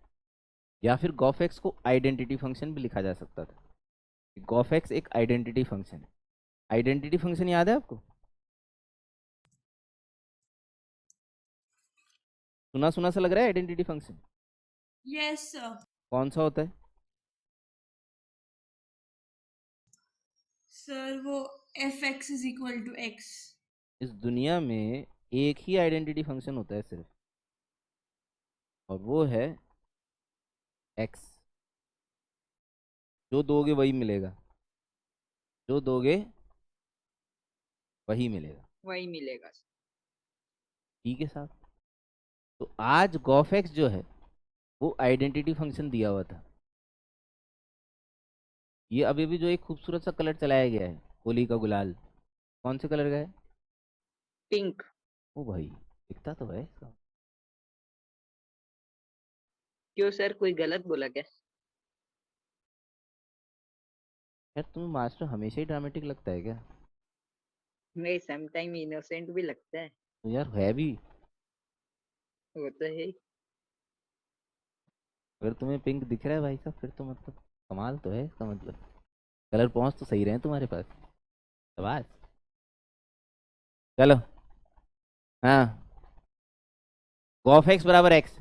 या फिर गॉफ एक्स को आइडेंटिटी फंक्शन भी लिखा जा सकता था। गॉफ एक्स एक आइडेंटिटी फंक्शन है। आइडेंटिटी फंक्शन याद है आपको? सुना सुना सा लग रहा है आइडेंटिटी फंक्शन? Yes sir. कौन सा होता है? सर वो f x is equal to x. इस दुनिया में एक ही आइडेंटिटी फंक्शन होता है सिर्फ, और वो है x। जो दोगे वही मिलेगा, जो दोगे वही मिलेगा। वही मिलेगा। ठीक है साहब। तो आज गॉफएक्स जो है वो आइडेंटिटी फंक्शन दिया हुआ था। ये अभी भी जो एक खूबसूरत सा कलर चलाया गया है, होली का गुलाल, कौन से कलर का है? पिंक। ओ भाई, दिखता तो है इसका। क्यों सर, कोई गलत बोला क्या? यार तुम्हें मास्टर हमेशा ही ड्रामेटिक लगता है क्या? नहीं, समटाइम इनोसेंट भी लगता है। तो यार है भी। वो तो है। अगर तुम्हें पिंक दिख रहा है भाई साहब, फिर तो मतलब कमाल तो है इसका मतलब। कलर पहुंच तो सही रहे हैं तुम्हारे पास। शाबाश। चलो। हाँ, कॉफ एक्स बराबर एक्स।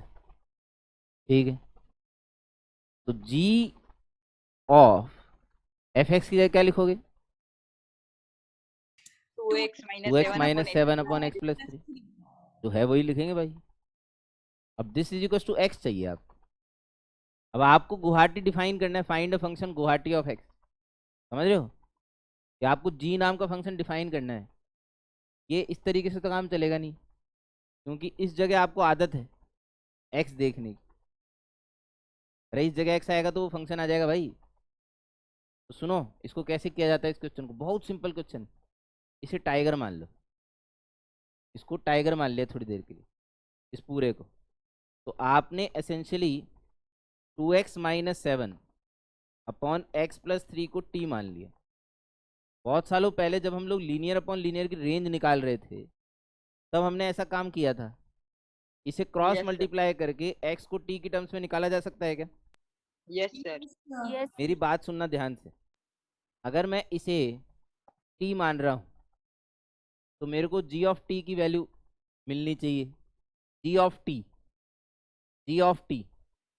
ठीक है। तो जी ऑफ एफ एक्स की जगह क्या लिखोगे? 2x two x -7 minus upon seven x upon x plus 3। जो है वही लिखेंगे भाई। अब this is equal to x चाहिए आपको। अब आपको गुवाहाटी डिफाइन करना है, find a function Guwahati of x. समझ रहे हो कि आपको जी नाम का फंक्शन डिफाइन करना है। ये इस तरीके से तो काम चलेगा नहीं, क्योंकि इस जगह आपको आदत है एक्स देखने की। अरे इस जगह एक्स आएगा तो वो फंक्शन आ जाएगा भाई। तो सुनो, इसको कैसे किया जाता है इस क्वेश्चन को, बहुत सिंपल क्वेश्चन। इसे टाइगर मान लो, इसको टाइगर मान लिया थोड़ी देर के लिए, इस पूरे को। तो आपने essentially 2x - 7 upon x plus 3 को टी मान लिया। बहुत सालों पहले जब हम लोग लीनियर अपॉन लीनियर की रेंज निकाल रहे थे, तब हमने ऐसा काम किया था। इसे क्रॉस यस सर। मल्टीप्लाई करके एक्स को टी की टर्म्स में निकाला जा सकता है क्या? Yes sir. यस मेरी बात सुनना ध्यान से। अगर मैं इसे टी मान रहा हूँ तो मेरे को जी ऑफ टी की वैल्यू मिलनी चाहिए। G of T, G of T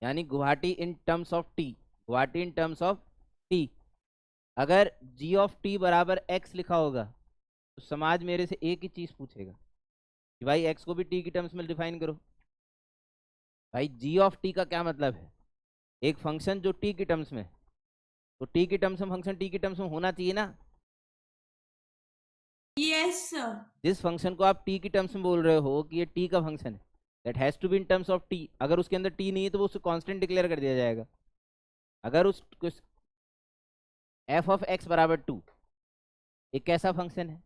यानी Guwahati in terms of T, Guwahati in terms of T. अगर जी ऑफ टी बराबर एक्स लिखा होगा तो समाज मेरे से एक ही चीज़ पूछेगा कि भाई एक्स को भी टी की टर्म्स में डिफाइन करो। भाई जी ऑफ टी का क्या मतलब है? एक फंक्शन जो टी की टर्म्स में है, तो टी की टर्म्स में फंक्शन टी की टर्म्स में होना चाहिए ना। Yes sir. जिस फंक्शन को आप टी की टर्म्स में बोल रहे हो कि ये टी का फंक्शन है, that has to be in terms of T. अगर उसके अंदर टी नहीं है तो वो उसे कांस्टेंट डिक्लेयर कर दिया जाएगा। अगर उस एफ ऑफ एक्स बराबर 2 एक कैसा फंक्शन है?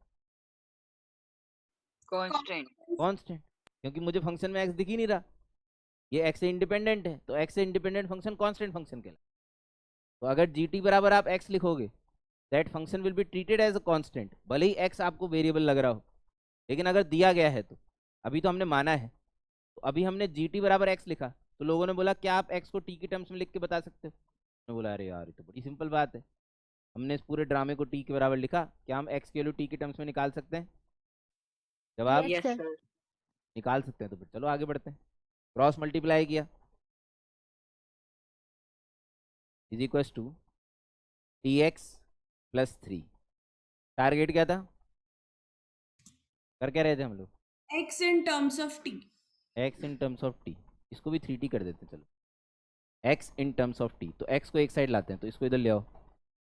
कांस्टेंट। कांस्टेंट। क्योंकि मुझे फंक्शन में एक्स दिख ही नहीं रहा, ये एक्स से इंडिपेंडेंट है, तो एक्स से इंडिपेंडेंट फंक्शन कांस्टेंट फंक्शन कहलाता है। तो अगर जी टी बराबर आप एक्स लिखोगे, that function will be treated as a constant, भले ही एक्स आपको वेरिएबल लग रहा हो। लेकिन अगर दिया गया है तो, अभी तो हमने माना है, तो अभी हमने जी टी बराबर एक्स लिखा, तो लोगों ने बोला क्या आप एक्स को टी की टर्म्स में लिख के बता सकते हो? मैं बोला अरे यार ये तो बड़ी सिंपल बात है, हमने इस पूरे ड्रामे को टी के बराबर लिखा, क्या हम एक्स के वैल्यू टी की टर्म्स में निकाल सकते हैं? जवाब यस यस सर। सर। निकाल सकते हैं। तो फिर चलो आगे बढ़ते हैं। क्रॉस मल्टीप्लाई किया is equal to t x plus 3। Target क्या था? कर क्या रहे थे हम लोग? X in terms of t. X in terms of t. इसको भी 3t कर देते हैं चलो। X in terms of t, तो एक्स को एक साइड लाते हैं, तो इसको इधर ले आओ।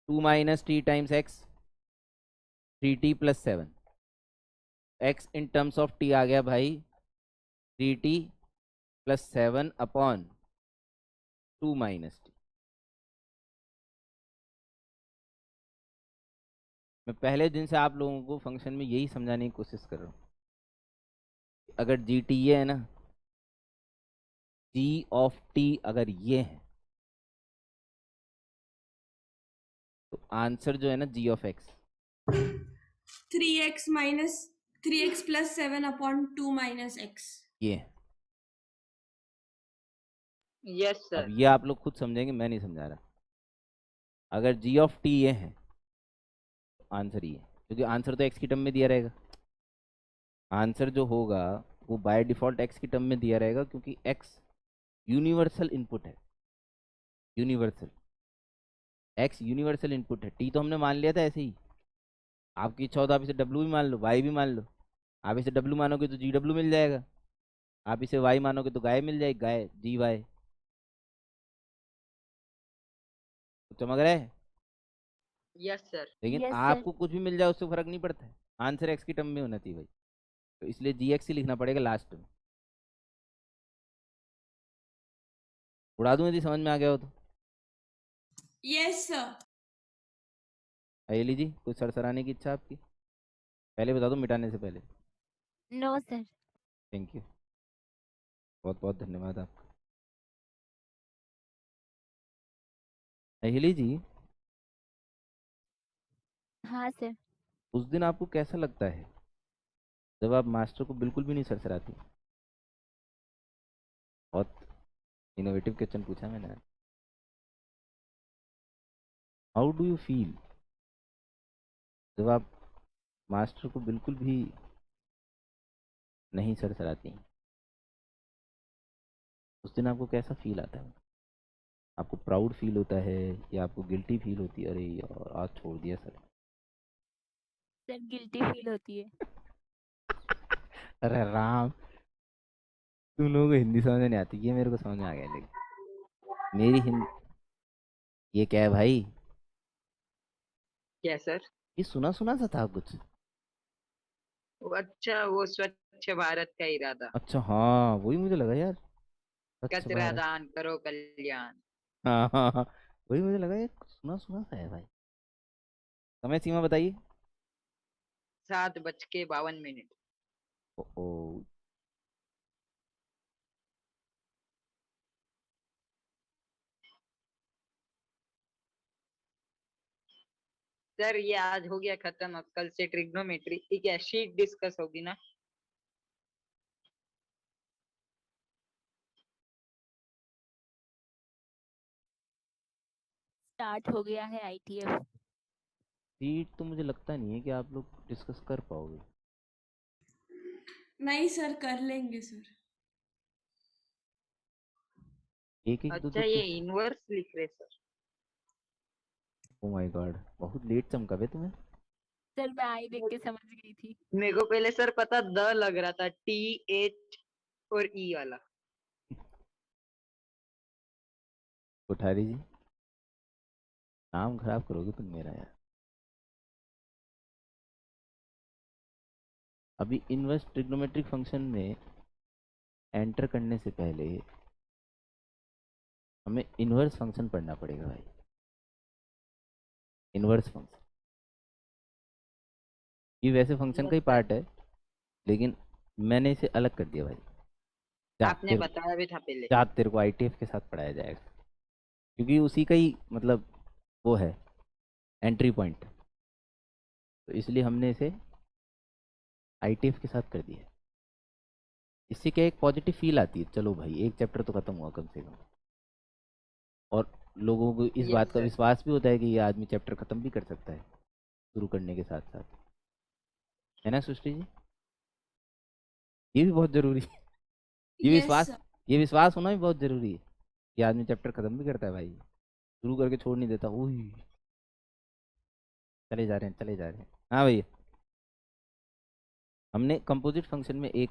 2 - t times X, 3t+7। X in terms of T आ गया भाई 3t+7 अपॉन 2 - t। मैं पहले दिन से आप लोगों को फंक्शन में यही समझाने की कोशिश कर रहा हूँ, अगर जी टी ये है ना, जी ऑफ टी अगर ये है, तो आंसर जो है ना जी of x 3x plus 7 upon 2 minus x। ये है। यस अब सर। ये आप लोग खुद समझेंगे, मैं नहीं समझा रहा। अगर जी ऑफ टी ये है तो आंसर ये है, क्योंकि आंसर तो एक्स की टर्म में दिया रहेगा। आंसर जो होगा वो बाय डिफॉल्ट एक्स की टर्म में दिया रहेगा, क्योंकि एक्स यूनिवर्सल इनपुट है। यूनिवर्सल, एक्स यूनिवर्सल इनपुट है। टी तो हमने मान लिया था ऐसे ही। आपकी इच्छा हो तो आप इसे डब्ल्यू भी मान लो, वाई भी मान लो। आप इसे डब्ल्यू मानोगे तो जी डब्ल्यू मिल जाएगा, आप इसे वाई मानोगे तो गाय मिल जाएगी, गाय जी वाई। तो चमक रहा है। Yes sir. लेकिन यस सर। आपको कुछ भी मिल जाए उससे फर्क नहीं पड़ता है, आंसर एक्स की टर्म में होना चाहिए भाई, तो इसलिए जी एक्स ही लिखना पड़ेगा लास्ट में। उड़ा दूं यदि समझ में आ गया हो तो। Yes sir. अयली जी कुछ सरसराने की इच्छा आपकी, पहले बता दो मिटाने से पहले। No sir. थैंक यू, बहुत बहुत धन्यवाद आपका। अयली जी, हाँ सर। उस दिन आपको कैसा लगता है जब आप मास्टर को बिल्कुल भी नहीं सरसराती? बहुत इनोवेटिव क्वेश्चन पूछा मैंने। हाउ डू यू फील जब आप मास्टर को बिल्कुल भी नहीं सरसराती? उस दिन आपको कैसा फील आता है? आपको प्राउड फील होता है या आपको गिल्टी फील होती है, अरे यार आज छोड़ दिया सर? सर गिल्टी फील होती है। अरे राम, तुम लोगों को हिंदी समझ में नहीं आती, ये मेरे को समझ में आ गया। लेकिन मेरी हिंदी, ये क्या है भाई? क्या सर? ये सुना सुना सा था कुछ। अच्छा, वो स्वच्छ भारत का इरादा। अच्छा हाँ, वही मुझे लगा यार, स्वच्छ कचरा भारत। दान करो कल्याण। हाँ हाँ हाँ, वही मुझे लगा ये सुना सुना सा है भाई। समय सीमा बताइए। 7:52। ओ, ओ, सर ये आज हो गया खत्म, अब कल से ट्रिग्नोमेट्री ठीक है, शीट डिस्कस होगी ना? स्टार्ट हो गया है आईटीएफ। सीट तो मुझे लगता नहीं है कि आप लोग डिस्कस कर पाओगे। नहीं सर, कर लेंगे सर। एक एक दो अच्छा, दो ये क्वेश्चन। इनवर्स लिख रहे सर? ओ माय गॉड, बहुत लेट चमका बे तुम्हें। सर मैं आई देख के समझ गई थी। मेरे को पहले सर पता द लग रहा था, TH और ई वाला। कोठारी जी, नाम खराब करोगे तुम मेरा यार। अभी इनवर्स ट्रिग्नोमेट्रिक फंक्शन में एंटर करने से पहले हमें इनवर्स फंक्शन पढ़ना पड़ेगा भाई। इनवर्स फंक्शन ये वैसे फंक्शन का यस ही सर। पार्ट है, लेकिन मैंने इसे अलग कर दिया भाई। आपने तेरे बताया भी था पहले। तेरे को आईटीएफ के साथ पढ़ाया जाएगा, क्योंकि उसी का ही मतलब वो है एंट्री पॉइंट, तो इसलिए हमने इसे आईटीएफ के साथ कर दिया। इससे क्या एक पॉजिटिव फील आती है, चलो भाई एक चैप्टर तो खत्म हुआ कम से कम, और लोगों को इस यस बात का सर। विश्वास भी होता है कि ये आदमी चैप्टर खत्म भी कर सकता है शुरू करने के साथ साथ, है ना सृष्टि जी? ये भी बहुत जरूरी है। ये यस विश्वास, सर। ये विश्वास होना भी बहुत जरूरी है कि आदमी चैप्टर खत्म भी करता है भाई, शुरू करके छोड़ नहीं देता। उही, चले जा रहे हैं चले जा रहे हैं। हाँ भैया, हमने कंपोजिट फंक्शन में एक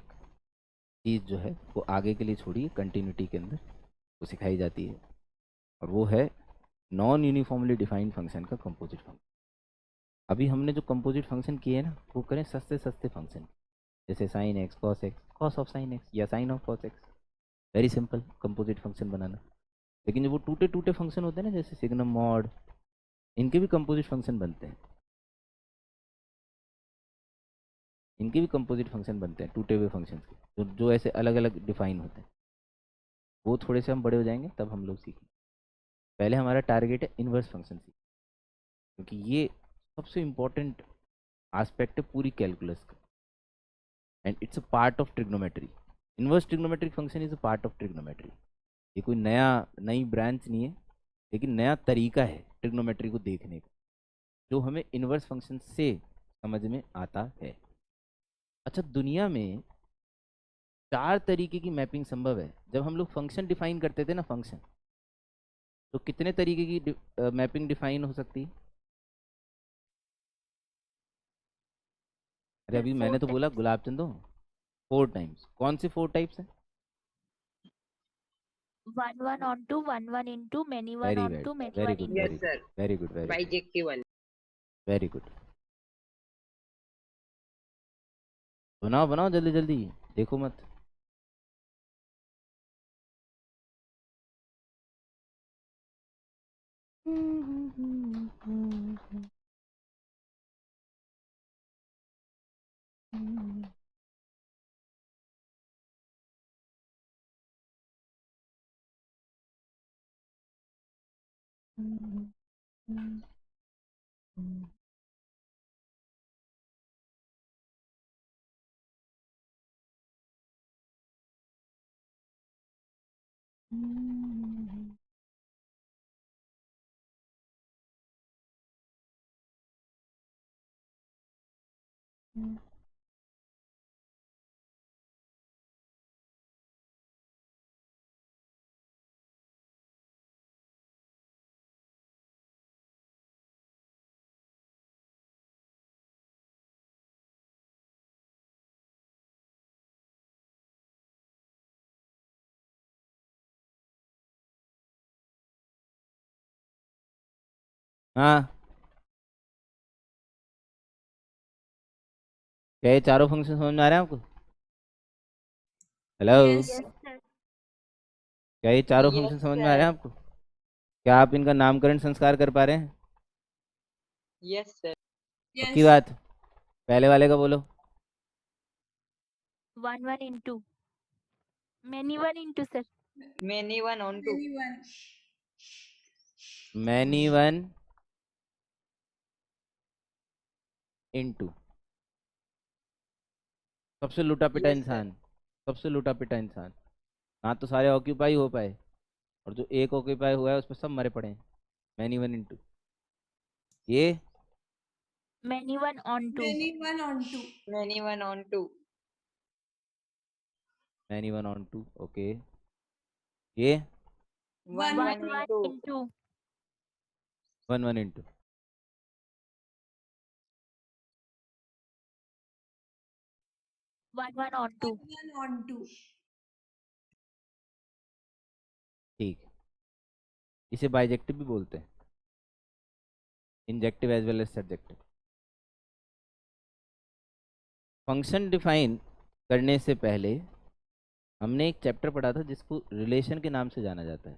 चीज़ जो है वो आगे के लिए छोड़ी है, कंटिन्यूटी के अंदर वो सिखाई जाती है, और वो है नॉन यूनिफॉर्मली डिफाइंड फंक्शन का कंपोजिट फंक्शन। अभी हमने जो कंपोजिट फंक्शन किए हैं ना, वो करें सस्ते सस्ते फंक्शन, जैसे sine X, cos of sine X या sine of cos X. Very simple composite function बनाना। लेकिन जो वो टूटे टूटे फंक्शन होते हैं ना, जैसे सिग्नम मॉड, इनके भी कंपोजिट फंक्शन बनते हैं। इनके भी कंपोजिट फंक्शन बनते हैं, टूटे हुए फंक्शन के, जो ऐसे अलग अलग डिफाइन होते हैं। वो थोड़े से हम बड़े हो जाएंगे तब हम लोग सीखेंगे। पहले हमारा टारगेट है इनवर्स फंक्शन सीख, क्योंकि ये सबसे इम्पोर्टेंट आस्पेक्ट है पूरी कैलकुलस का, and it's a part of trigonometry. Inverse trigonometric function is a part of trigonometry. ये कोई नई ब्रांच नहीं है, लेकिन नया तरीका है ट्रिग्नोमेट्री को देखने का, जो हमें इनवर्स फंक्शन से समझ में आता है। अच्छा, दुनिया में 4 तरीके की मैपिंग संभव है। जब हम लोग फंक्शन डिफाइन करते थे ना, फंक्शन, तो कितने तरीके की मैपिंग डिफाइन हो सकती है? अरे सर अभी मैंने 4 तो बोला टाइप्स। 4 टाइम्स। कौन से 4 टाइप्स हैं? 1 1 on to 1 1 into many 1 very on bad, to many very 1 good, into. Yes, very sir. Good, very good, very good, Bijective. Very good. बनाओ बनाओ जल्दी जल्दी, देखो मत। हाँ, क्या ये चारों फंक्शन समझ में आ रहे हैं आपको? Hello, Yes. Yes, sir. क्या ये चारों Yes, फंक्शन समझ में आ रहे हैं sir. आपको? क्या आप इनका नामकरण संस्कार कर पा रहे हैं? Yes, sir. पक्की Yes. बात? पहले वाले का बोलो। 1 1 into. Many 1 into, sir. Many 1 on to. Anyone. Many one into. सबसे लूटा पिटा Yes, sir. इंसान, सबसे लूटा पिटा इंसान। ना तो सारे ऑक्यूपाई हो पाए, और जो एक ऑक्यूपाई हुआ है उस पर सब मरे पड़े हैं। मैनी वन इनटू ये Many 1 on to. Anyone on to. Many 1 on to. Many one on to, okay. ये 1 One 1 1 1 into. into. One one into 1 1 on to. One on to. ठीक। इसे बाइजेक्टिव भी बोलते हैं, injective as well as subjective. Function define करने से पहले हमने एक चैप्टर पढ़ा था जिसको रिलेशन के नाम से जाना जाता है।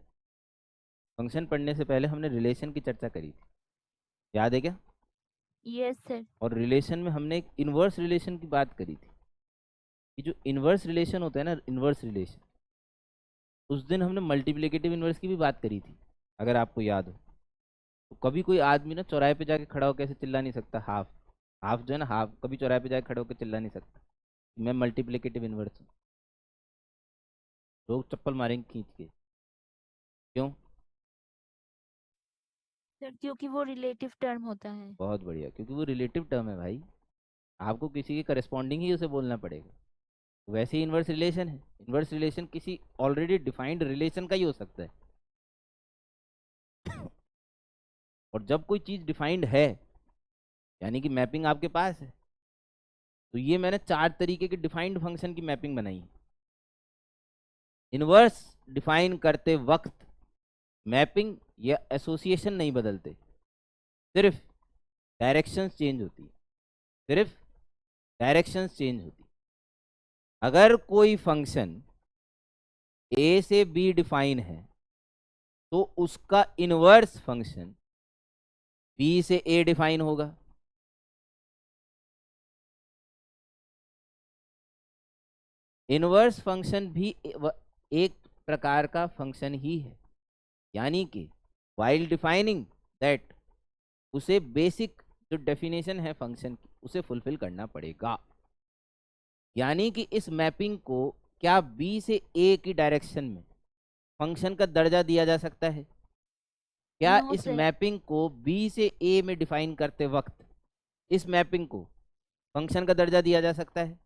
फंक्शन पढ़ने से पहले हमने रिलेशन की चर्चा करी थी, याद है क्या? Yes, sir. और रिलेशन में हमने एक इनवर्स रिलेशन की बात करी थी कि जो इनवर्स रिलेशन होता है ना, इनवर्स रिलेशन, उस दिन हमने मल्टीप्लिकेटिव इनवर्स की भी बात करी थी, अगर आपको याद हो। तो कभी कोई आदमी ना चौराहे पे जाके खड़ा होकर ऐसे चिल्ला नहीं सकता, हाफ हाफ जो है ना, हाफ कभी चौराहे पे जाके खड़ा होकर चिल्ला नहीं सकता मैं मल्टीप्लिकेटिव इनवर्स हूँ। लोग चप्पल मारेंगे खींच के। क्यों? सर क्योंकि वो रिलेटिव टर्म होता है। बहुत बढ़िया, क्योंकि वो रिलेटिव टर्म है भाई, आपको किसी के करस्पॉन्डिंग ही उसे बोलना पड़ेगा। वैसे ही इनवर्स रिलेशन है, इनवर्स रिलेशन किसी ऑलरेडी डिफाइंड रिलेशन का ही हो सकता है। और जब कोई चीज़ डिफाइंड है, यानी कि मैपिंग आपके पास है, तो ये मैंने 4 तरीके के डिफाइंड फंक्शन की मैपिंग बनाई है। इनवर्स डिफाइन करते वक्त मैपिंग या एसोसिएशन नहीं बदलते, सिर्फ डायरेक्शंस चेंज होती है, सिर्फ डायरेक्शंस चेंज होती है। अगर कोई फंक्शन ए से बी डिफाइन है तो उसका इनवर्स फंक्शन बी से ए डिफाइन होगा। इनवर्स फंक्शन भी एक प्रकार का फंक्शन ही है, यानी कि वाइल डिफाइनिंग दैट उसे बेसिक जो डेफिनेशन है फंक्शन की उसे फुलफिल करना पड़ेगा। यानी कि इस मैपिंग को क्या बी से ए की डायरेक्शन में फंक्शन का दर्जा दिया जा सकता है? क्या No, इस sir. मैपिंग को बी से ए में डिफाइन करते वक्त इस मैपिंग को फंक्शन का दर्जा दिया जा सकता है?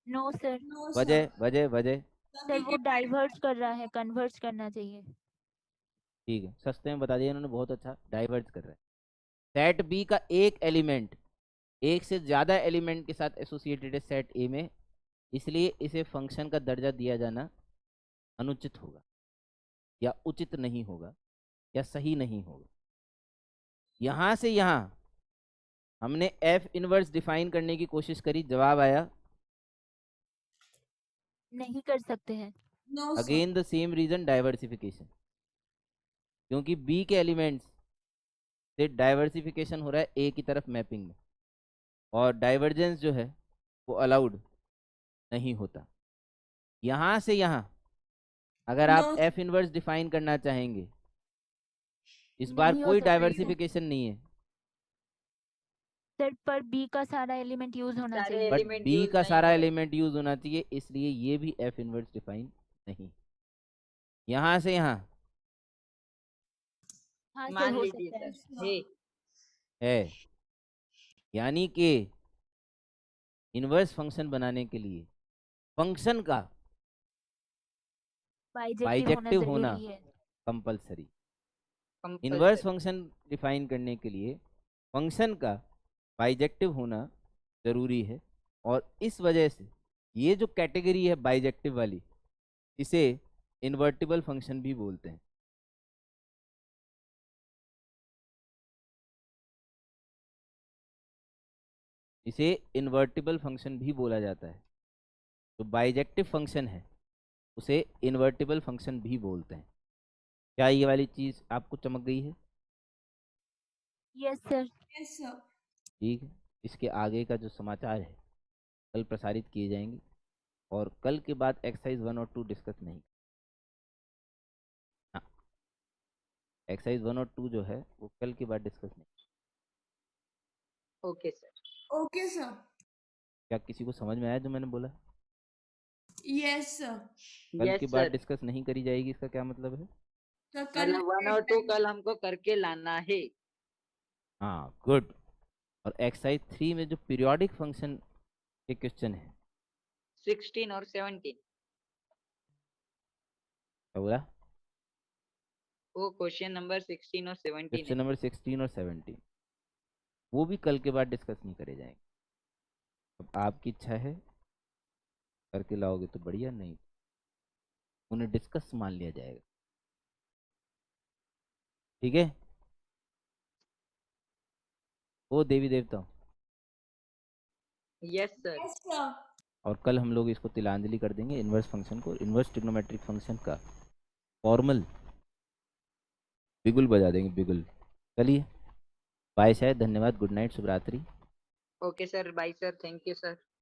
No, sir. No, वजह sir. वजह वजह सर वो डाइवर्ट कर रहा है, कन्वर्ट करना चाहिए। ठीक है, सस्ते में बता दिया इन्होंने, बहुत अच्छा, डाइवर्ट कर रहा है। सेट बी का एक एलिमेंट एक से ज़्यादा एलिमेंट के साथ एसोसिएटेड है सेट ए में, इसलिए इसे फंक्शन का दर्जा दिया जाना अनुचित होगा। या उचित नहीं होगा या सही नहीं होगा। यहां से यहां हमने एफ इनवर्स डिफाइन करने की कोशिश करी, जवाब आया नहीं कर सकते हैं। No sir. Again the same reason, diversification. क्योंकि बी के एलिमेंट्स से डाइवर्सिफिकेशन हो रहा है ए की तरफ मैपिंग में, और डाइवर्जेंस जो है वो अलाउड नहीं होता। यहां से यहां अगर आप नो एफ इनवर्स डिफाइन करना चाहेंगे, इस बार नहीं हो कोई सकता है सर। डाइवर्सिफिकेशन नहीं है, सर पर बी का सारा एलिमेंट यूज होना सारे चाहिए। बट एलिमेंट बी यूज का नहीं सारा हो रहे। एलिमेंट यूज होना चाहिए, इसलिए ये भी एफ इनवर्स डिफाइन नहीं। यहां से यहां हाँ सर, मान हो लीजिए सकता है। सर हे है, यानी कि इनवर्स फंक्शन बनाने के लिए फंक्शन का बाइजेक्टिव होना बाइजेक्टिव होना जरूरी है। Compulsory. Inverse compulsory. Function define करने के लिए फंक्शन का बाइजेक्टिव होना जरूरी है, और इस वजह से ये जो कैटेगरी है बाइजेक्टिव वाली, इसे इन्वर्टिबल फंक्शन भी बोलते हैं। इसे इन्वर्टिबल फंक्शन भी बोला जाता है। तो बाइजेक्टिव फंक्शन है उसे इन्वर्टिबल फंक्शन भी बोलते हैं। क्या ये वाली चीज आपको चमक गई है? Yes sir. Yes sir. ठीक है, इसके आगे का जो समाचार है कल प्रसारित किए जाएंगे, और कल के बाद एक्सरसाइज 1 और 2 डिस्कस नहीं। हाँ, एक्सरसाइज 1 और 2 जो है वो कल के बाद डिस्कस नहीं। Okay sir. Okay sir. क्या किसी को समझ में आया जो मैंने बोला? Yes sir. कल यस के बाद सर। डिस्कस नहीं करी जाएगी, इसका क्या मतलब है? तो कल मतलब 1 और 2 कल हमको करके लाना है। हाँ, गुड। और एक्सरसाइज 3 में जो पीरियोडिक फंक्शन के क्वेश्चन है, 16 और 17 क्या बोला? वो क्वेश्चन नंबर 16 और 17 क्वेश्चन है। नंबर 16 और 17 वो भी कल के बाद डिस्कस नहीं करे जाएंगे। अब आपकी इच्छा है करके लाओगे तो बढ़िया, नहीं उन्हें डिस्कस मान लिया जाएगा। ठीक है। ओ देवी देवता, यस सर। Yes sir. और कल हम लोग इसको तिलांजलि कर देंगे इनवर्स फंक्शन को, इनवर्स ट्रिग्नोमेट्रिक फंक्शन का फॉर्मल बिगुल बजा देंगे, बिगुल। चलिए, बाय शायद, धन्यवाद, गुड नाइट, शुभ रात्रि। Okay sir, bye sir, thank you sir.